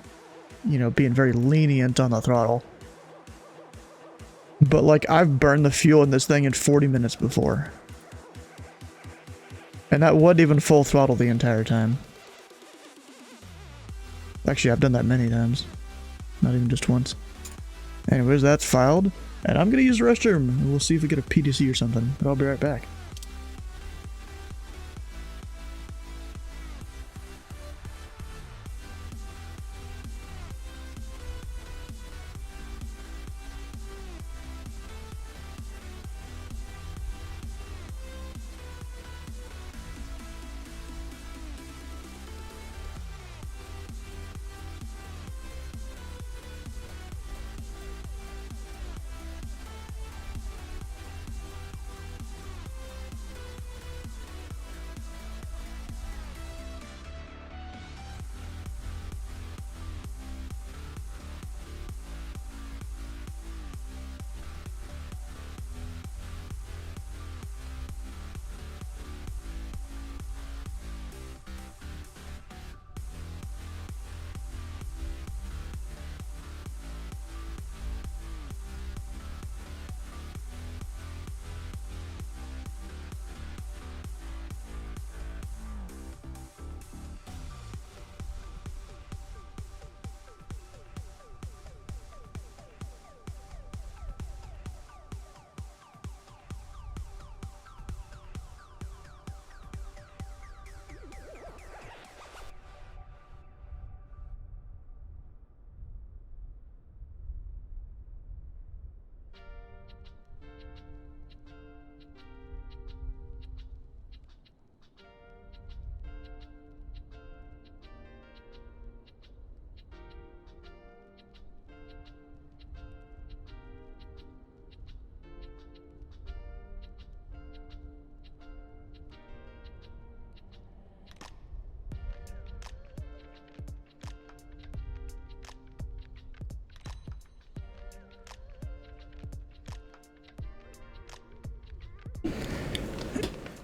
you know, being very lenient on the throttle. But like, I've burned the fuel in this thing in 40 minutes before. And that wasn't even full throttle the entire time. Actually, I've done that many times. Not even just once. Anyways, that's filed. And I'm gonna use the restroom. And we'll see if we get a PTC or something. But I'll be right back.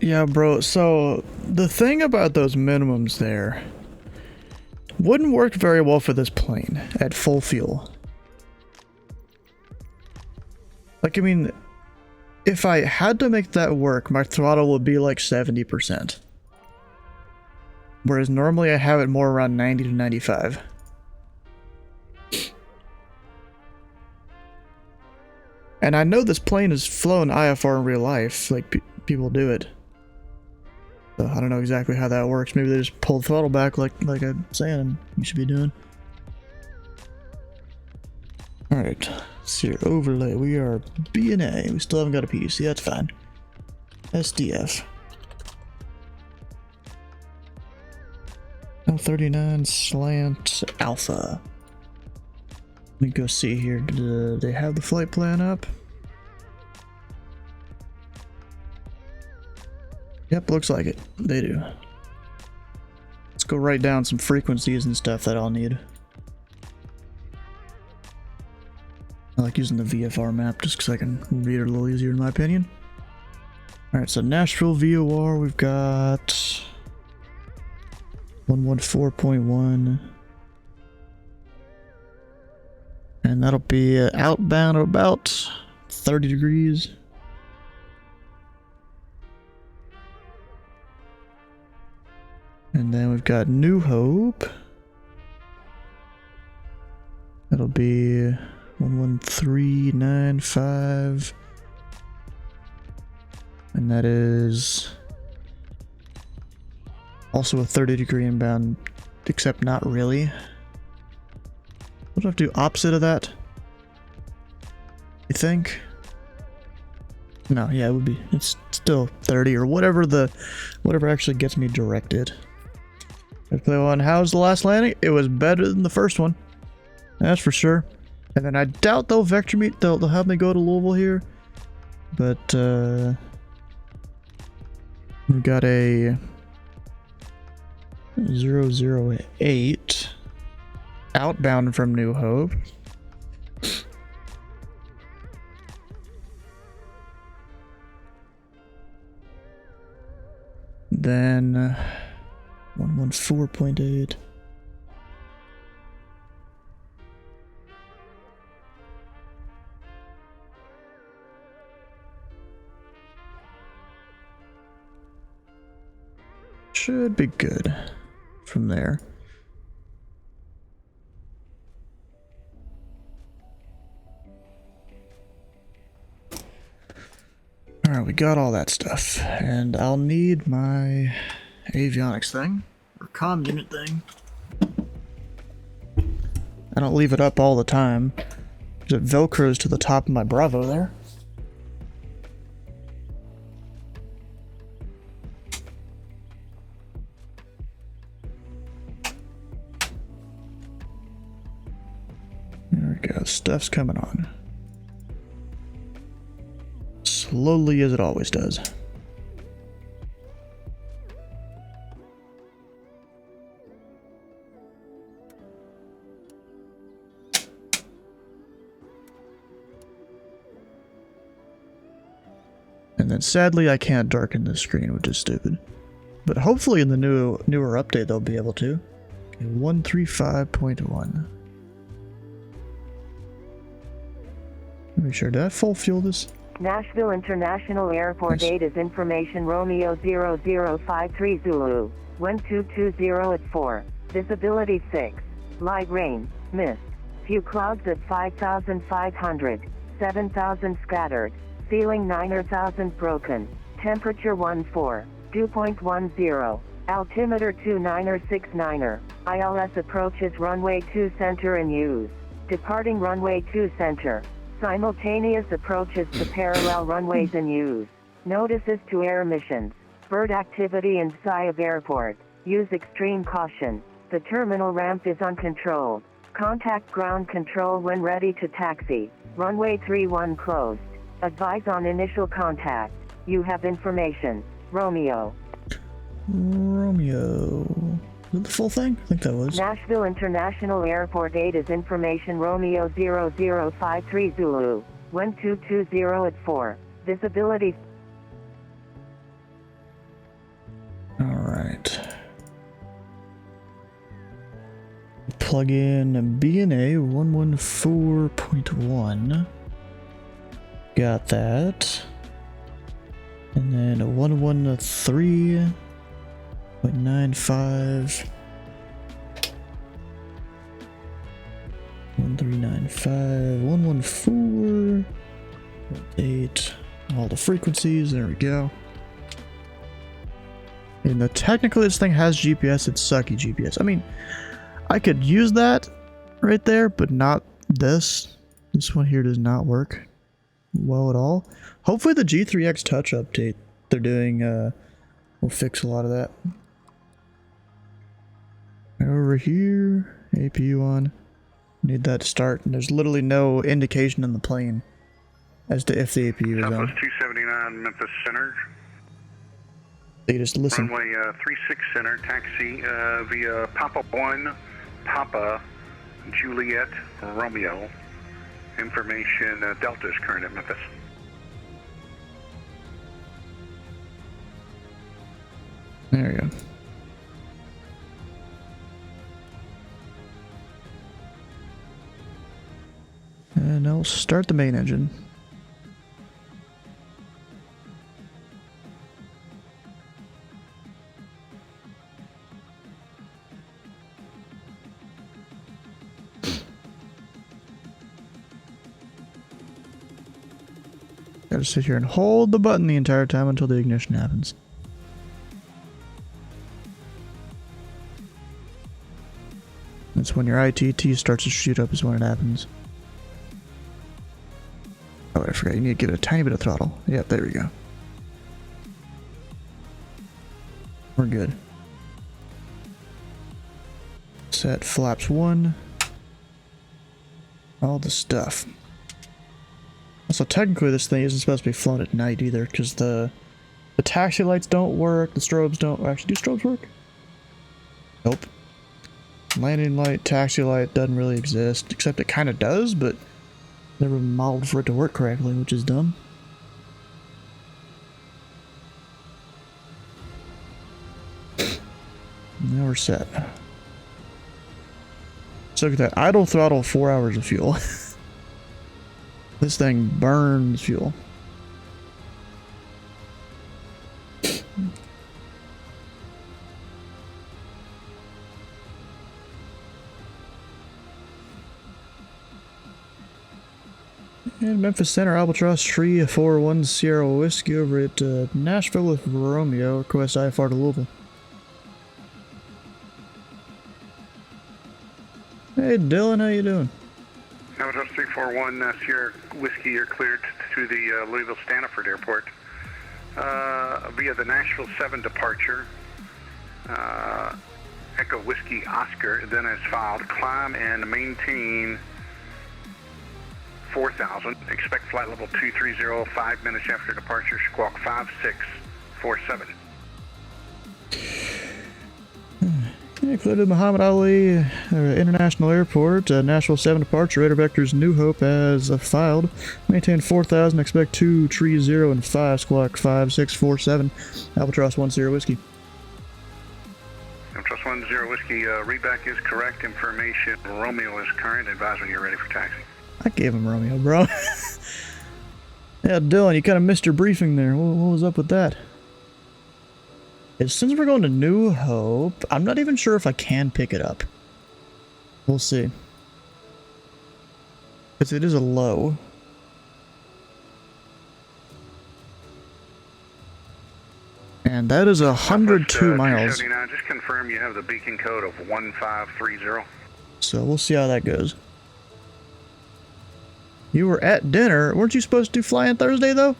Yeah, bro, so the thing about those minimums there wouldn't work very well for this plane at full fuel. Like, I mean, if I had to make that work, my throttle would be like 70%. Whereas normally I have it more around 90 to 95. And I know this plane has flown IFR in real life, like people do it. So I don't know exactly how that works. Maybe they just pull the throttle back like I'm saying you should be doing. Alright, see your overlay. We are B&A. We still haven't got a PDC, that's fine. SDF. L39 slant alpha. Let me go see here. Do they have the flight plan up? Yep, looks like it. They do. Let's go write down some frequencies and stuff that I'll need. I like using the VFR map just because I can read it a little easier in my opinion. Alright, so Nashville VOR, we've got 114.1. And that'll be outbound about 30 degrees. And then we've got New Hope. That'll be 113.95. And that is also a 30-degree inbound, except not really. What do I have to do opposite of that? You think? No, yeah, it would be. It's still 30 or whatever actually gets me directed. Let's play one. How's the last landing? It was better than the first one. That's for sure. And then I doubt they'll vector me. They'll have me go to Louisville here. But we got a 008 outbound from New Hope. Then 114.8. Should be good from there. Alright, we got all that stuff. And I'll need my avionics thing, or comm unit thing. I don't leave it up all the time, because it velcros to the top of my Bravo there. There we go, stuff's coming on. Slowly as it always does. And then sadly I can't darken the screen, which is stupid. But hopefully in the newer update they'll be able to. Okay, 135.1. Make sure, did I full fuel this? Nashville International Airport Yes. 8 is information Romeo 0053 Zulu, 1220 at 4, visibility 6, light rain, mist, few clouds at 5,500, 7,000 scattered, ceiling 9,000 broken, temperature 14, dew point 10, altimeter 2969er, ILS approaches runway 2 center in use, departing runway 2 center. Simultaneous approaches to parallel runways in use. Notices to air missions. Bird activity inside of airport. Use extreme caution. The terminal ramp is uncontrolled. Contact ground control when ready to taxi. Runway 31 closed. Advise on initial contact. You have information. Romeo. Romeo. Is it the full thing? I think that was. Nashville International Airport 8 is information Romeo 0053 Zulu, 1220 at 4, visibility. Alright. Plug in BNA 114.1. Got that. And then a 113.95. 1395, 114.8. All the frequencies, there we go. And technically this thing has GPS, it's sucky GPS. I mean, I could use that right there, but not this. This one here does not work well at all. Hopefully the G3X Touch update they're doing will fix a lot of that. Over here, APU on. Need that to start, and there's literally no indication in the plane as to if the APU is on. Southwest 279 Memphis Center. They just listen. Runway 36 Center, taxi via Papa 1, Papa, Juliet, Romeo. Information, Delta is current at Memphis. There you go. And now we'll start the main engine. Gotta sit here and hold the button the entire time until the ignition happens. That's when your ITT starts to shoot up, is when it happens. Oh, I forgot, you need to give it a tiny bit of throttle. Yep, there we go. We're good. Set flaps 1. All the stuff. So technically this thing isn't supposed to be flown at night either, because the taxi lights don't work, the strobes don't... Actually, do strobes work? Nope. Landing light, taxi light doesn't really exist, except it kind of does, but never modeled for it to work correctly, which is dumb. Now we're set. So look at that, idle throttle, 4 hours of fuel. This thing burns fuel. And Memphis Center, Albatross 341 Sierra Whiskey over at Nashville with Romeo. Request IFR to Louisville. Hey Dylan, how you doing? Albatross 341 Sierra Whiskey, you're cleared to the Louisville Stanford Airport via the Nashville 7 departure. Echo Whiskey Oscar, then as filed, climb and maintain 4,000. Expect flight level 230, 5 minutes after departure, squawk 5647. Included Muhammad Ali International Airport, Nashville 7 departure, radar vectors New Hope as filed. Maintain 4,000, expect 230 and 5, squawk 5647. Albatross 10 Whiskey. Albatross 10 Whiskey, readback is correct. Information, Romeo is current. Advise when you're ready for taxi. I gave him Romeo, bro. Yeah, Dylan, you kind of missed your briefing there. What was up with that? Since we're going to New Hope, I'm not even sure if I can pick it up. We'll see. Because it is a low. And that is 102 miles. 279, just confirm you have the beacon code of 1530. So we'll see how that goes. You were at dinner. Weren't you supposed to fly on Thursday, though?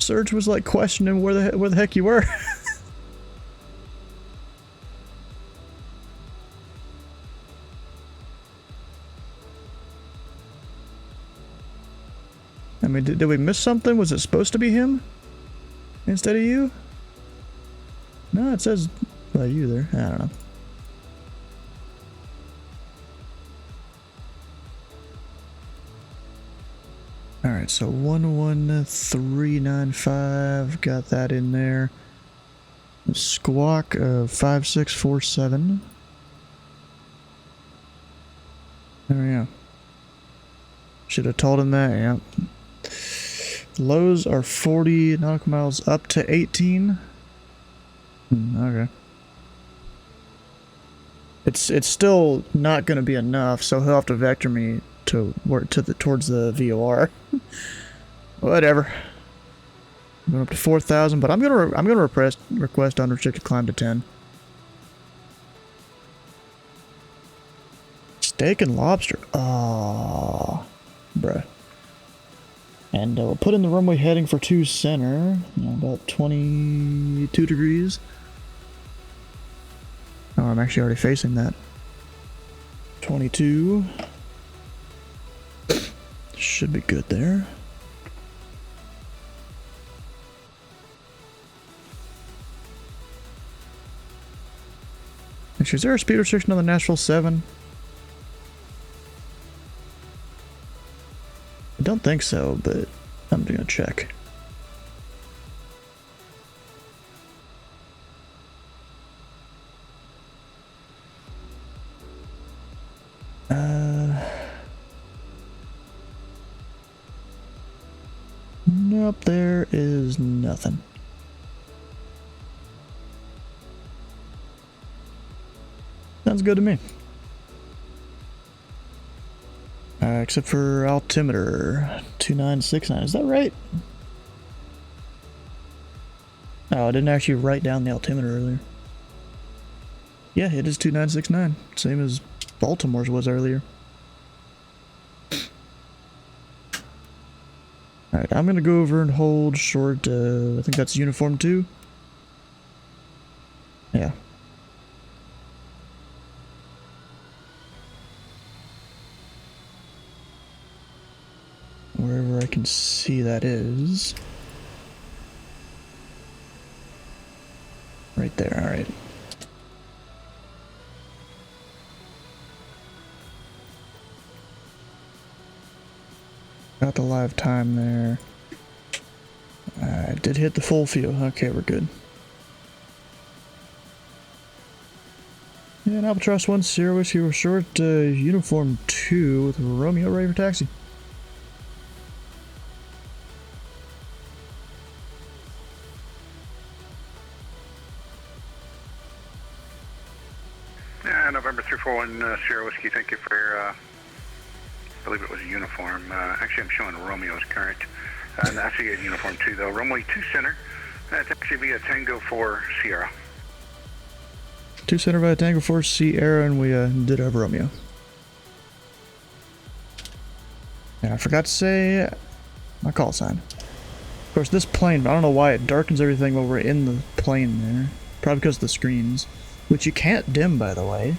Serge was like questioning where the heck you were. I mean, did we miss something? Was it supposed to be him instead of you? No, it says you there. I don't know. Alright, so 11395, got that in there. Squawk of 5647. There we go. Should have told him that, yeah. Lows are 40 nautical miles up to 18. Okay. It's still not going to be enough, so he'll have to vector me to work towards the VOR. Whatever. I'm going up to 4,000, but I'm gonna request unrestricted climb to 10. Steak and lobster. Oh, bruh. And we'll put in the runway heading for 2 center, about 22 degrees. Oh, I'm actually already facing that. 22. Should be good there. Actually, is there a speed restriction on the Nashville 7? I don't think so, but I'm gonna check. Nope, there is nothing. Sounds good to me. Except for altimeter 2969, is that right? Oh, I didn't actually write down the altimeter earlier. Yeah, it is 2969, same as Baltimore's was earlier. Alright, I'm gonna go over and hold short, I think that's uniform 2. Yeah. Wherever I can see that is. Right there, alright. Got the live time there. I did hit the full fuel. Okay, we're good. And Albatross 10, Whiskey we're short, uniform 2 with Romeo ready for taxi. November 341 Sierra Whiskey, thank you for your, I believe it was a uniform. Actually, I'm showing Romeo's current. I see a uniform 2 though. Runway 2 center, taxi via Tango 4 Sierra. 2 center via Tango 4 Sierra, and we did have Romeo. And I forgot to say my call sign. Of course, this plane, I don't know why it darkens everything while we're in the plane there. Probably because of the screens. Which you can't dim, by the way.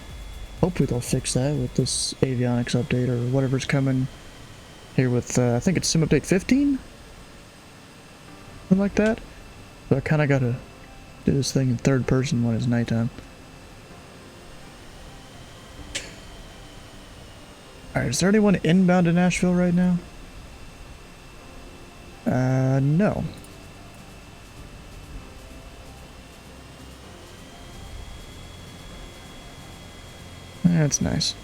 Hopefully they'll fix that with this avionics update or whatever's coming here with, I think it's Sim Update 15? Something like that. So I kind of got to do this thing in third person when it's nighttime. Alright, is there anyone inbound to Nashville right now? No. That's nice.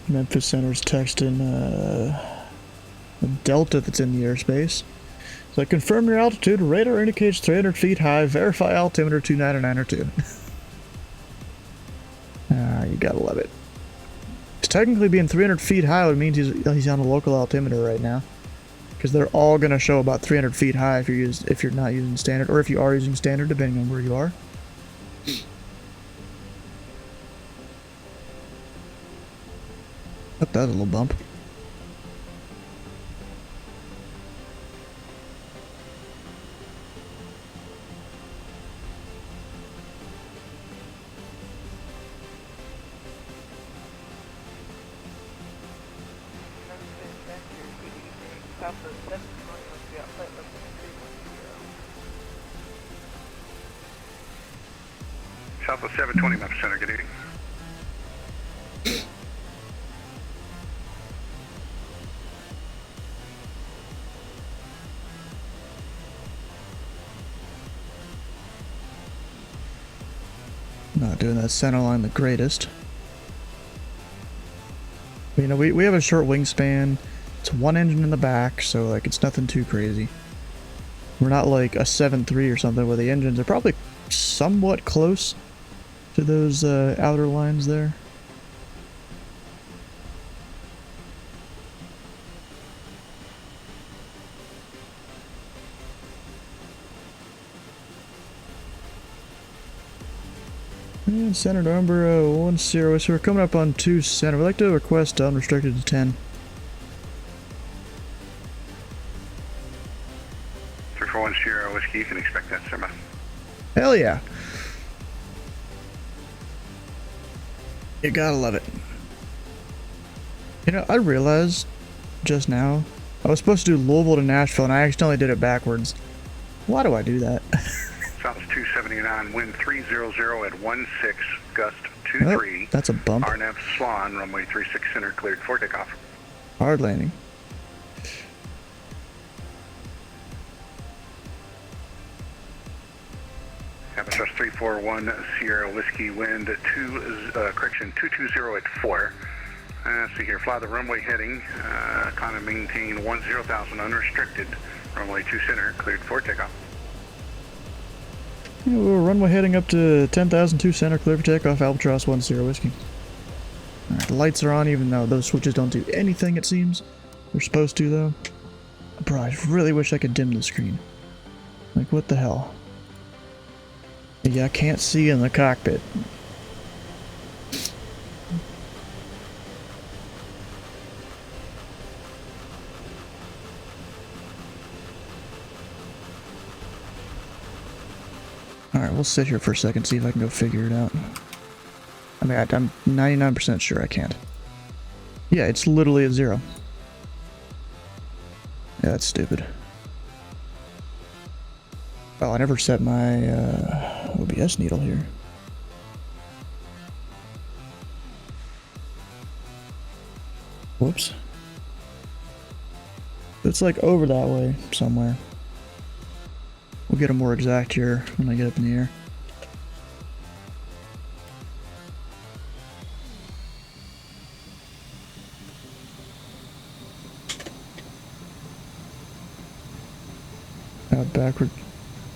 Memphis Center's texting a Delta that's in the airspace. So confirm your altitude. Radar indicates 300 feet high. Verify altimeter 299 or 2. You gotta love it. Technically being 300 feet high would mean he's on a local altimeter right now, because they're all gonna show about 300 feet high if you're not using standard, or if you are using standard, depending on where you are. Oh, that was a little bump. Southwest 720 Memphis Center, good evening. Not doing that center line the greatest. You know, we have a short wingspan. It's one engine in the back, so like it's nothing too crazy. We're not like a 7.3 or something where the engines are probably somewhat close to those outer lines there. And center number 10, so we're coming up on 2 center. We'd like to request unrestricted to 10. 341 Sierra Whiskey, you can expect that, sir. Hell yeah. You gotta love it. You know, I realized just now, I was supposed to do Louisville to Nashville and I accidentally did it backwards. Why do I do that? Southwest 279, wind 300 at 16, gust 23. Oh, that's a bump. RNF Swan, runway 36 center, cleared for takeoff. Hard landing. Albatross 341 Sierra Whiskey, wind 220 at 4. Let's see here, fly the runway heading, kind of maintain 10,000 unrestricted, runway 2 center, cleared for takeoff. Yeah, we'll runway heading up to 10,002 center, clear for takeoff, Albatross 10 Whiskey. Alright, the lights are on even though those switches don't do anything it seems. They're supposed to though. Bro, I really wish I could dim the screen. Like what the hell? Yeah, I can't see in the cockpit. Alright, we'll sit here for a second, see if I can go figure it out. I mean, I'm 99% sure I can't. Yeah, it's literally at 0. Yeah, that's stupid. Oh, I never set my OBS needle here. Whoops. It's like over that way somewhere. We'll get it more exact here when I get up in the air. Backward.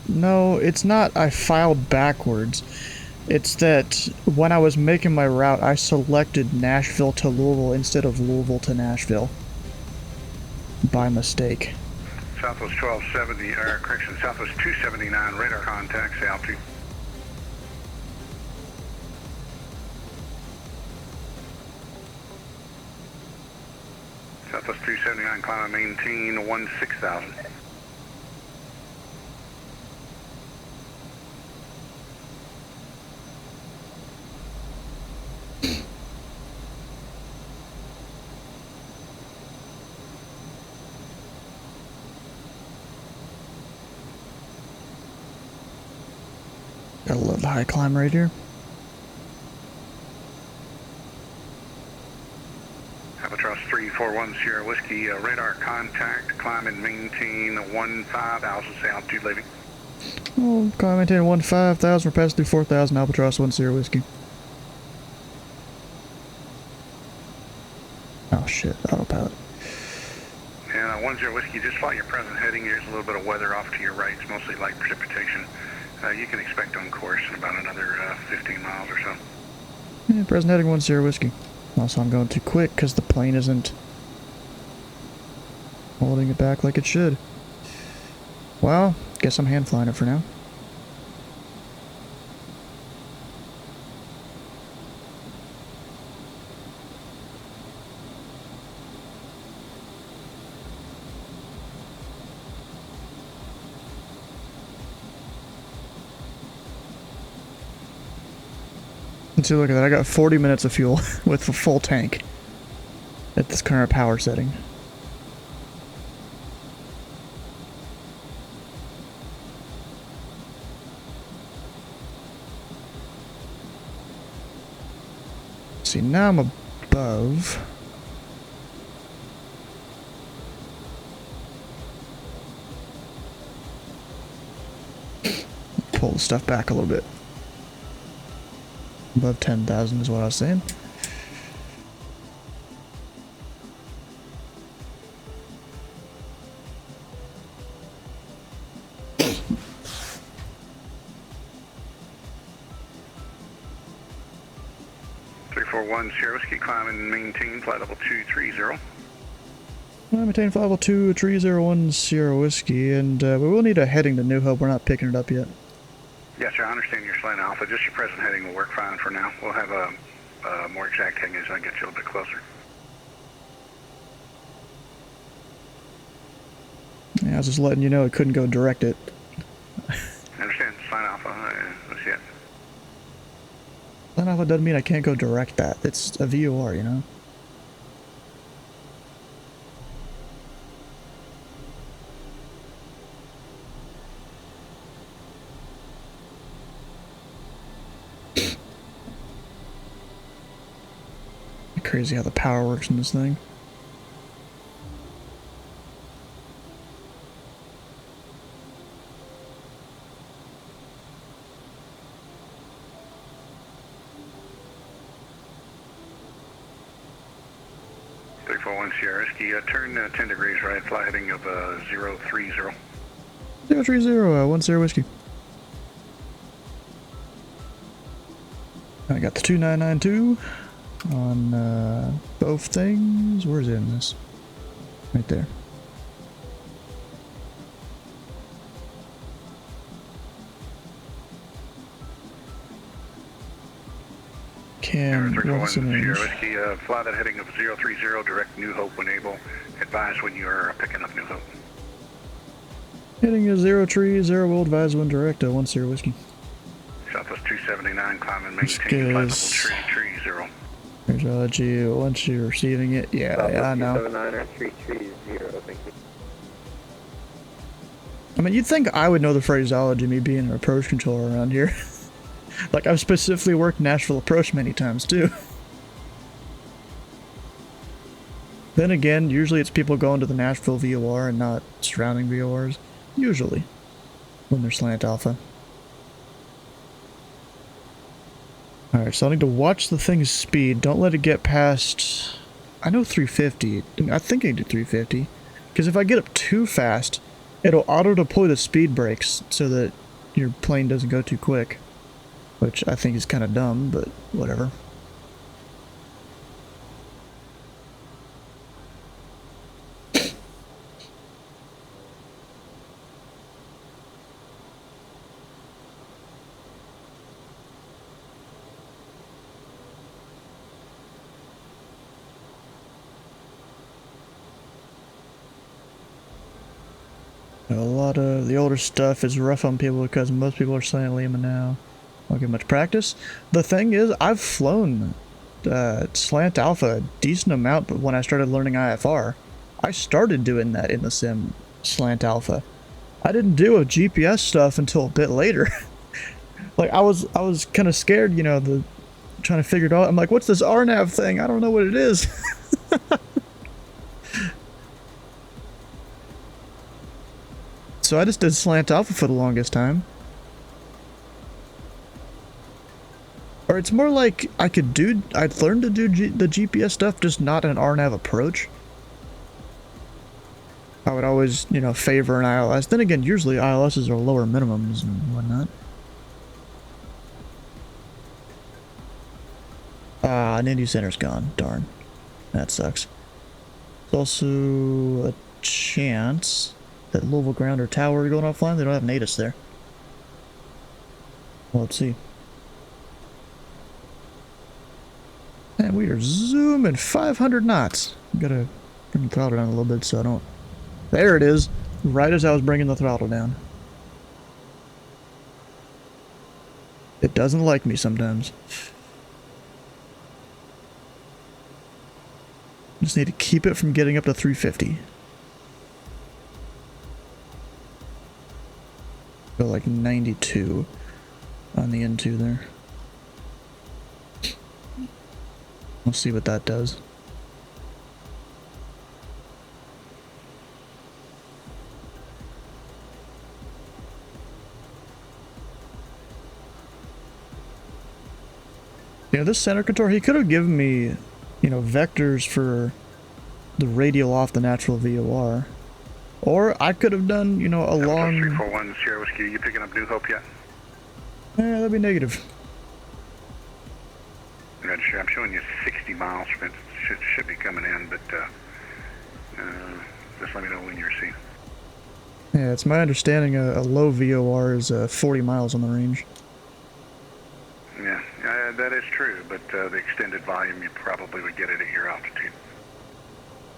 No, it's not I filed backwards. It's that when I was making my route, I selected Nashville to Louisville instead of Louisville to Nashville. By mistake. Southwest 1270, correction, Southwest 279, radar contacts, altitude. Southwest 279, climb and maintain 16,000. Gotta love the high climb right here. Albatross 341 Sierra Whiskey, radar contact, climb and maintain 15,000, say altitude leaving. Oh, climb maintain 15,000, we're passing through 4,000, Albatross 10 Whiskey. Oh shit, autopilot. And 10 Whiskey, just fly your present heading. Here's a little bit of weather off to your right. It's mostly light precipitation. You can expect on course in about another 15 miles or so. Yeah, present heading 10 Whiskey. Also, I'm going too quick because the plane isn't holding it back like it should. Well, guess I'm hand flying it for now. And see, look at that, I got 40 minutes of fuel with a full tank at this current power setting. See, now I'm above. Pull the stuff back a little bit. Above 10,000 is what I was saying. Sierra Whiskey, climb and maintain flight level 230. Maintain flight level 230 Sierra Whiskey, and we will need a heading to New Hope. We're not picking it up yet. Yes, sir, I understand your slant alpha. Just your present heading will work fine for now. We'll have a more exact heading as I get you a little bit closer. Yeah, I was just letting you know it couldn't go direct it. I understand. Slant alpha. Let's see it. Slant alpha doesn't mean I can't go direct that. It's a VOR, you know? Crazy how the power works in this thing. Sierra Whiskey, turn 10 degrees right, fly heading of 030. 030, 1 Sierra Whiskey. I got the 2992 on both things. Where's it in this? Right there. Cam, what's the range? Sierra Whiskey, fly that heading of 030, direct New Hope when able. Advise when you're picking up New Hope. Heading a 030, will advise when direct 1 Sierra Whiskey. Southwest 279, climb and maintain flight level 30. Here's I'll let you, once you're receiving it, yeah, I know. 279 or 330, thank you. I mean, you'd think I would know the phraseology, me being an approach controller around here. Like, I've specifically worked Nashville approach many times, too. Then again, usually it's people going to the Nashville VOR and not surrounding VORs. Usually. When they're slant alpha. Alright, so I need to watch the thing's speed. Don't let it get past... I know 350. I think I can do 350. Because if I get up too fast, it'll auto-deploy the speed brakes so that your plane doesn't go too quick. Which I think is kind of dumb, but whatever. A lot of the older stuff is rough on people because most people are slant Lima now. Don't get much practice. The thing is, I've flown slant alpha a decent amount, but when I started learning IFR, I started doing that in the sim slant alpha. I didn't do a GPS stuff until a bit later. Like I was kind of scared, you know, trying to figure it out. I'm like, what's this RNAV thing? I don't know what it is. So I just did slant alpha for the longest time. Or it's more like I'd learned to do the GPS stuff, just not an RNAV approach. I would always, you know, favor an ILS. Then again, usually ILSs are lower minimums and whatnot. Ah, an Indy Center's gone. Darn. That sucks. There's also a chance that Louisville ground or tower are going offline. They don't have NATIS there. Well, let's see. And we are zooming 500 knots. Gotta bring the throttle down a little bit so I don't... There it is! Right as I was bringing the throttle down. It doesn't like me sometimes. Just need to keep it from getting up to 350. Go like 92 on the N2 there. We'll see what that does. You know, this center control, he could have given me, you know, vectors for the radial off the natural VOR. Or I could have done, you know, a long... 341 Sierra Whiskey, you picking up New Hope yet? Yeah, that'd be negative. Roger, I'm showing you 60 miles from it. Should be coming in, but just let me know when you receive. Yeah, it's my understanding a low VOR is 40 miles on the range. Yeah, that is true, but the extended volume you probably would get it at your altitude.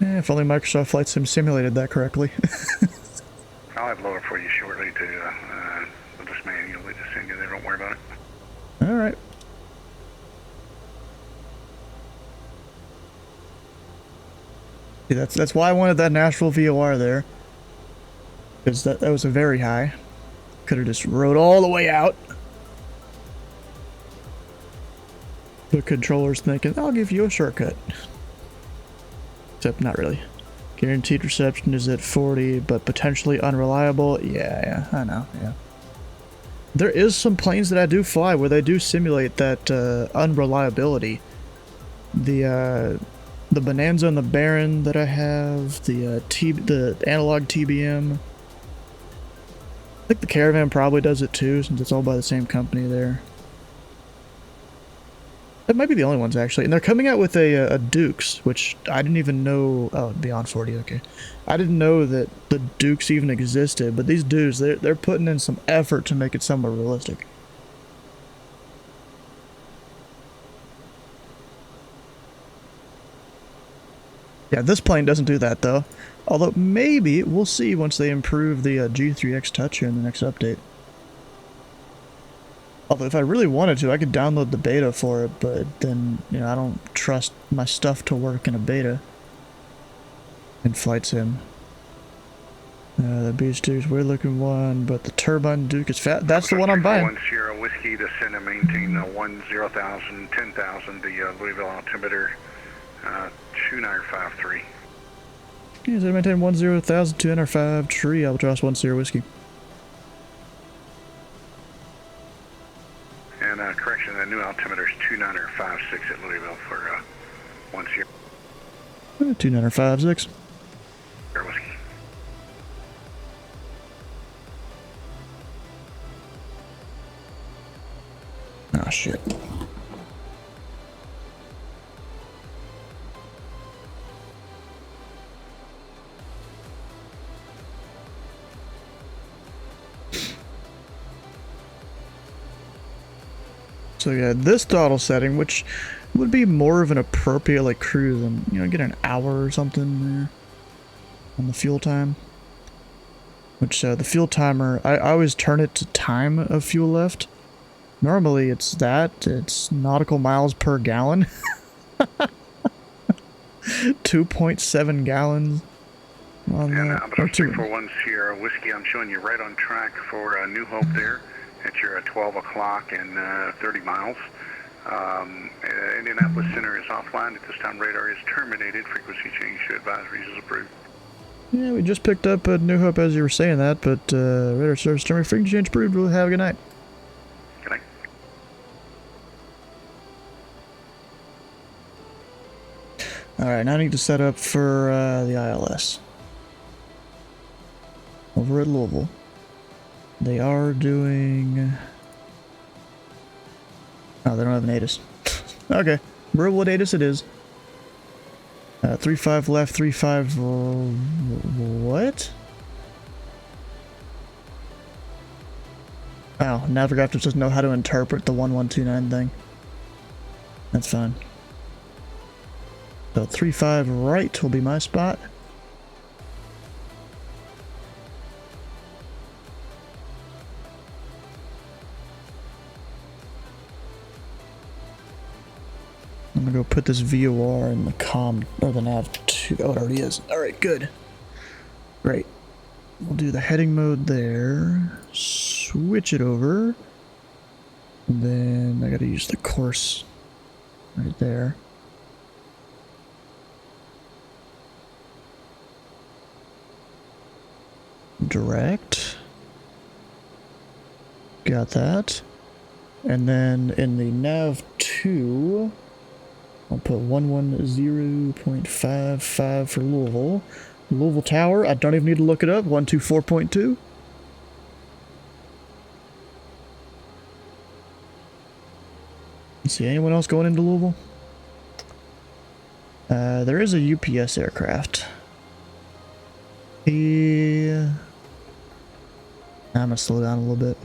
Yeah, if only Microsoft Flight Sim simulated that correctly. I'll have lower for you shortly to, we'll just manually just send you there, don't worry about it. Alright. See, that's why I wanted that Nashville VOR there. Because that was a very high. Could have just rode all the way out. The controller's thinking, I'll give you a shortcut. Except not really. Guaranteed reception is at 40, but potentially unreliable. Yeah, I know, yeah. There is some planes that I do fly where they do simulate that unreliability. The Bonanza and the Baron that I have, the analog TBM. I think the Caravan probably does it too, since it's all by the same company there. That might be the only ones actually, and they're coming out with a Dukes, which I didn't even know. Oh, beyond 40, okay. I didn't know that the Dukes even existed, but these dudes, they're putting in some effort to make it somewhat realistic. Yeah, this plane doesn't do that though. Although maybe we'll see once they improve the G3X Touch here in the next update. Although if I really wanted to, I could download the beta for it, but then, you know, I don't trust my stuff to work in a beta. In Flight Sim. The Beach Dukes, we're looking one, but the Turbine Duke is fat. That's the one I'm buying. 1 Sierra Whiskey to send and maintain 10,000, 10,000, the Louisville altimeter, 2953. Yeah, so maintain 10,000, 205, Albatross 1 Sierra Whiskey. And correction, the new altimeter is 2956 at Louisville for 1 Sierra. 2956. Whiskey. Oh shit. So yeah, this throttle setting, which would be more of an appropriate like cruise and, you know, get an hour or something there on the fuel time. Which the fuel timer, I always turn it to time of fuel left. Normally it's nautical miles per gallon. 2.7 gallons on that. And 341 Sierra Whiskey, I'm showing you right on track for New Hope there at your 12 o'clock and 30 miles. Indianapolis Center is offline at this time. Radar is terminated. Frequency change to advisories is approved. Yeah, we just picked up New Hope as you were saying that, but radar service terminated. Frequency change approved. We'll have a good night. Good night. Alright, now I need to set up for the ILS. Over at Louisville. They are doing... Oh, they don't have an ATIS. Okay, Louisville ATIS it is. 3-5 left, 3-5... what? Oh, Navigraph just doesn't know how to interpret the 1129 thing. That's fine. So 3-5 right will be my spot. I'm gonna go put this VOR in the comm, or the nav 2. Oh, it already is. Alright, good. Great. We'll do the heading mode there. Switch it over. And then I gotta use the course right there. Direct. Got that. And then in the nav 2, I'll put 110.55 for Louisville. Louisville Tower, I don't even need to look it up, 124.2. Let's see, anyone else going into Louisville? There is a UPS aircraft. I'm gonna slow down a little bit.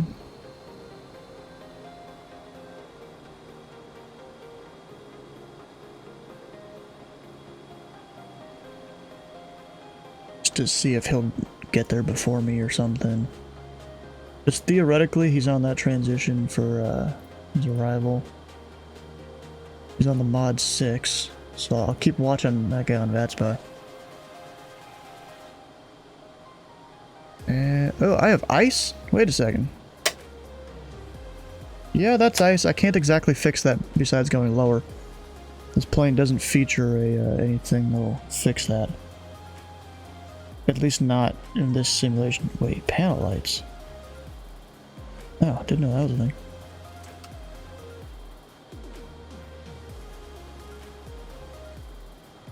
Just to see if he'll get there before me or something. Just theoretically, he's on that transition for his arrival. He's on the mod 6, so I'll keep watching that guy on VATSPA. Oh, I have ice? Wait a second. Yeah, that's ice. I can't exactly fix that besides going lower. This plane doesn't feature anything that'll fix that. At least not in this simulation. Wait, panel lights. Oh, didn't know that was a thing.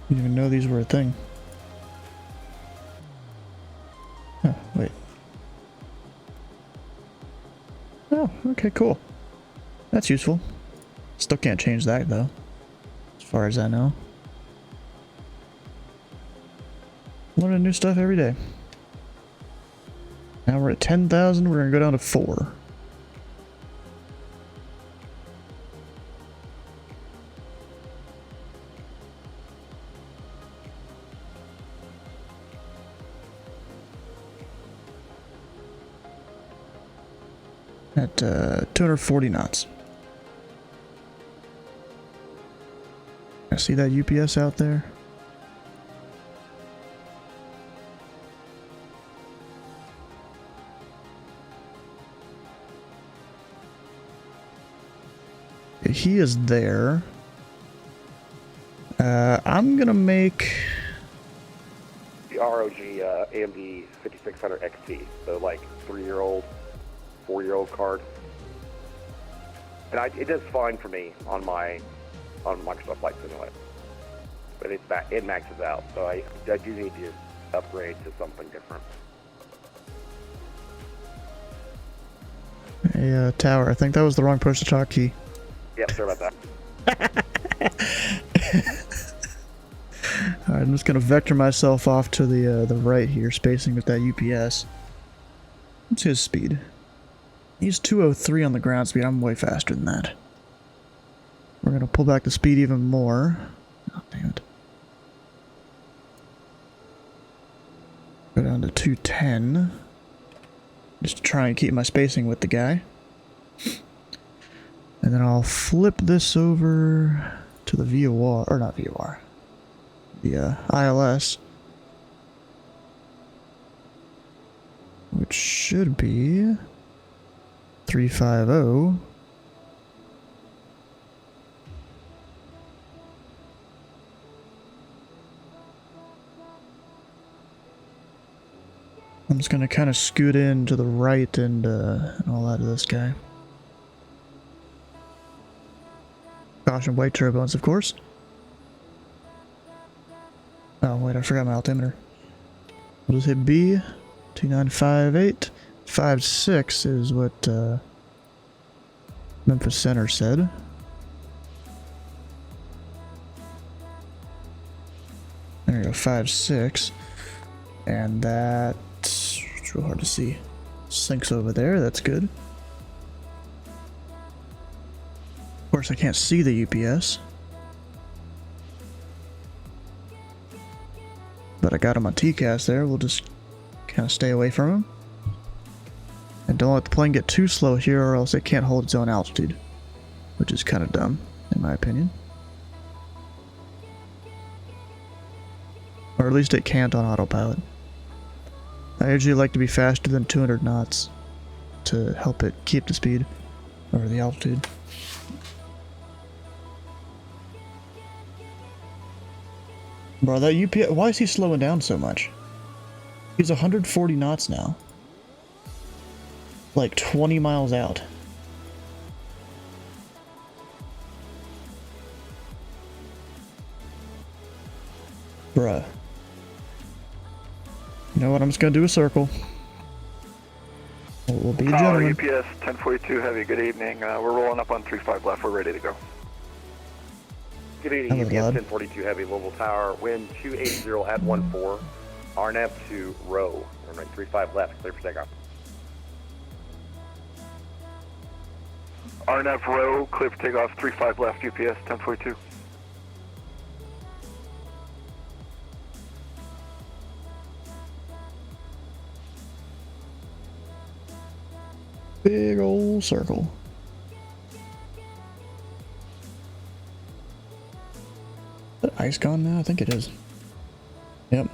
Didn't even know these were a thing. Oh, wait. Oh, okay, cool. That's useful. Still can't change that, though. As far as I know. Learning new stuff every day. Now we're at 10,000, we're gonna go down to 4. At 240 knots. I see that UPS out there. He is there. I'm gonna make the ROG AMD 5600 XT, so like 3-year-old, 4-year-old card, and it does fine for me on Microsoft Flight Simulator, but it maxes out, so I do need to upgrade to something different. a tower. I think that was the wrong push to talk key. Yep, sorry about that. Alright, I'm just gonna vector myself off to the right here, spacing with that UPS. What's his speed? He's 203 on the ground speed. I'm way faster than that. We're gonna pull back the speed even more. Oh, damn it. Go down to 210. Just to try and keep my spacing with the guy. And then I'll flip this over to the VOR, or not VOR, the ILS, which should be 350. I'm just gonna kind of scoot in to the right and all that of this guy. Caution, white turbulence, of course. Oh, wait, I forgot my altimeter. We'll just hit B. 2958. 56 is what Memphis Center said. There we go, 56. And that's real hard to see. Sinks over there, that's good. Of course, I can't see the UPS. But I got him on TCAS there. We'll just kind of stay away from him. And don't let the plane get too slow here or else it can't hold its own altitude. Which is kind of dumb, in my opinion. Or at least it can't on autopilot. I usually like to be faster than 200 knots to help it keep the speed or the altitude. Bro, that UPS, why is he slowing down so much? He's 140 knots now. Like 20 miles out. Bruh. You know what, I'm just gonna do a circle. We'll be a gentleman. UPS 1042 Heavy, good evening. We're rolling up on 35 left, we're ready to go. Good evening, UPS 1042 Heavy, Louisville Tower, wind 280 at 14, RNAV to row, runway 35 left, clear for takeoff. RNAV row, clear for takeoff, 35 left, UPS 1042. Big old circle. Is that ice gone now? I think it is. Yep.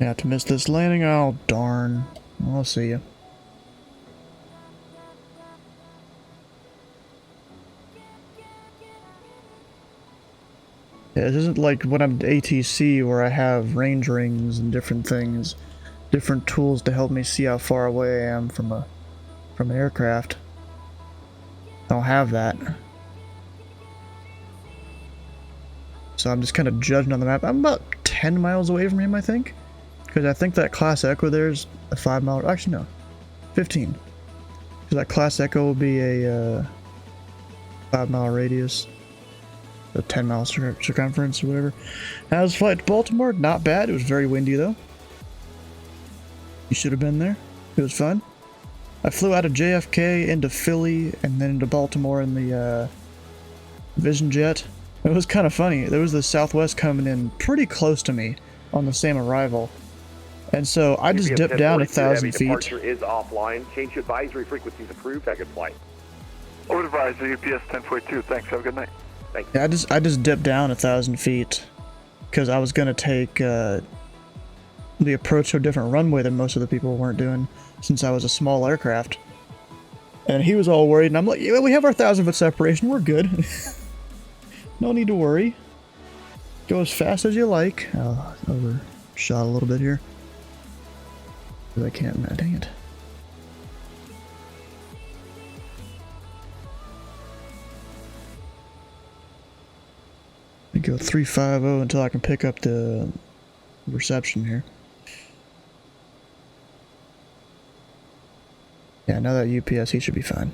You have to miss this landing. Oh, darn. I'll see you. Yeah, this isn't like when I'm ATC where I have range rings and different things, different tools to help me see how far away I am from an aircraft. I don't have that. So I'm just kind of judging on the map. I'm about 10 miles away from him, I think. Because I think that Class Echo there's a 5 mile, actually no, 15. Because that Class Echo will be a 5 mile radius. A 10 mile circumference or whatever. How's flight to Baltimore? Not bad. It was very windy though. You should have been there. It was fun. I flew out of JFK into Philly and then into Baltimore in the Vision Jet. It was kind of funny. There was the Southwest coming in pretty close to me on the same arrival. And so I just dipped down 1,000 feet. Departure is offline. Change advisory frequencies approved. Have a good flight. Over advisor, UPS 1042. Thanks. Have a good night. Thanks. Yeah, I just dipped down 1,000 feet because I was gonna take the approach to a different runway than most of the people weren't doing, since I was a small aircraft. And he was all worried, and I'm like, yeah, we have our 1,000-foot separation. We're good. No need to worry. Go as fast as you like. Oh, overshot a little bit here. I can't. Dang it. I go 350 until I can pick up the reception here. Yeah, now that UPS, he should be fine.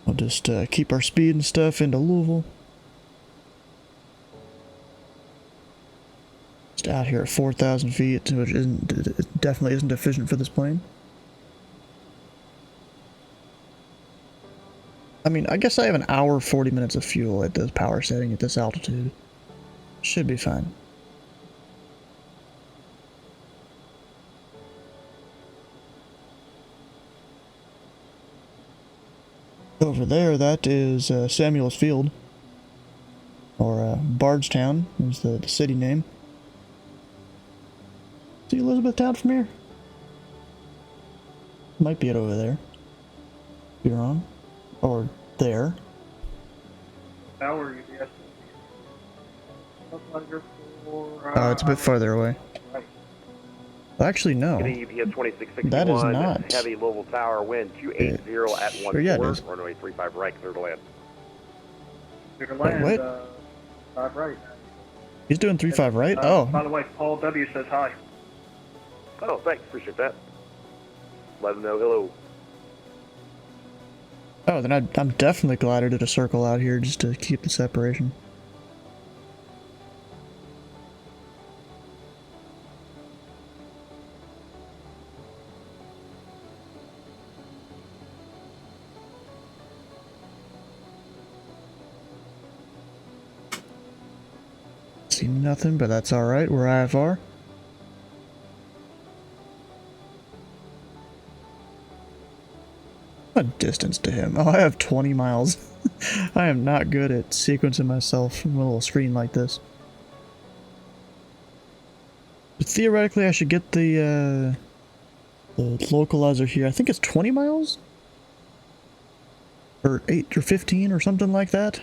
We'll just keep our speed and stuff into Louisville. Just out here at 4,000 feet, which it definitely isn't efficient for this plane. I mean, I guess I have an hour, 40 minutes of fuel at this power setting at this altitude. Should be fine. Over there, that is Samuel's Field. Or Bardstown is the city name. See Elizabethtown from here? Might be it over there. Be wrong. Or there. Tower, UPS. It's a bit farther away. Actually, no. Getting UPS 2661. That is not. Heavy Louisville Tower, wind 280 at 1 yeah, it is. runway 35 right, clear to land. Clear to land, wait. 5 right. He's doing 3-5 right? Oh. By the way, Paul W says hi. Oh, thanks, appreciate that. Let him know hello. Oh, then I'm definitely glad I did a circle out here just to keep the separation. See nothing, but that's alright. We're IFR. What distance to him? Oh, I have 20 miles. I am not good at sequencing myself from a little screen like this. But theoretically, I should get the localizer here. I think it's 20 miles? Or 8 or 15 or something like that.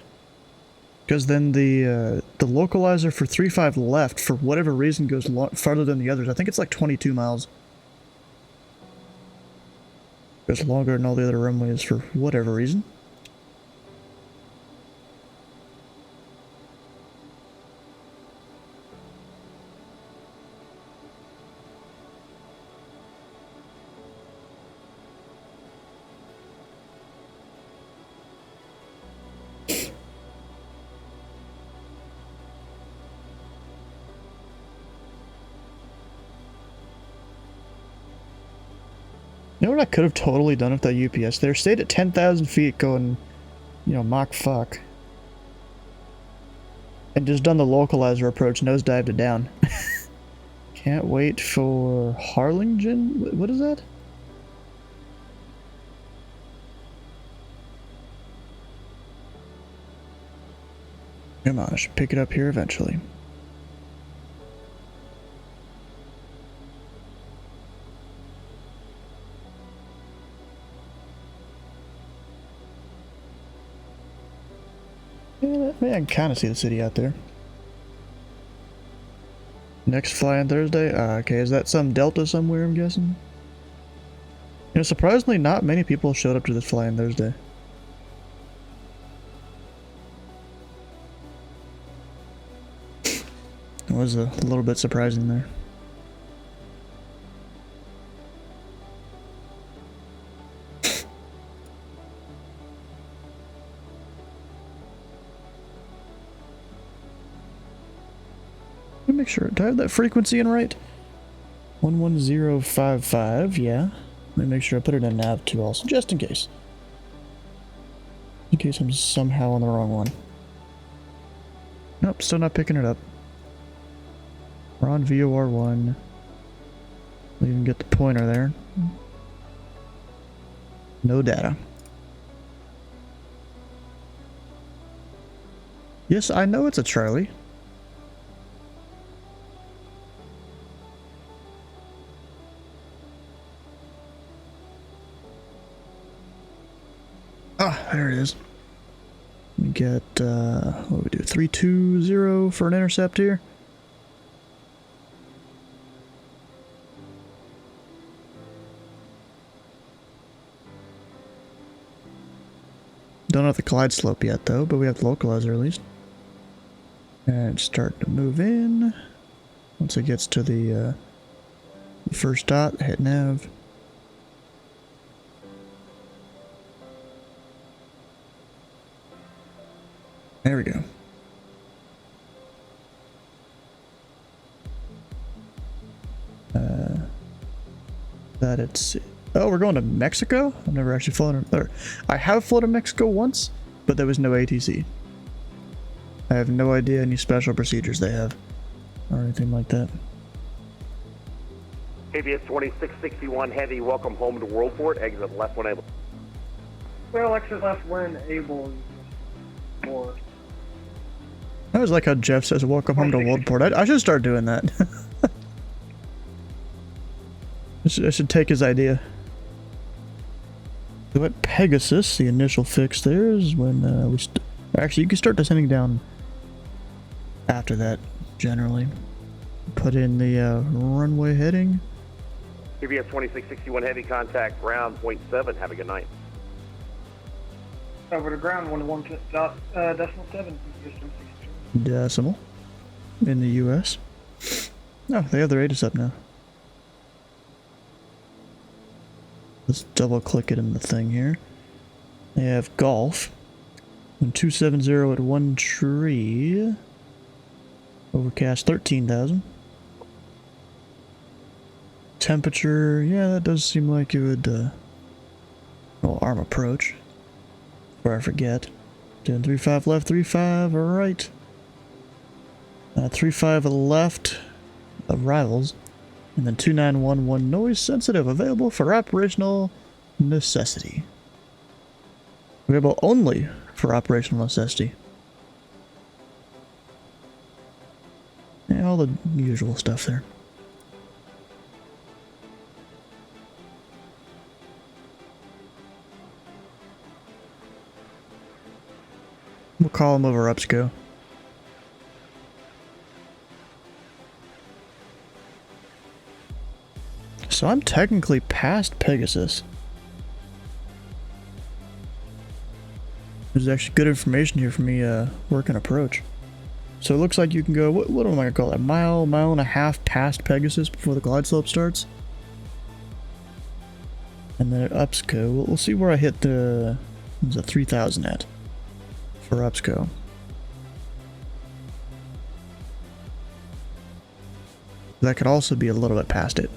Because then the localizer for 3-5 left, for whatever reason, goes farther than the others. I think it's like 22 miles. Goes longer than all the other runways for whatever reason. You know what I could have totally done with that UPS there? Stayed at 10,000 feet going, you know, Mach fuck. And just done the localizer approach, nosedived it down. Can't wait for Harlingen? What is that? Come on, I should pick it up here eventually. Yeah, I can kind of see the city out there. Next fly on Thursday? Okay, is that some Delta somewhere, I'm guessing? You know, surprisingly, not many people showed up to this fly on Thursday. It was a little bit surprising there. Let me make sure. Do I have that frequency in right? 11055, yeah. Let me make sure I put it in nav too also, just in case. In case I'm somehow on the wrong one. Nope, still not picking it up. We're on VOR1. We even get the pointer there. No data. Yes, I know it's a Charlie. Ah, there it is. We get, what do we do? 320 for an intercept here. Don't have the glide slope yet though, but we have the localizer at least. And start to move in. Once it gets to the first dot, hit nav. There we go. That it's... Oh, we're going to Mexico? I've never actually flown there. I have flown to Mexico once, but there was no ATC. I have no idea any special procedures they have, or anything like that. KBS 2661 Heavy, welcome home to Worldport, exit left when able. Well, exit left when able. More. I always like how Jeff says, welcome home to Worldport. I should start doing that. I should take his idea. So at Pegasus, the initial fix there is when actually, you can start descending down after that, generally. Put in the runway heading. KBS 2661 Heavy, contact ground, point 7. Have a good night. Over to ground, 101.7. Decimal. In the US. Oh, they have their ATIS up now. Let's double click it in the thing here. They have golf. And 270 at 1 tree. Overcast 13,000. Temperature, yeah, that does seem like it would, well, arm approach. Before I forget. 1035 left, 35 right. 35 left, arrivals. And then 2911 noise sensitive, available for operational necessity. Available only for operational necessity. Yeah, all the usual stuff there. We'll call him over UPSCO. So I'm technically past Pegasus. There's actually good information here for me working approach. So it looks like you can go, what am I going to call it? Mile and a half past Pegasus before the glide slope starts. And then at UPSCO, we'll see where I hit the, what was it, 3,000 at for UPSCO. That could also be a little bit past it.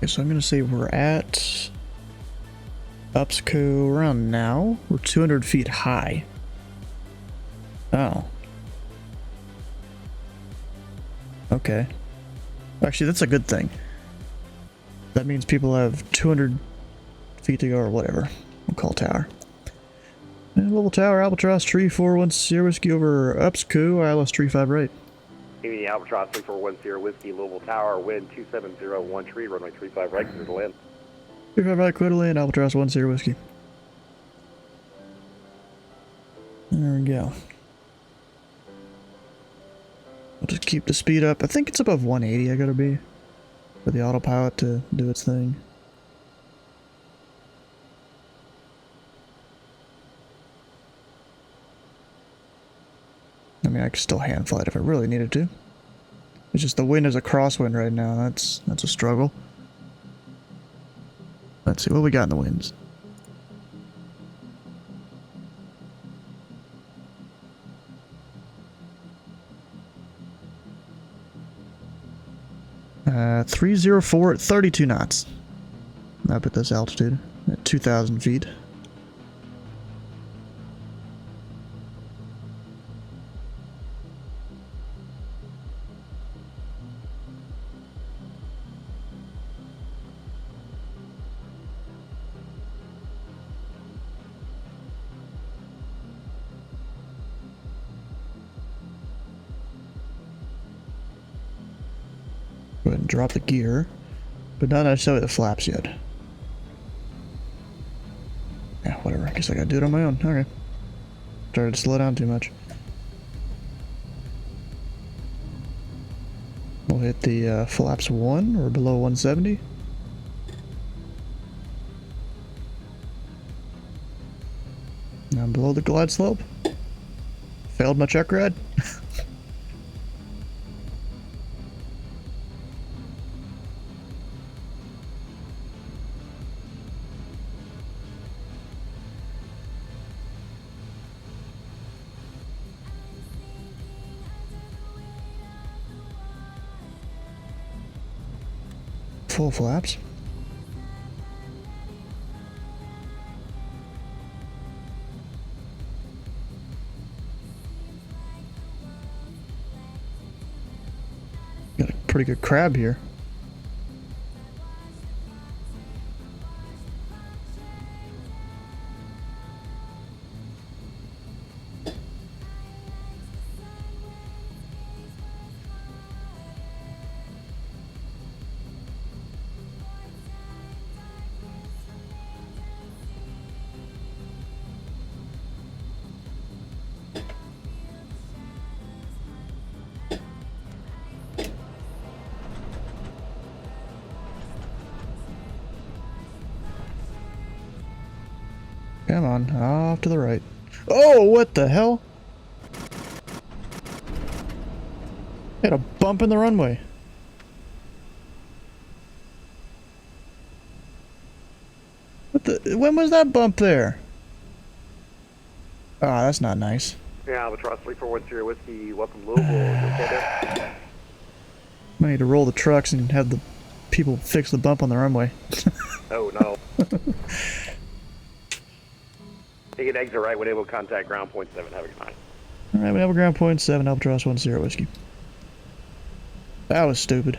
Okay, so I'm gonna say we're at UPSCO around now. We're 200 feet high. Oh. Okay. Actually, that's a good thing. That means people have 200 feet to go or whatever. We'll call tower. And level tower, Albatross 3410 whiskey over UPSCO, ILS 35 right. Evening, Albatross 3410 Whiskey, Louisville Tower, wind 2701 tree, runway 35 right, clear to land. 35 right, clear to land, Albatross 10 whiskey. There we go. I'll just keep the speed up. I think it's above 180 I gotta be for the autopilot to do its thing. I mean, I could still hand fly it if I really needed to. It's just the wind is a crosswind right now. That's a struggle. Let's see what we got in the winds. Uh, 304 at 32 knots. Up at this altitude at 2,000 feet. Go ahead and drop the gear, but not necessarily the flaps yet. Yeah, whatever. I guess I gotta do it on my own. Okay. Started to slow down too much. We'll hit the flaps 1 or below 170. Now I'm below the glide slope. Failed my check ride. Full flaps. Got a pretty good crab here. Come on, off to the right. Oh, what the hell? Had a bump in the runway. What the? When was that bump there? Ah, that's not nice. Yeah, Albatross 3410 Whiskey, welcome Louisville. You okay there? I need to roll the trucks and have the people fix the bump on the runway. Oh, no. Take an exit right when able to contact ground point 7. Have a good night. Alright, we have a ground point 7, Albatross 10 whiskey. That was stupid.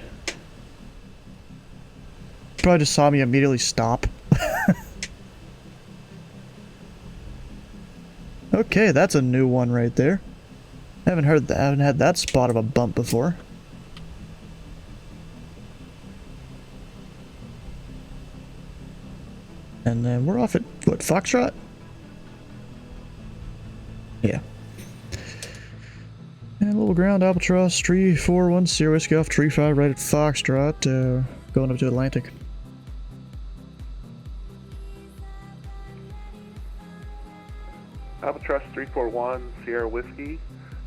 Probably just saw me immediately stop. Okay, that's a new one right there. I haven't had that spot of a bump before. And then we're off at what, Foxtrot? Yeah. And level ground, Albatross 3410 whiskey off tree 5 right at Foxtrot, going up to Atlantic. Albatross 341 Sierra Whiskey,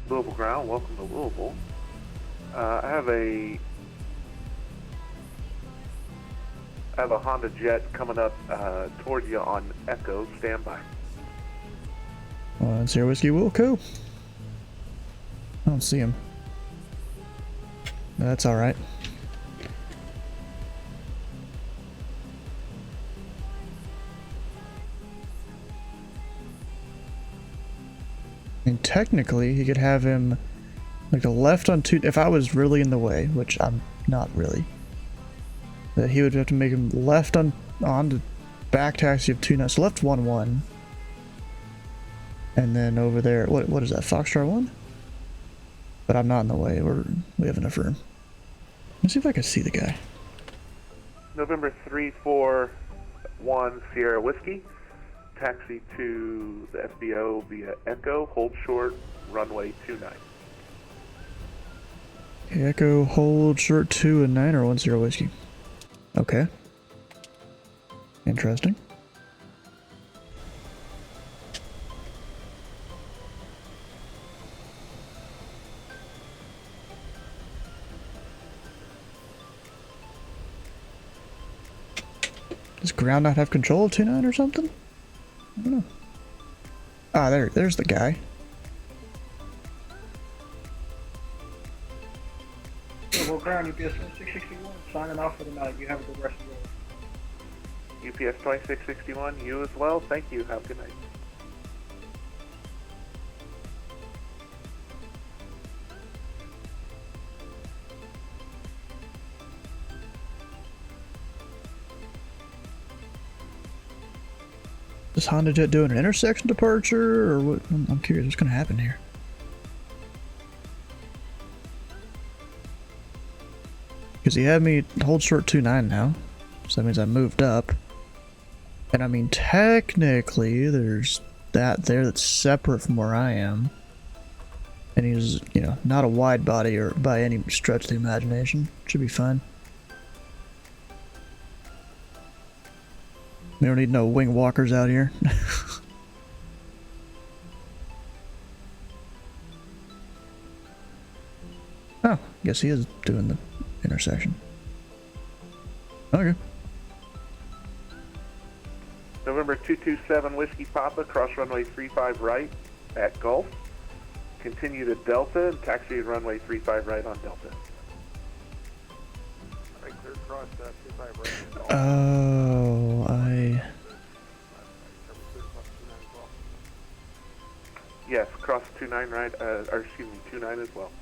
Louisville ground. Welcome to Louisville. I have a Honda Jet coming up toward you on Echo. Standby. Sierra Whiskey Wilco. I don't see him. That's alright. mean, technically, he could have him like a left on 2. If I was really in the way, which I'm not really, that he would have to make him left on to back taxi of 29. So left 1-1, and then over there. What is that? Foxtrot 1. But I'm not in the way. We have enough room. Let's see if I can see the guy. November 341 Sierra Whiskey. Taxi to the FBO via Echo, hold short, runway 29. Echo, hold short 2 and 9 or 10 whiskey. Okay. Interesting. Does ground not have control of 2-9 or something? I don't know. Ah, there's the guy. Well, ground UPS 2661, signing off for the night. You have a good rest of the day. UPS 2661, you as well. Thank you. Have a good night. Is Honda Jet doing an intersection departure, or what? I'm curious what's going to happen here. Because he had me hold short 2-9 now, so that means I moved up. And I mean, technically, there's that there that's separate from where I am. And he's, you know, not a wide body or by any stretch of the imagination. Should be fine. We don't need no wing walkers out here. Oh, guess he is doing the intersection. Okay. November 227 Whiskey Papa, cross runway 35 right at Gulf. Continue to Delta and taxi runway 35 right on Delta. Right, clear cross 35 right. Oh, Yes, cross 29 right, or excuse me, 29 as well.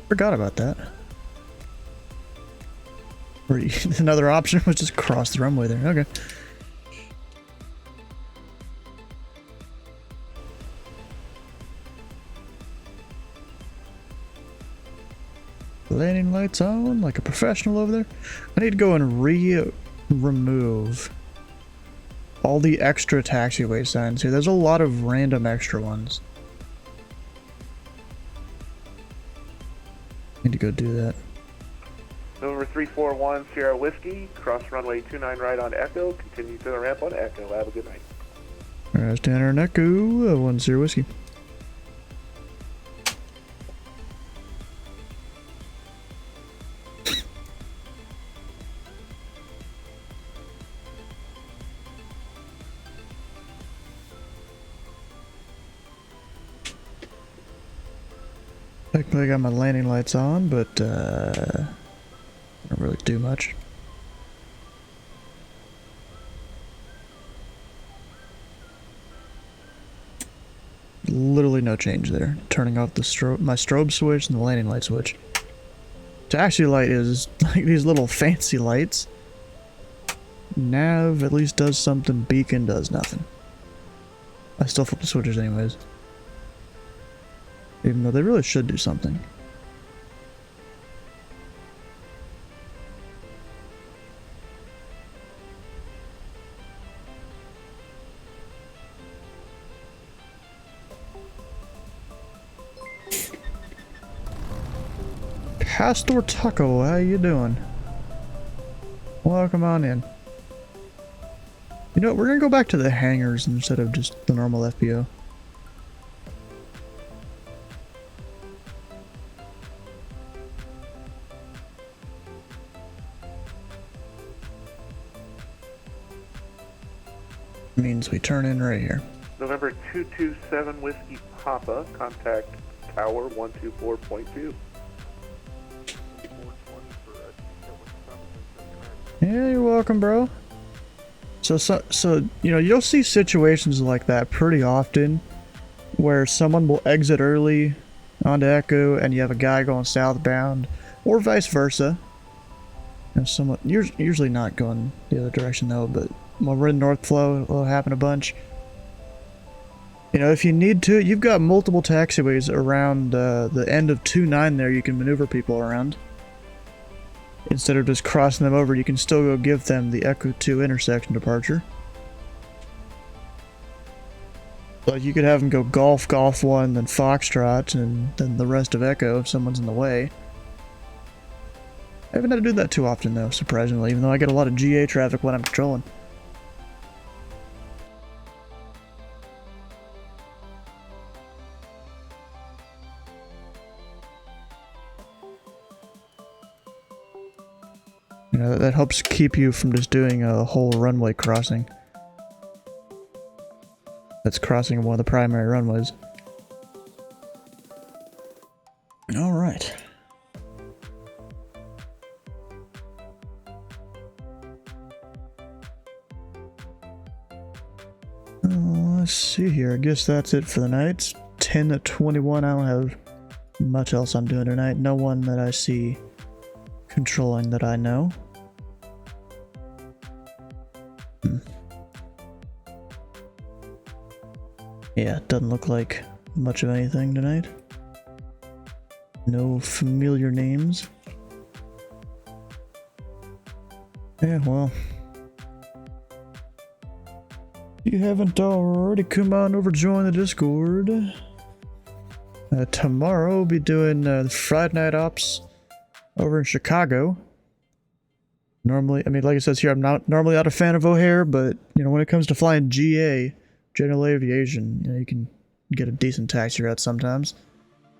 Forgot about that. Another option was just cross the runway there. Okay. Landing lights on like a professional over there. I need to go and remove all the extra taxiway signs here. There's a lot of random extra ones. Need to go do that. November 341 Sierra Whiskey, cross runway 29 right on Echo, continue to the ramp on Echo. Have a good night. Alright, Tanner and Echo, 10 whiskey. Technically I got my landing lights on, but don't really do much. Literally no change there. Turning off the my strobe switch and the landing light switch. Taxi light is like these little fancy lights. Nav at least does something, beacon does nothing. I still flip the switches anyways. Even though they really should do something. Pastor Taco, how you doing? Welcome on in. You know what, we're gonna go back to the hangars instead of just the normal FBO. Means we turn in right here. November 227 Whiskey Papa, contact Tower 124.2. Yeah, you're welcome, bro. So you know, you'll see situations like that pretty often, where someone will exit early onto Echo, and you have a guy going southbound, or vice versa. And someone usually not going the other direction though, but when we're in North Flow, it'll happen a bunch. You know, if you need to, you've got multiple taxiways around the end of 2-9 there you can maneuver people around. Instead of just crossing them over, you can still go give them the Echo 2 intersection departure. Like, you could have them go Golf 1, then Foxtrot, and then the rest of Echo if someone's in the way. I haven't had to do that too often though, surprisingly, even though I get a lot of GA traffic when I'm patrolling. You know, that helps keep you from just doing a whole runway crossing. That's crossing one of the primary runways. Alright. Let's see here. I guess that's it for the night. It's 10 to 21. I don't have much else I'm doing tonight. No one that I see controlling that I know. Yeah, it doesn't look like much of anything tonight. No familiar names. Yeah, well. If you haven't already, come on over, join the Discord. Tomorrow we'll be doing the Friday night ops over in Chicago. Normally, I mean, like it says here, I'm not normally not a fan of O'Hare, but, you know, when it comes to flying GA, General Aviation, you know, you can get a decent taxi route sometimes.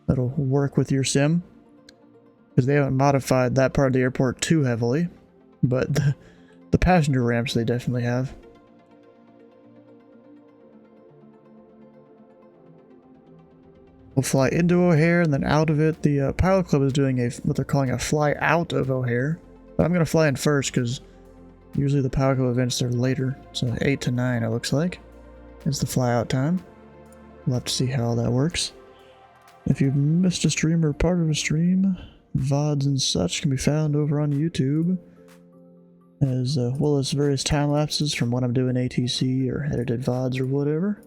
That'll work with your sim. Because they haven't modified that part of the airport too heavily. But the passenger ramps they definitely have. We'll fly into O'Hare and then out of it. The Pilot Club is doing what they're calling a fly out of O'Hare. But I'm going to fly in first because usually the Pilot Club events are later. So 8 to 9 it looks like is the fly out time. We'll have to see how that works. If you've missed a stream or part of a stream, VODs and such can be found over on YouTube. As well as various time lapses from when I'm doing ATC or edited VODs or whatever.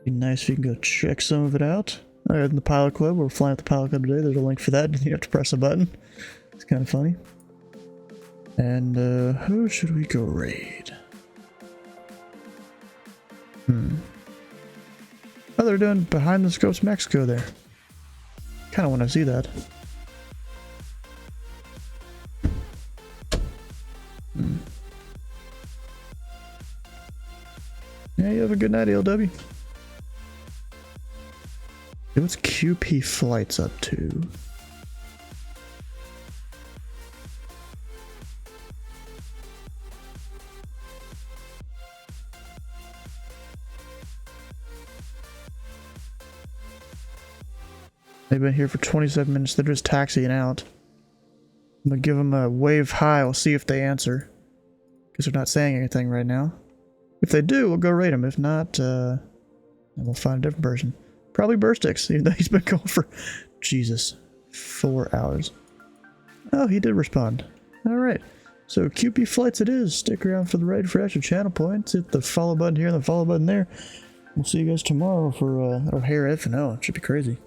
Be nice if you can go check some of it out. Other than the Pilot Club, we're flying at the Pilot Club today. There's a link for that. You have to press a button. It's kind of funny. And who should we go raid? Oh, they're doing Behind the Scopes Mexico there. Kind of want to see that. Yeah, you have a good night, LW. Hey, what's QP Flights up to? They've been here for 27 minutes. They're just taxiing out. I'm gonna give them a wave hi. We'll see if they answer. Because they're not saying anything right now. If they do, we'll go raid them. If not, then we'll find a different person. Probably Burstix, even though he's been going for, Jesus, 4 hours. Oh, he did respond. Alright. So QP Flights it is. Stick around for the raid for extra channel points. Hit the follow button here and the follow button there. We'll see you guys tomorrow for O'Hare F&O. It should be crazy.